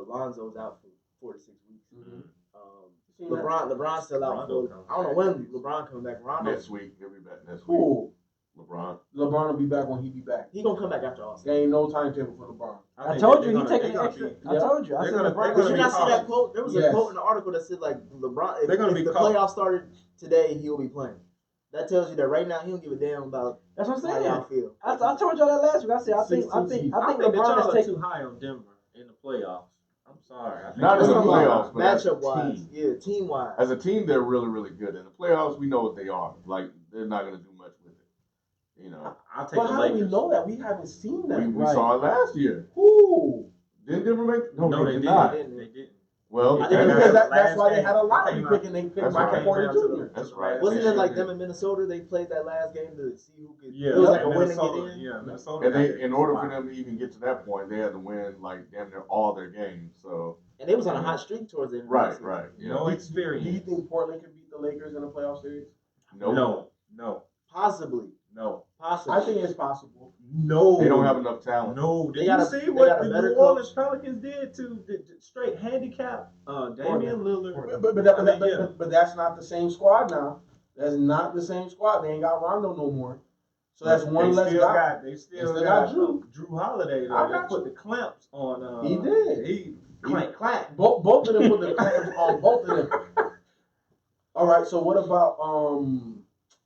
Lonzo's out for 4 to 6 weeks. Seen that? LeBron's still out Rondo for. comes I don't know when LeBron coming back. Rondo, Next week, he'll be back next week. Ooh, LeBron. LeBron will be back when he be back. he gonna come back after All-Star. There ain't no timetable for LeBron. I told you he taking the extra. I yeah. told you. I They're said gonna- LeBron. they're Did gonna you be not see cautious. that quote? There was Yes. a quote in the article that said like LeBron. They're gonna If be the cautious. playoffs started today, he'll be playing. That tells you that right now he don't give a damn about That's what I'm how y'all saying. feel. I told y'all that last week. I said I think I think that LeBron y'all is are taking. too high on Denver in the playoffs. I'm sorry. I think Not in the That's playoffs, but as a matchup wise, team. yeah, team wise. As a team, they're really, really good. In the playoffs, we know what they are. Like, they're not going to do much with it. You know, I'll take But the how do we Lakers. know that? We haven't seen that. we Right. saw it last year. Who? Didn't Denver make? No, they did didn't. not. They didn't. Well, I think Because that's that's why they had a lottery pick and they picked Michael Porter Jr. That's right. Wasn't it like them in Minnesota? They played that last game to see who could. Yeah, it was like a win and Minnesota, get in. Yeah, Minnesota. And they, in order for them to even get to that point, they had to win like damn near all their games. So. And they was on a hot streak towards the end. Right. Yeah. No experience. Do you think Portland could beat the Lakers in a playoff series? No. Possibly. No. Possibly. I think it's possible. No. They don't have enough talent. No. Did They you got a- see they what got a the better New coach. Orleans Pelicans did to the straight handicap Damian Lillard? But that's not the same squad now. That's not the same squad. They ain't got Rondo no more. So that's one less guy. They They still still got got Drew. Drew Holiday. I They got put you. the clamps on. He did. He clank. Both of them put the clamps on both of them. All right. So what about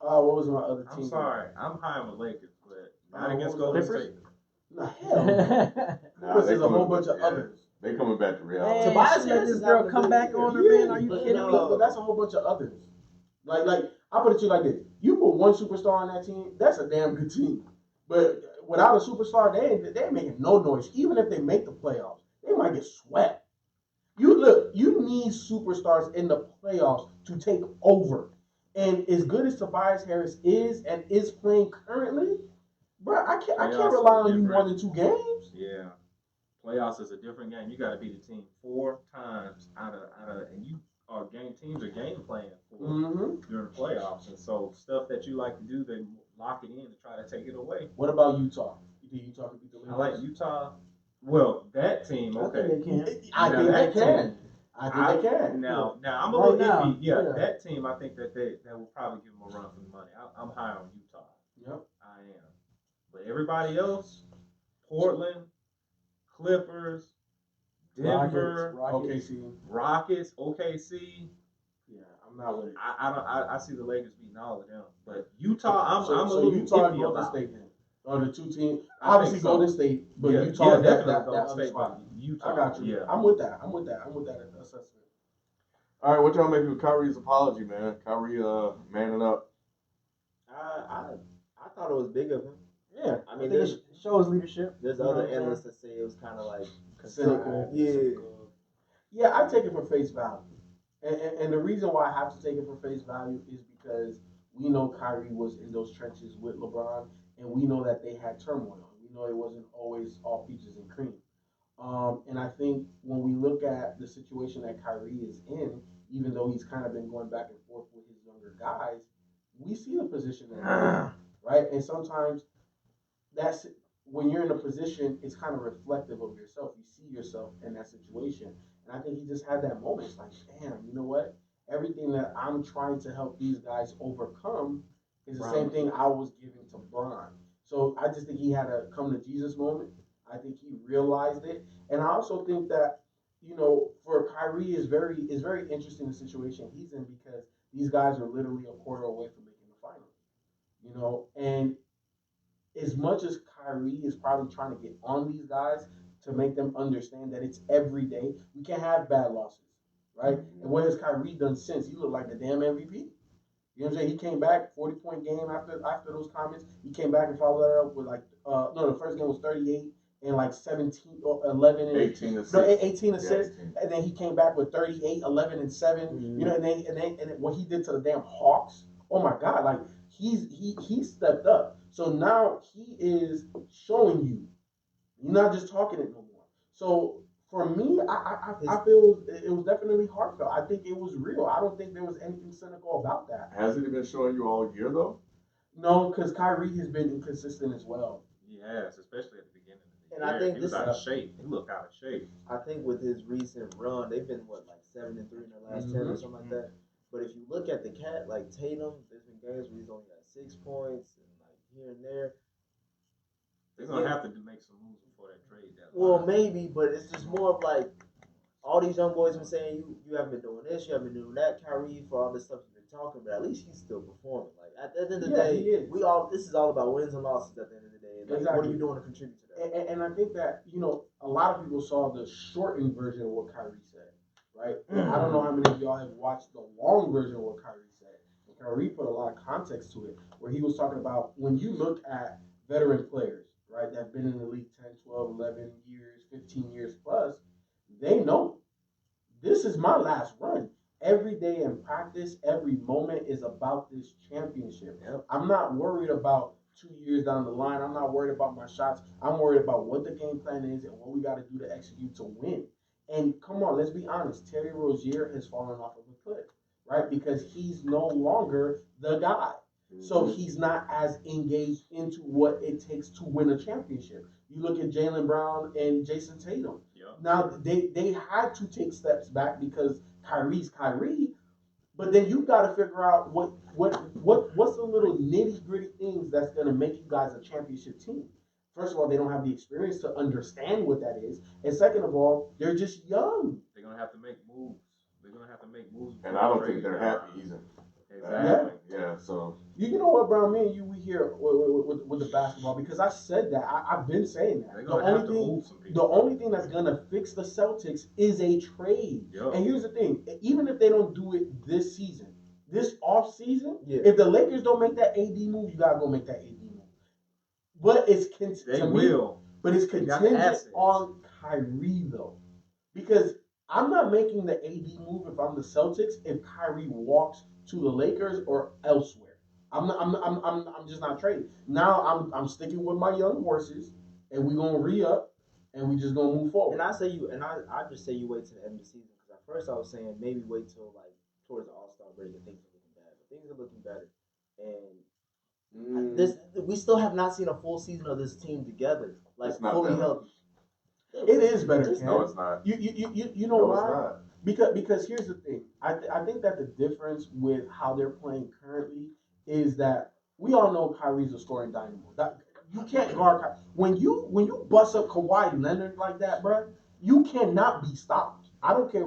what was my other team? I'm sorry. I'm high on the Lakers, but not against what was Golden the State. No, hell no. This is a whole bunch of others. They coming back to reality. Man, Tobias she let Harris this is girl having a come good back year. on her, man. Are you but kidding no. me? But that's a whole bunch of others. Like I put it to you like this: you put one superstar on that team, that's a damn good team. But without a superstar, they ain't making no noise. Even if they make the playoffs, they might get swept. You need superstars in the playoffs to take over. And as good as Tobias Harris is and is playing currently, bro, I can't rely on you more than 2 games. Yeah. Playoffs is a different game. You got to beat the team 4 times out of, and you are teams are game playing for during the playoffs, and so stuff that you like to do, they lock it in and try to take it away. What about Utah? You think Utah can beat the Lakers? I like Utah. Well, that team, okay. I think they can. I think they can. Now I'm a Right little now, iffy. Yeah, yeah. that team, I think that will probably give them a run for the money. I'm high on Utah. Yep. I am. But everybody else, Portland, Clippers, Denver, Rockets, OKC. Yeah, I'm not with it. I see the Lakers beating all of them. But Utah, I'm a so little Utah and iffy Golden about. State then. Or the 2 teams. I Obviously think so. Golden State, but Yeah, Utah is definitely that Golden other State, spot. but Utah. I got you. Yeah. I'm with that assessment. All right, what y'all make of Kyrie's apology, man? Kyrie manning up. I thought it was big of him. Yeah. I mean, it shows leadership. there's You know other what I'm saying? analysts that say it was kind of like Cynical. Yeah, I take it for face value. And the reason why I have to take it for face value is because we know Kyrie was in those trenches with LeBron, and we know that they had turmoil. We know it wasn't always all peaches and cream. And I think when we look at the situation that Kyrie is in, even though he's kind of been going back and forth with his younger guys, we see the position that he's in, right? And sometimes that's when you're in a position, it's kind of reflective of yourself. You see yourself in that situation. And I think he just had that moment. It's like, damn, you know what? Everything that I'm trying to help these guys overcome is the same thing I was giving to Browne. So I just think he had a come to Jesus moment. I think he realized it. And I also think that, you know, for Kyrie is very interesting the situation he's in because these guys are literally a quarter away from making the finals. You know, and as much as Kyrie is probably trying to get on these guys to make them understand that it's every day, we can't have bad losses, right? And what has Kyrie done since? He looked like the damn MVP. You know what I'm saying? He came back, 40-point game after those comments. He came back and followed that up with like, the first game was 38 and like 17 or 11 and 18 assists. No, 18 assists. Yeah, 18. And then he came back with 38, 11 and 7. Mm-hmm. You know, and what he did to the damn Hawks. Oh my God, like he stepped up. So now he is showing you. You're not just talking it no more. So for me, I feel it was definitely heartfelt. I think it was real. I don't think there was anything cynical about that. Hasn't he been showing you all year though? No, because Kyrie has been inconsistent as well. Yes, especially at the beginning of the And year. I think he was this out of shape. He looked out of shape. I think with his recent run, they've been like 7-3 in their last 10 or something like that. But if you look at the cat, like Tatum, there's been games where he's only got 6 points and like here and there. They're gonna have to make some moves before that trade deadline. Well, maybe, but it's just more of like all these young boys been saying you haven't been doing this, you haven't been doing that, Kyrie, for all this stuff you've been talking about. At least he's still performing. Like at the end of the day, this is all about wins and losses. At the end of the day, like, what are you doing to contribute to that? And I think that a lot of people saw the shortened version of what Kyrie said, right? And I don't know how many of y'all have watched the long version of what Kyrie said. And Kyrie put a lot of context to it, where he was talking about when you look at veteran players, right, that have been in the league 10, 12, 11 years, 15 years plus, they know this is my last run. Every day in practice, every moment is about this championship. Yep. I'm not worried about 2 years down the line. I'm not worried about my shots. I'm worried about what the game plan is and what we got to do to execute to win. And come on, let's be honest. Terry Rozier has fallen off of a cliff, right? Because he's no longer the guy. So he's not as engaged into what it takes to win a championship. You look at Jaylen Brown and Jason Tatum. Yep. Now they had to take steps back because Kyrie's Kyrie, but then you got to figure out what's the little nitty gritty things that's gonna make you guys a championship team. First of all, they don't have the experience to understand what that is, and second of all, they're just young. They're gonna have to make moves. And I don't think they're happy either. Exactly. Yeah. So you know what, Brown? Me and you, we here with the basketball because I said that. I've been saying that. They're gonna have to move some people. The only thing that's gonna fix the Celtics is a trade. Yep. And here's the thing: even if they don't do it this season, this off season, Yeah. if the Lakers don't make that AD move, you gotta go make that AD move. But it's But it's contingent on Kyrie though, because I'm not making the AD move if I'm the Celtics if Kyrie walks to the Lakers or elsewhere. I'm just not trading. Now I'm sticking with my young horses, and we're gonna re-up, and we just gonna move forward. And I just say you wait till the end of the season because at first I was saying maybe wait till like towards the All-Star break and things are looking bad, but things are looking better. And we still have not seen a full season of this team together, like fully healthy. It is better. No, it's not. You know why? Because here's the thing. I think that the difference with how they're playing currently is that we all know Kyrie's a scoring dynamo. That you can't guard Kyrie. When you bust up Kawhi Leonard like that, bro, you cannot be stopped. I don't care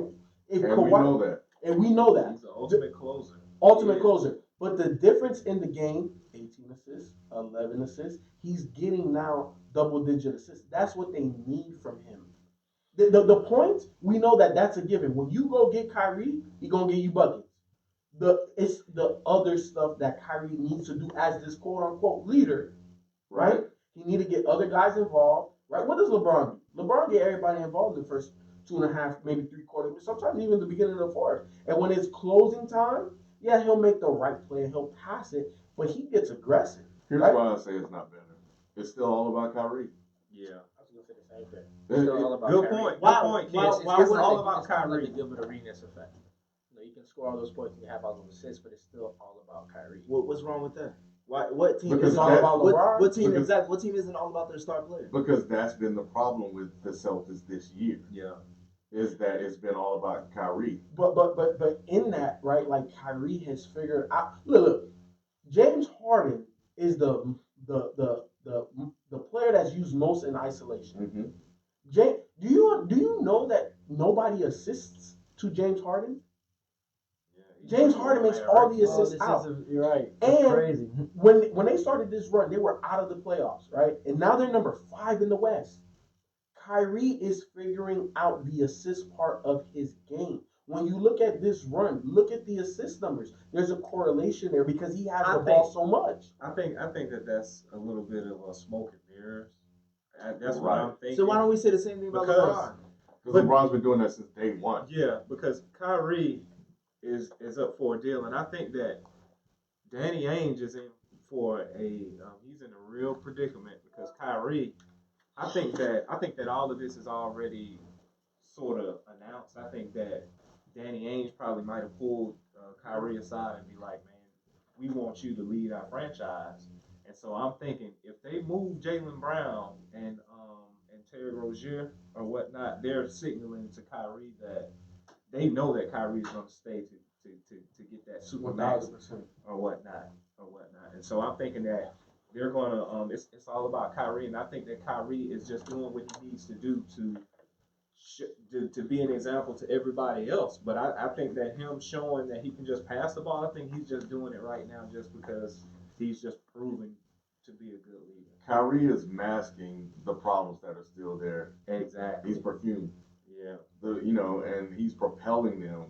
if And Kawhi. we know that. And we know that. He's the ultimate closer. Ultimate closer. But the difference in the game, 18 assists, 11 assists, he's getting now double-digit assists. That's what they need from him. The point, we know that that's a given. When you go get Kyrie, he's going to get you buckets. It's the other stuff that Kyrie needs to do as this quote-unquote leader, right? He need to get other guys involved, right? What does LeBron do? LeBron get everybody involved in the first 2.5, maybe 3 quarters, sometimes even the beginning of the fourth. And when it's closing time, yeah, he'll make the right play and he'll pass it, but he gets aggressive. Here's why I say it's not better. It's still all about Kyrie. Yeah. I was gonna say the same thing. It's Still all about good Kyrie. point. Why- Good point, why- kids. why It's would all they- about It's not like Kyrie. the Gilbert Arenas effect. You can score all those points and you have all those assists, but it's still all about Kyrie. What's wrong with that? What team Because is all that- about LeBron? what team Because- exactly? What team isn't all about their star player? Because that's been the problem with the Celtics this year. Yeah. Is that it's been all about Kyrie. But in that, right, like Kyrie has figured out. Look, James Harden is the player that's used most in isolation. Mm-hmm. Do you know that nobody assists to James Harden? James Harden makes all the assists out. You're right. It's And crazy. when they started this run, they were out of the playoffs, right? And now they're number 5 in the West. Kyrie is figuring out the assist part of his game. When you look at this run, look at the assist numbers. There's a correlation there because he has the ball so much. I think that that's a little bit of a smoke and mirrors. That's what I'm thinking. So why don't we say the same thing about LeBron? Because LeBron's been doing that since day one. Yeah, because Kyrie is up for a deal, and I think that Danny Ainge is in for he's in a real predicament because Kyrie. I think that all of this is already sort of announced. I think that Danny Ainge probably might have pulled Kyrie aside and be like, man, we want you to lead our franchise. And so I'm thinking if they move Jaylen Brown and Terry Rozier or whatnot, they're signaling to Kyrie that they know that Kyrie is going to stay to get that super max 1,000%. or whatnot. And so I'm thinking that they're going to it's all about Kyrie, and I think that Kyrie is just doing what he needs to do to be an example to everybody else. But I think that him showing that he can just pass the ball, I think he's just doing it right now just because he's just proven to be a good leader. Kyrie is masking the problems that are still there. Exactly. He's perfumed. Yeah. And he's propelling them.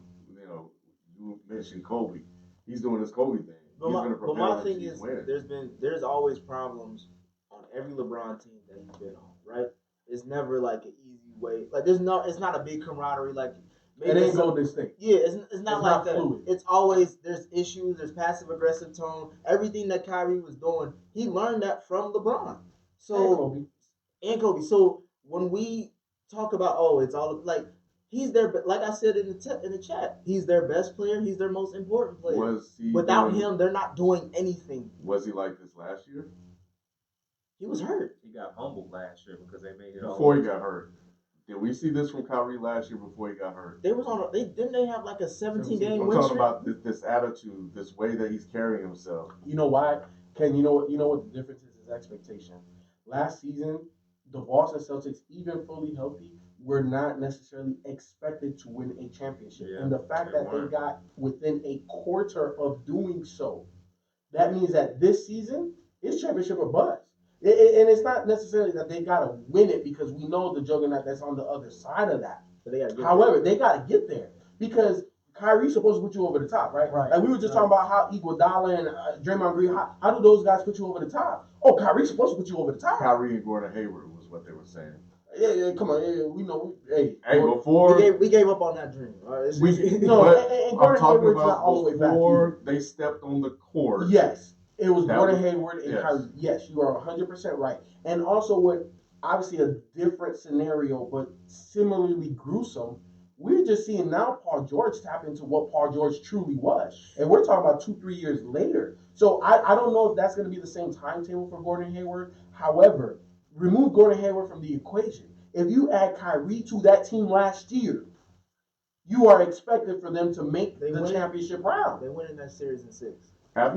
You mentioned Kobe. He's doing his Kobe thing. But He's my, gonna but propel my them thing to is, win. there's always problems on every LeBron team that he's been on, right? It's never like an easy way. Like it's not a big camaraderie. Like It ain't Golden State. Yeah, it's not like that. Fluid. It's always there's issues, there's passive aggressive tone. Everything that Kyrie was doing, he learned that from LeBron. So and Kobe. So when we talk about it's all like he's their, like I said in the chat, he's their best player. He's their most important player. Without him, they're not doing anything. Was he like this last year? He was hurt. He got humbled last year because they made it before he got hurt. Did we see this from Kyrie last year before he got hurt? They was on. Didn't they have like a 17-game I'm win talking streak? about this attitude, this way that he's carrying himself. You know why? Ken, you know what the difference is expectation. Last season, the Boston Celtics, even fully healthy, were not necessarily expected to win a championship. Yeah, and the fact that they got within a quarter of doing so, that means that this season, it's championship or bust. And it's not necessarily that they got to win it because we know the juggernaut that's on the other side of that. However, they got to get there because Kyrie's supposed to put you over the top, right? Right. Like we were just talking about how Iguodala and Draymond Green, how do those guys put you over the top? Oh, Kyrie's supposed to put you over the top. Kyrie and Gordon Hayward was what they were saying. Yeah, come on, yeah, we know. Hey, before we gave up on that dream. I'm Gordon talking Hayward's about not all the way back before they stepped on the court. Yes. It was Gordon Hayward and Kyrie. Yes, you are 100% right. And also, what obviously a different scenario, but similarly gruesome. We're just seeing now Paul George tap into what Paul George truly was, and we're talking about 2-3 years later. So I don't know if that's going to be the same timetable for Gordon Hayward. However, remove Gordon Hayward from the equation. If you add Kyrie to that team last year, you are expected for them to make the championship round. They win in that series in 6. No, I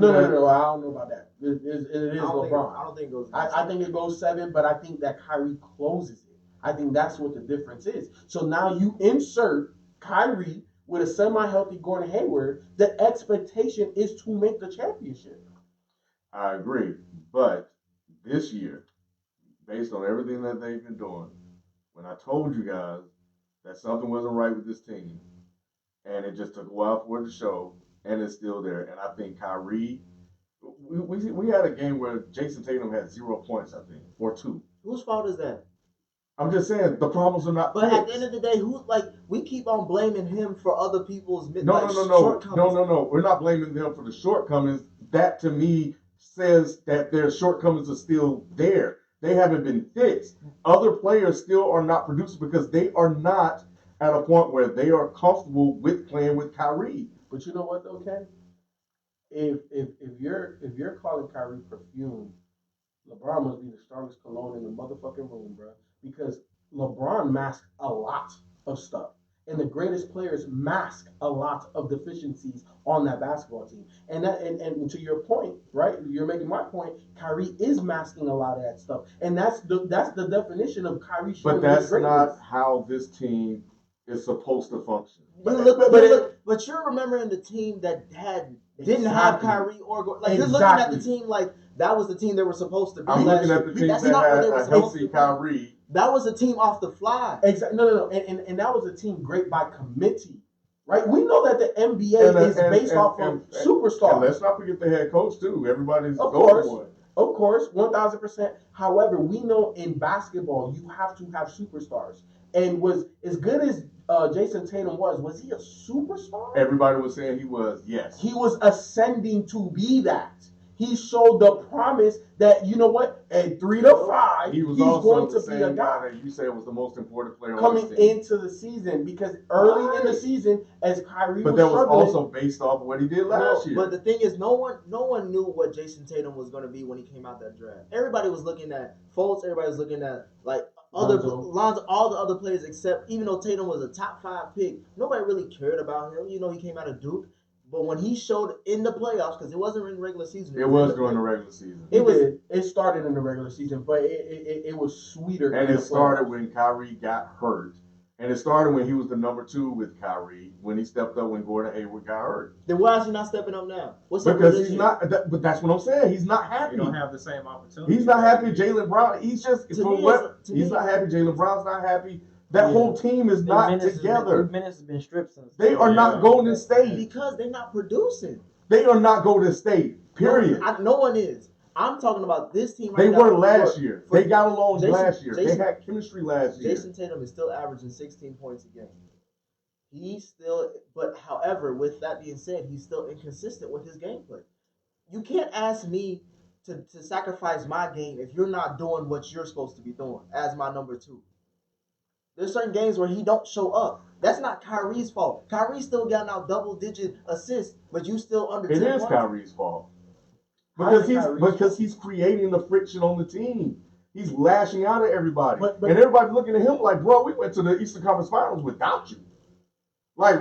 don't know about that. It is LeBron. I don't think it goes. I think it goes 7, but I think that Kyrie closes it. I think that's what the difference is. So now you insert Kyrie with a semi-healthy Gordon Hayward. The expectation is to make the championship. I agree, but this year, based on everything that they've been doing, when I told you guys that something wasn't right with this team, and it just took a while for it to show. And it's still there. And I think Kyrie, we had a game where Jason Tatum had 0 points, I think, or 2. Whose fault is that? I'm just saying the problems are not. But fixed. at the end of the day, we keep on blaming him for other people's shortcomings. No. We're not blaming them for the shortcomings. That to me says that their shortcomings are still there. They haven't been fixed. Other players still are not producing because they are not at a point where they are comfortable with playing with Kyrie. But you know what though, Ken? If you're calling Kyrie perfume, LeBron must be the strongest cologne in the motherfucking room, bro. Because LeBron masked a lot of stuff, and the greatest players mask a lot of deficiencies on that basketball team. And to your point, right? You're making my point. Kyrie is masking a lot of that stuff, and that's the definition of Kyrie. But that's not how this team is supposed to function. But you're remembering the team that didn't have Kyrie or you're looking at the team like that was the team they were supposed to be. I'm looking at the team that had a healthy Kyrie. That was a team off the fly. Exactly. No. And that was a team great by committee. Right? We know that the NBA is based off of superstars. And let's not forget the head coach too. Everybody's Of course, 1,000%. However, we know in basketball you have to have superstars. And was as good as Jason Tatum was he a superstar? Everybody was saying he was, yes. He was ascending to be that. He showed the promise that, you know what, at 3 to 5, he's going to be a guy that you said was the most important player coming on the team. into the season. Because early in the season, as Kyrie but was that was struggling, also based off of what he did last year. But the thing is, no one knew what Jason Tatum was going to be when he came out that draft. Everybody was looking at Fultz. Everybody was looking at Lonzo, all the other players except, even though Tatum was a top 5 pick, nobody really cared about him. You know, he came out of Duke. But when he showed in the playoffs, because it wasn't in regular season. It was during the regular season. It started in the regular season, but it was sweeter. And it started when Kyrie got hurt. And it started when he was the number 2 with Kyrie, when he stepped up when Gordon Hayward got hurt. Then why is he not stepping up now? Because he's not. But that's what I'm saying. He's not happy. You don't have the same opportunity. He's not happy. Jaylen Brown. He's just he's not happy. Jaylen Brown's not happy. That whole team is not together. Minutes have been stripped since. They are not Golden State because they're not producing. They are not Golden State. Period. No one is. I'm talking about this team. They were last year. They got along last year. They had chemistry last year. Jason Tatum is still averaging 16 points a game. He's still, but however, with that being said, he's still inconsistent with his gameplay. You can't ask me to sacrifice my game if you're not doing what you're supposed to be doing as my number two. There's certain games where he don't show up. That's not Kyrie's fault. Kyrie still got out double-digit assists, but you still under 10 It is points. Kyrie's fault. Because he's creating the friction on the team. He's lashing out at everybody. But and everybody's looking at him like, bro, we went to the Eastern Conference Finals without you. Like,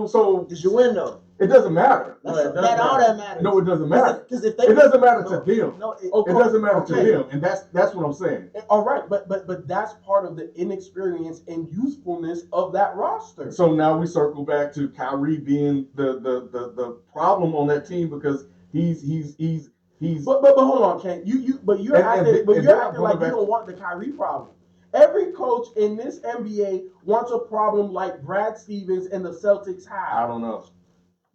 so Did you win though? it doesn't matter. That's all that matters. No, it doesn't matter. Because if It doesn't matter to them. No, It doesn't matter to them, and that's what I'm saying. All right, but that's part of the inexperience and youthfulness of that roster. So now we circle back to Kyrie being the problem on that team because he's. But hold on, Ken. You're acting like you don't want the Kyrie problem. Every coach in this NBA wants a problem like Brad Stevens and the Celtics have. I don't know.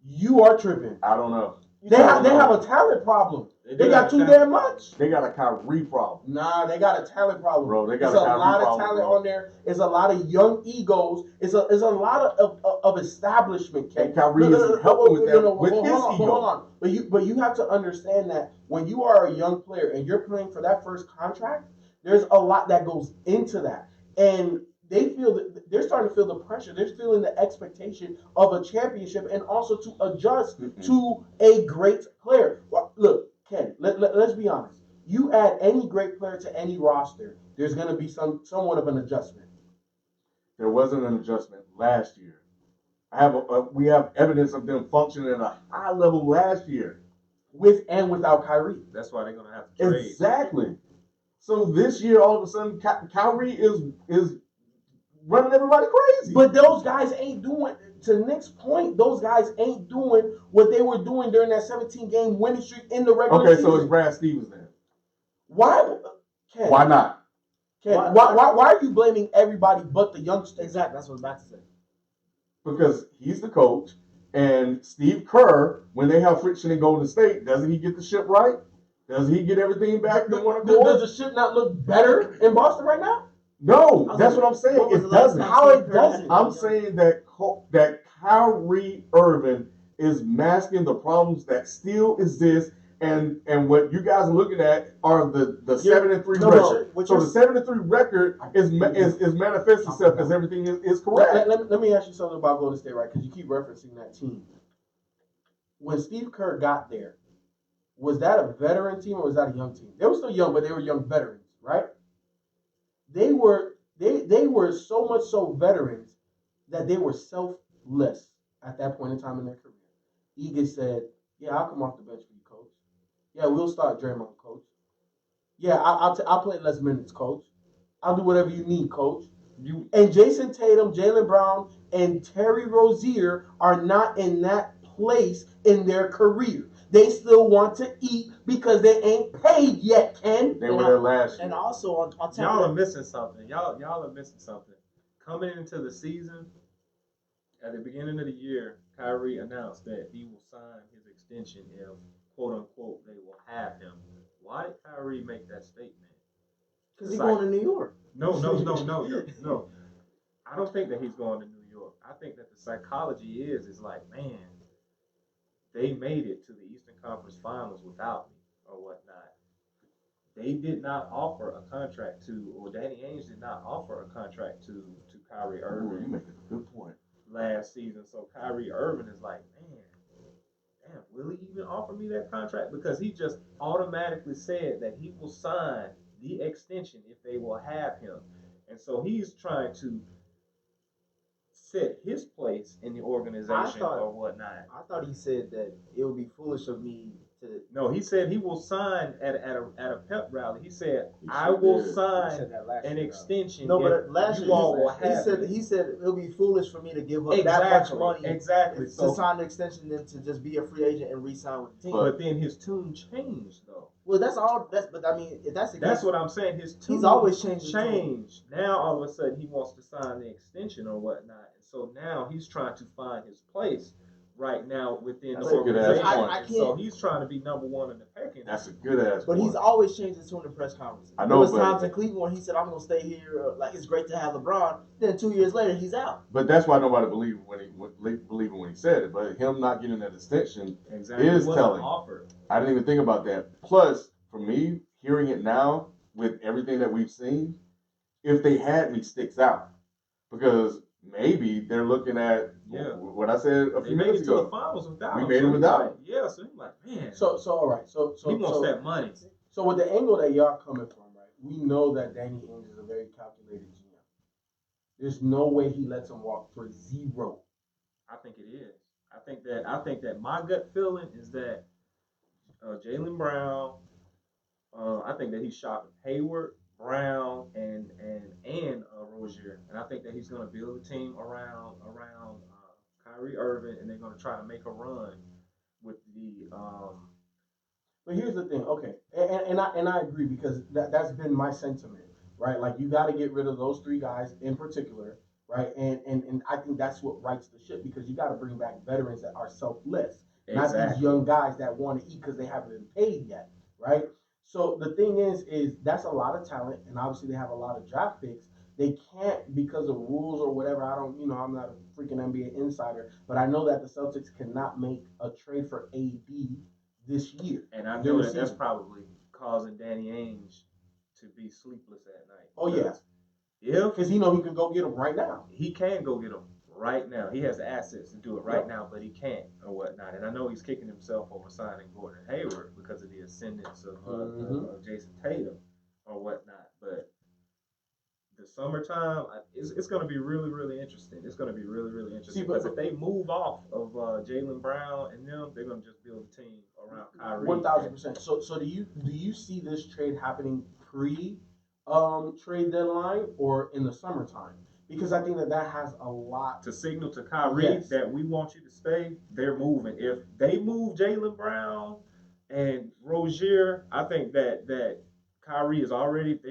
You are tripping. I don't know. They have a talent problem. They got too damn much. They got a Kyrie problem. Nah, they got a talent problem. Bro, they got There's a Kyrie lot problem, of talent bro. on there. It's a lot of young egos. It's a lot of establishment. And Kyrie isn't helping with that with his ego. Hold on. But you have to understand that when you are a young player and you're playing for that first contract, there's a lot that goes into that. And they feel that they're starting to feel the pressure. They're feeling the expectation of a championship and also to adjust to a great player. Well, look, Ken, let's be honest. You add any great player to any roster, there's going to be somewhat of an adjustment. There wasn't an adjustment last year. We have evidence of them functioning at a high level last year. With and without Kyrie. That's why they're gonna have to trade. Exactly. So this year, all of a sudden, Kyrie is running everybody crazy. But those guys ain't doing, to Nick's point, those guys ain't doing what they were doing during that 17-game winning streak in the regular season. So it's Brad Stevens then. Why? Ken, Why not? Ken, why are you blaming everybody but the youngsters? Exactly. That's what I was about to say. Because he's the coach, and Steve Kerr, when they have friction in Golden State, doesn't he get the ship right? Does he get everything back to one accord? Does the ship not look better in Boston right now? No, that's what I'm saying. It doesn't. How it doesn't? I'm saying that Kyrie Irving is masking the problems that still exist, and what you guys are looking at are the 7-3 record. So the 7-3 record is manifests itself as everything is correct. Let me ask you something about Golden State, right? Because you keep referencing that team. When Steve Kerr got there, was that a veteran team or was that a young team? They were still young, but they were young veterans, right? They were so much so veterans that they were selfless at that point in time in their career. Egan said, "Yeah, I'll come off the bench for you, coach. Yeah, we'll start Draymond, coach. Yeah, I'll play less minutes, coach. I'll do whatever you need, coach." And Jason Tatum, Jaylen Brown, and Terry Rozier are not in that place in their career. They still want to eat because they ain't paid yet, Ken. They were there last year. And also on top Y'all of are missing something. Y'all are missing something. Coming into the season, at the beginning of the year, Kyrie announced that he will sign his extension if, quote unquote, they will have him. Why did Kyrie make that statement? because he's going to New York. No. I don't think that he's going to New York. I think that the psychology is like, man, they made it to the Eastern Conference Finals without me or whatnot. They did not offer a contract or Danny Ainge did not offer a contract to Kyrie Irving. You make a good point. Last season. So Kyrie Irving is like, man, damn, will he even offer me that contract? Because he just automatically said that he will sign the extension if they will have him. And so he's trying to set his place in the organization or whatnot. I thought he said that it would be foolish of me to. No, he said he will sign at a pep rally. He said, I will sign an extension. No, but last year he said it'll be foolish for me to give up that much money to sign the extension than to just be a free agent and re-sign with the team. But then his tune changed though. Well, that's all. But I mean, if that's the case, that's what I'm saying. His tune he's always changed. Now all of a sudden he wants to sign the extension or whatnot. And so now he's trying to find his place right now within That's the a good ass organization. point. I can't- So he's trying to be number one in the pecking. That's a good ass. But he's always changed his tune in press conferences. I know, there was but- times in Cleveland when he said, "I'm gonna stay here. Like it's great to have LeBron." Then 2 years later, he's out. But that's why nobody believed when he said it. But him not getting that extension Exactly. is Wasn't telling. offered. I didn't even think about that. Plus, for me, hearing it now with everything that we've seen, if they had me, sticks out because maybe they're looking at what I said a They few made minutes it to the ago. finals without We him. made it So without he's him. like, yeah, so he's like, man, So all right. So he wants that money. So with the angle that y'all coming from, right? We know that Danny Ainge is a very calculated GM. There's no way he lets him walk for zero. I think it is. I think that my gut feeling is that Jaylen Brown. I think that he's shopping Hayward, Browne, and Rozier, and I think that he's going to build a team around Kyrie Irving, and they're going to try to make a run with the. But here's the thing, okay, and I agree because that's been my sentiment, right? Like you got to get rid of those three guys in particular, right? And I think that's what rights the ship because you got to bring back veterans that are selfless, not these young guys that want to eat because they haven't been paid yet, right? So the thing is that's a lot of talent, and obviously they have a lot of draft picks. They can't because of rules or whatever. I'm not a freaking NBA insider, but I know that the Celtics cannot make a trade for AD this year. And I know that's probably causing Danny Ainge to be sleepless at night. Oh yeah, because he can go get him right now. He can go get him right now. He has the assets to do it right now, but he can't or whatnot. And I know he's kicking himself over signing Gordon Hayward because of the ascendance of Jason Tatum or whatnot. But the summertime, it's going to be really, really interesting. It's going to be really, really interesting because if they move off of Jaylen Brown and them, they're going to just build a team around Kyrie. 1,000%. So do you see this trade happening pre trade deadline or in the summertime? Because I think that has a lot to signal to Kyrie that we want you to stay. They're moving. If they move Jaylen Brown and Rozier, I think that Kyrie they've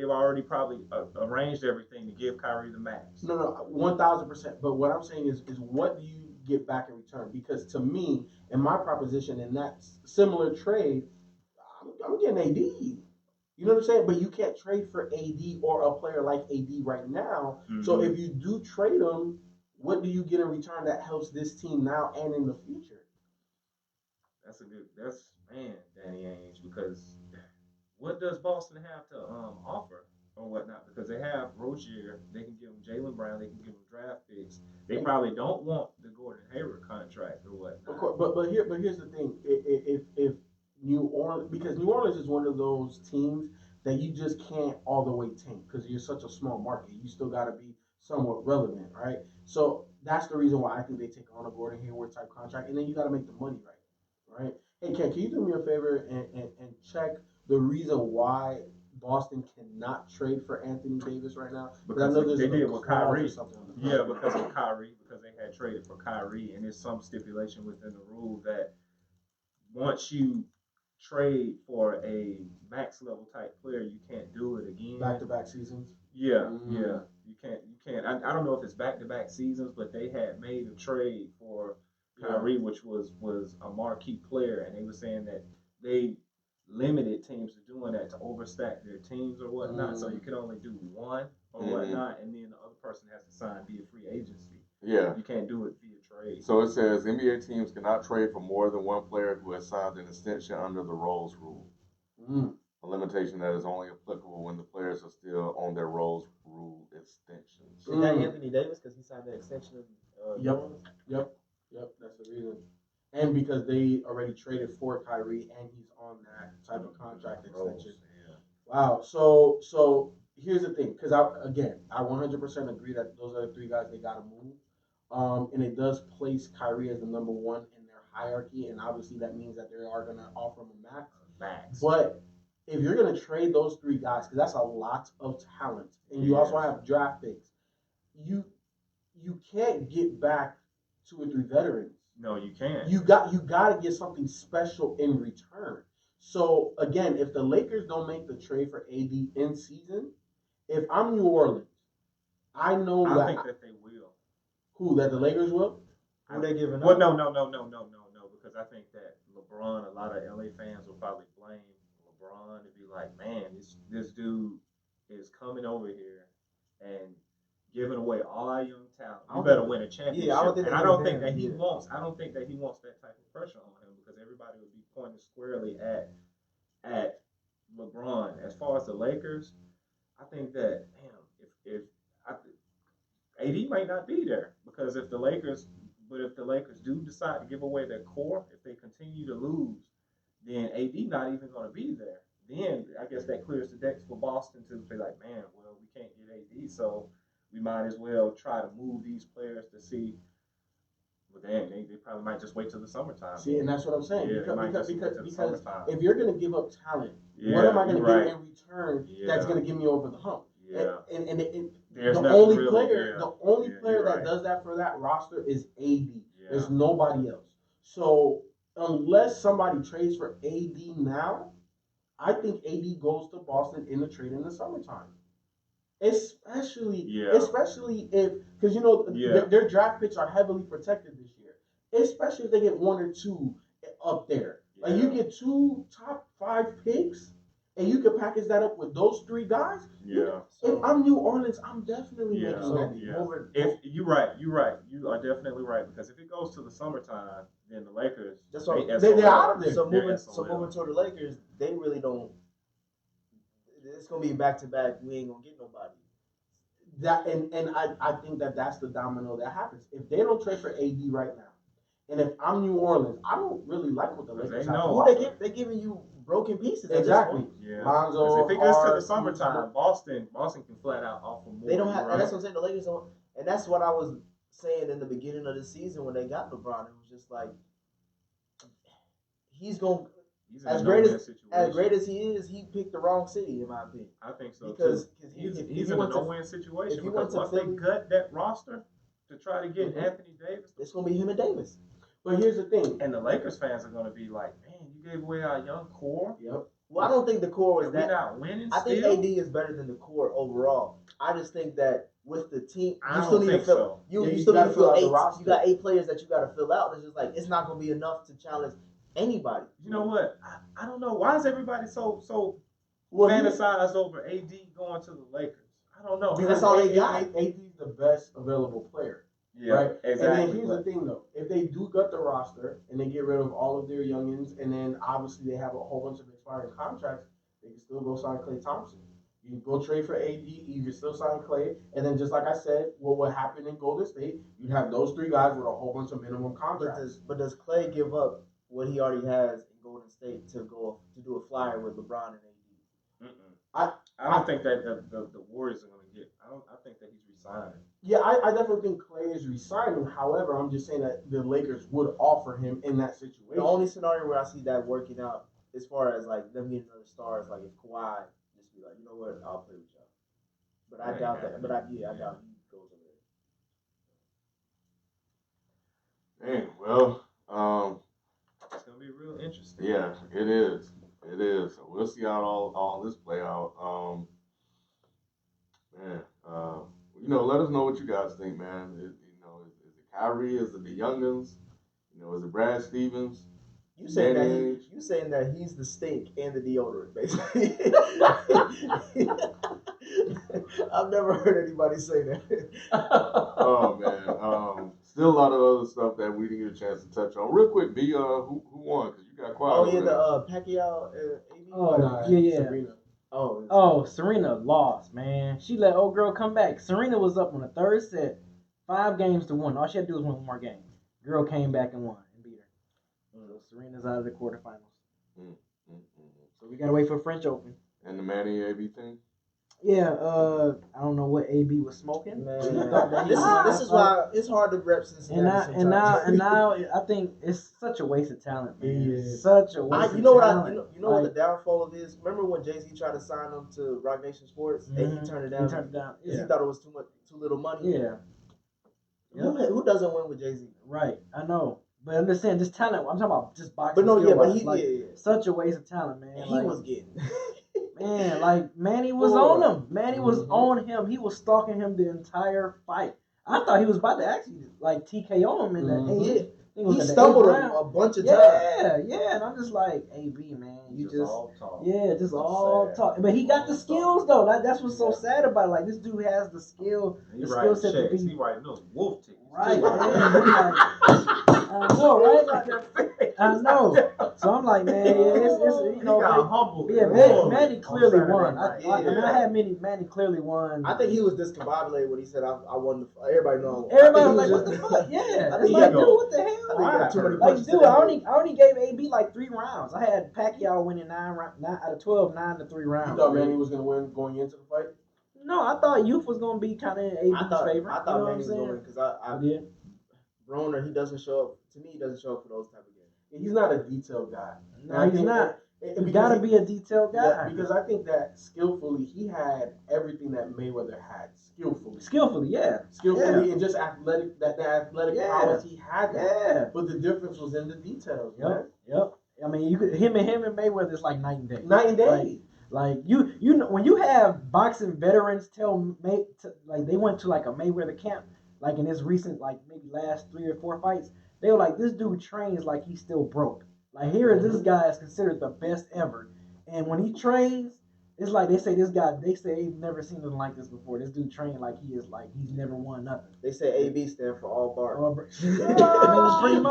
already probably arranged everything to give Kyrie the max. No, 1,000%. But what I'm saying is what do you get back in return? Because to me, in my proposition, in that similar trade, I'm getting AD. You know what I'm saying? But you can't trade for AD or a player like AD right now. Mm-hmm. So if you do trade him, what do you get in return that helps this team now and in the future? That's Danny Ainge, because what does Boston have to offer or whatnot? Because they have Rozier, they can give him Jaylen Brown, they can give him draft picks. They probably don't want the Gordon Hayward contract or whatnot. Of course, but here's the thing: if New Orleans, because New Orleans is one of those teams that you just can't all the way tank because you're such a small market. You still got to be somewhat relevant, right? So that's the reason why I think they take on a Gordon Hayward type contract, and then you got to make the money right? Hey, Ken, can you do me a favor and check the reason why Boston cannot trade for Anthony Davis right now? Because I know they did with Kyrie. Yeah, because of Kyrie, because they had traded for Kyrie, and there's some stipulation within the rule that once you trade for a max level type player, you can't do it again. Back-to-back seasons. Yeah, yeah, you can't. I don't know if it's back-to-back seasons, but they had made a trade for Kyrie, which was a marquee player, and they were saying that they limited teams to doing that to overstack their teams or whatnot. So you can only do one or whatnot, and then the other person has to sign via free agency. Yeah, you can't do it via trade. So it says NBA teams cannot trade for more than one player who has signed an extension under the roles rule. A limitation that is only applicable when the players are still on their roles rule extensions. Is that Anthony Davis because he signed that extension? Yep, that's the reason. And because they already traded for Kyrie and he's on that type of contract extension. Yeah. Wow. So here's the thing, because I 100% agree that those are the three guys they got to move. And it does place Kyrie as the number one in their hierarchy, and obviously that means that they are going to offer him a max. But if you're going to trade those three guys, because that's a lot of talent, and you also have draft picks, you can't get back 2 or 3 veterans. No, you can't. You got to get something special in return. So again, if the Lakers don't make the trade for AD in season, if I'm New Orleans, I think that they will. Who? That the Lakers will? Who they giving Well, up? no, because I think that LeBron, a lot of LA fans will probably blame LeBron and be like, man, this dude is coming over here and giving away all our young talent. You better win a championship. Yeah, I don't think and I don't think that he yeah. wants. I don't think that he wants that type of pressure on him because everybody would be pointing squarely at LeBron. As far as the Lakers, I think that if AD might not be there because if the Lakers do decide to give away their core, if they continue to lose, then AD not even going to be there. Then I guess that clears the decks for Boston to be like, man, well, we can't get AD, so we might as well try to move these players to see. But then they probably might just wait till the summertime. See, and that's what I'm saying. Yeah, because summertime. if you're going to give up talent, Yeah, what am I going to right. get in return that's going to get me over the hump? Yeah. And There's the nothing only really, player, yeah. the only Yeah, player you're that right. does that for that roster is AD. Yeah. There's nobody else. So unless somebody trades for AD now, I think AD goes to Boston in the trade in the summertime. Especially if, because their draft picks are heavily protected this year. Especially if they get one or two up there. Yeah. Like you get 2 top 5 picks, and you can package that up with those 3 guys. Yeah. If I'm New Orleans, I'm definitely making So, that deal. If you're right. You are definitely right because if it goes to the summertime, then the Lakers That's what they're out of there. So moving SOL. toward the Lakers, they really don't. It's gonna be back to back. We ain't gonna get nobody. That and I think that's the domino that happens. If they don't trade for AD right now, and if I'm New Orleans, I don't really like what the Lakers have. Who they're giving you broken pieces. Exactly. Yeah. Lonzo, If it gets to the Hart, summertime, Boston can flat out offer more. They don't have, right? and that's what I'm saying. The Lakers don't, and that's what I was saying in the beginning of the season when they got LeBron. It was just like he's going as great as he is. He picked the wrong city, in my opinion. I think so because he's in a no-win situation. Because once they gut that roster to try to get Anthony Davis, it's gonna be him and Davis. But here's the thing, and the Lakers fans are going to be like, man, you gave away our young core. Yep. Well, I don't think the core was and that. We're not winning. I think AD is better than the core overall. I just think that with the team, you still need to fill. So. You still need to fill 8. You got 8 players that you got to fill out. It's just like it's not going to be enough to challenge anybody. You know what? I don't know. Why is everybody so fantasized over AD going to the Lakers? I don't know. Because that's all they got. AD is the best available player. Yeah, right? Exactly. And then here's the thing, though. If they do gut the roster and they get rid of all of their youngins, and then obviously they have a whole bunch of expiring contracts, they can still go sign Klay Thompson. You can go trade for AD, you can still sign Klay, and then just like I said, what happened in Golden State, you'd have those 3 guys with a whole bunch of minimum contracts. But does Klay give up what he already has in Golden State to do a flyer with LeBron and AD? I don't think that the Warriors are going to get. I think that he's resigning. Yeah, I definitely think Klay is resigning. However, I'm just saying that the Lakers would offer him in that situation. The only scenario where I see that working out, as far as like them getting other stars, like if Kawhi just be like, you know what, I'll play with y'all. But I doubt that. But I doubt he goes over there. Dang, well, it's gonna be real interesting. Yeah, it is. It is. So we'll see how all this play out. Let us know what you guys think, man. Is it Kyrie? Is it the youngins? Is it Brad Stevens? You saying that he's the stink and the deodorant, basically. I've never heard anybody say that. Oh man, still a lot of other stuff that we didn't get a chance to touch on. Real quick, B, who won? Because you got quiet. Oh yeah, the Pacquiao. Yeah. Serena. Serena lost, man. She let old girl come back. Serena was up on the 3rd set, 5-1. All she had to do was win one more game. Girl came back and won and beat her. So Serena's out of the quarterfinals. So we gotta wait for French Open. And the Manny AB thing. Yeah, I don't know what AB was smoking. Man, this is why it's hard to rep Cincinnati. And now I think it's such a waste of talent, man. Yeah. Such a waste. You know what the downfall of is? Remember when Jay-Z tried to sign him to Rock Nation Sports and he turned it down? Because he thought it was too little money. Yeah. Who doesn't win with Jay-Z? Right, I know. But I'm just saying, just talent. I'm talking about just boxing. But no, skill but wise. Such a waste of talent, man. He was getting. Man, like Manny was on him. Manny was on him. He was stalking him the entire fight. I thought he was about to actually like TKO him in the eighth. He stumbled a bunch of times. Yeah, and I'm just like, AB, man, you just all talk. Yeah, just all talk. But he got the skills though. That's what's so sad about it. Like this dude has the skill, the skill set to be. He writing those wolf tickets. Right. I know, right? Like, I know. So I'm like, man, it's you know, humble. Yeah, Manny clearly won. I had Manny clearly won. I think he was discombobulated when he said, "I won the." Everybody know. Everybody was like, "What the fuck?" Yeah, it's like, dude, what the hell? Like, dude, I only gave AB like 3 rounds. I had Pacquiao winning 9 out of 12, 9 to 3 rounds. You thought Manny was gonna win going into the fight? No, I thought Youth was gonna be kind of in AB's favor. I thought Manny was gonna win because I did. Broner, he doesn't show up. To me, he doesn't show up for those type of games. He's not a detailed guy. No, he's not. You gotta be a detailed guy. Yeah, because I think that skillfully, he had everything that Mayweather had. Skillfully, yeah. And just athletic, that athletic prowess, he had that. Yeah. But the difference was in the details, man. Yep. I mean, you could him and Mayweather is like night and day. Night and day. Like you know, when you have boxing veterans like they went to like a Mayweather camp, like in his recent like maybe last 3 or 4 fights, they were like, this dude trains like he's still broke. Like here, this guy is considered the best ever, and when he trains, it's like they say they've never seen anything like this before. This dude trained like he's never won nothing. They say AB stand for all bar. I mean,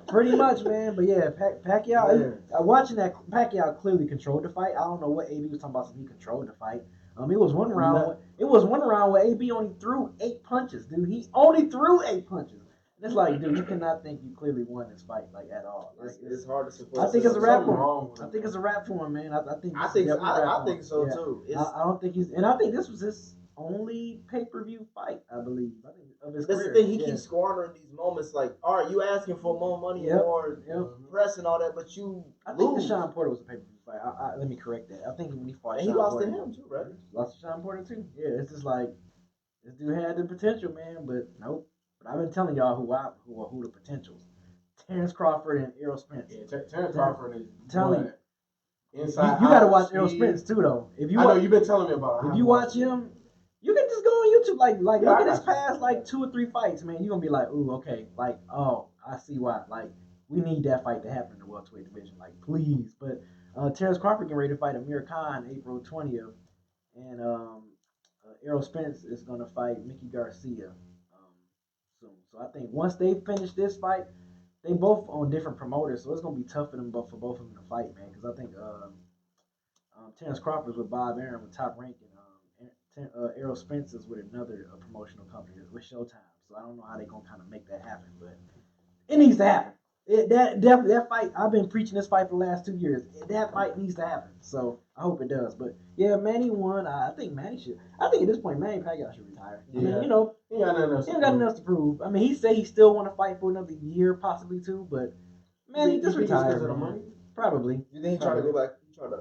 pretty much, man. But yeah, Pacquiao. Watching that, Pacquiao clearly controlled the fight. I don't know what AB was talking about. So he controlled the fight. It was one round. It was one round where AB only threw 8 punches, dude. He only threw 8 punches. It's like, dude, you cannot think you clearly won this fight like at all. Like, it's hard to support. I think it's a wrap for him. I think it's a wrap for him, man. I think so too. I don't think he's, and I think this was his only pay-per-view fight, I believe. I think of his career. That's the thing. He keeps squandering these moments. Like, all right, you asking for more money and more press and all that, but you I think the Sean Porter was a pay-per-view fight. Let me correct that. I think when he fought, and he lost to him too, right? Lost to Sean Porter too. Yeah, it's just like this dude had the potential, man, but nope. But I've been telling y'all who the potentials. Terrence Crawford and Errol Spence. Yeah, Terrence Crawford is telling you. Inside, you got to watch Errol Spence too, though. I know you've been telling me about it. If you watch him, you can just go on YouTube, like look at his past like 2 or 3 fights, man. You're gonna be like, ooh, okay, like, oh, I see why. Like, we need that fight to happen in the welterweight division, like, please. But Terrence Crawford getting ready to fight Amir Khan April 20th, and Errol Spence is gonna fight Mickey Garcia. Soon. So I think once they finish this fight, they both on different promoters, so it's gonna be tough for both of them to fight, man. Because I think Terrence Crawford's with Bob Arum with Top Rank, and Errol Spence is with another promotional company with Showtime. So I don't know how they're gonna kind of make that happen, but it needs to happen. That fight, I've been preaching this fight for the last 2 years. That fight needs to happen. So I hope it does. But yeah, Manny won. I think Manny should. I think at this point, Manny Pacquiao should retire. Yeah. I mean, you know, he ain't got nothing else to prove. I mean, he said he still want to fight for another year, possibly 2. But Manny just retired. Because of the money? Probably. You think he trying to go back? He trying to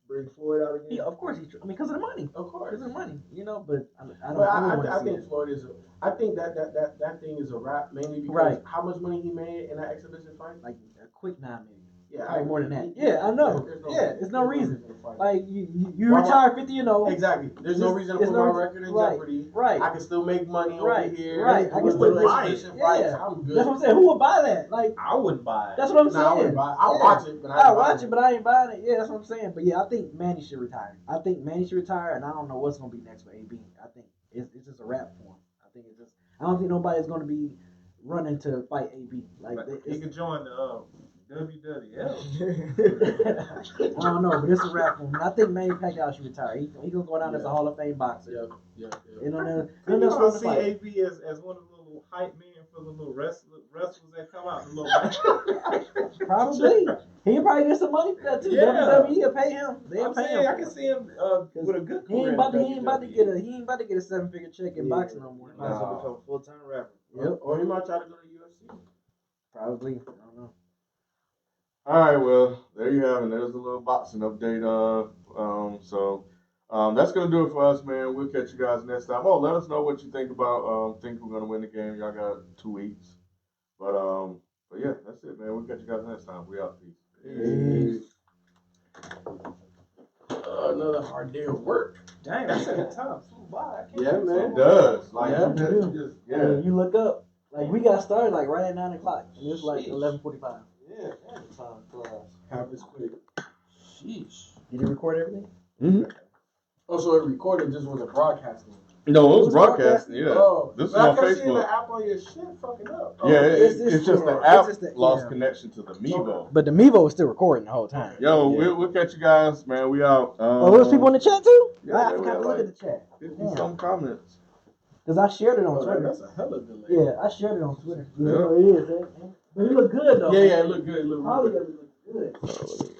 bring Floyd out again? Yeah, of course I mean, because of the money. Of course, because of the money. You know, but I think Floyd is. I think that thing is a wrap mainly because how much money he made in that exhibition fight? Like a quick 9 million. Yeah, like more than that. Yeah, I know. There's no reason. Like you retire 50, you know. Exactly. There's no reason to put my record in jeopardy. Right. I can still make money over here. Right. I can still buy it. Yeah. I'm good. That's what I'm saying. Who would buy that? Like I wouldn't buy it. That's what I'm saying. I wouldn't buy it. I'll watch it, but I ain't buying it. Yeah, that's what I'm saying. But yeah, I think Manny should retire. And I don't know what's gonna be next for AB. I think it's just a wrap for him. I don't think nobody's gonna be running to fight AB. Like he could join the WWL. I don't know, but it's a wrap for him. I think Manny Pacquiao should retire. He gonna go down as a Hall of Fame boxer. Yeah. You don't see AB as one of the little hype men for the little wrestlers that come out. Probably. He'll probably get some money for that too. Yeah. WWE will pay him. They'll pay him. I can see him with a good career. He ain't about to get a 7-figure check in boxing no more. He might as well become a full-time rapper. Yep. Or he might try to go to UFC. Probably. I don't know. All right, well, there you have it. There's a little boxing update. So that's gonna do it for us, man. We'll catch you guys next time. Oh, let us know what you think about. Think we're gonna win the game? Y'all got 2 weeks, but yeah, that's it, man. We'll catch you guys next time. We out. Peace. Another hard day of work. Dang, that's at the top. Wow, I can't Yeah, believe man. It does. Like, Yeah. yeah. You look up. Like we got started like right at 9 o'clock, and it's like Sheesh. 11:45. Yeah, man, time flies. Happens quick. Sheesh. Did you record everything? Oh, so it recorded just wasn't broadcasting. No, it was broadcasting. Yeah. Oh, This is but I on kept seeing the Facebook. app on your shit fucking up. Oh, Yeah, okay. it's just the it's app just the- lost yeah. connection to the Mevo. But the Mevo was still recording the whole time. Yo, Yeah. we'll catch you guys, man. We out. Oh, there's people in the chat too? Yeah, I man, we forgot got to look like at the chat. 50 some comments. Because I shared it on Oh, Twitter. that's a hell of a delay. Yeah, I shared it on Twitter. Yeah, Yeah. it is. But it looked good though. Yeah, it looked good. It looked Probably really good. looked good. Oh, let me,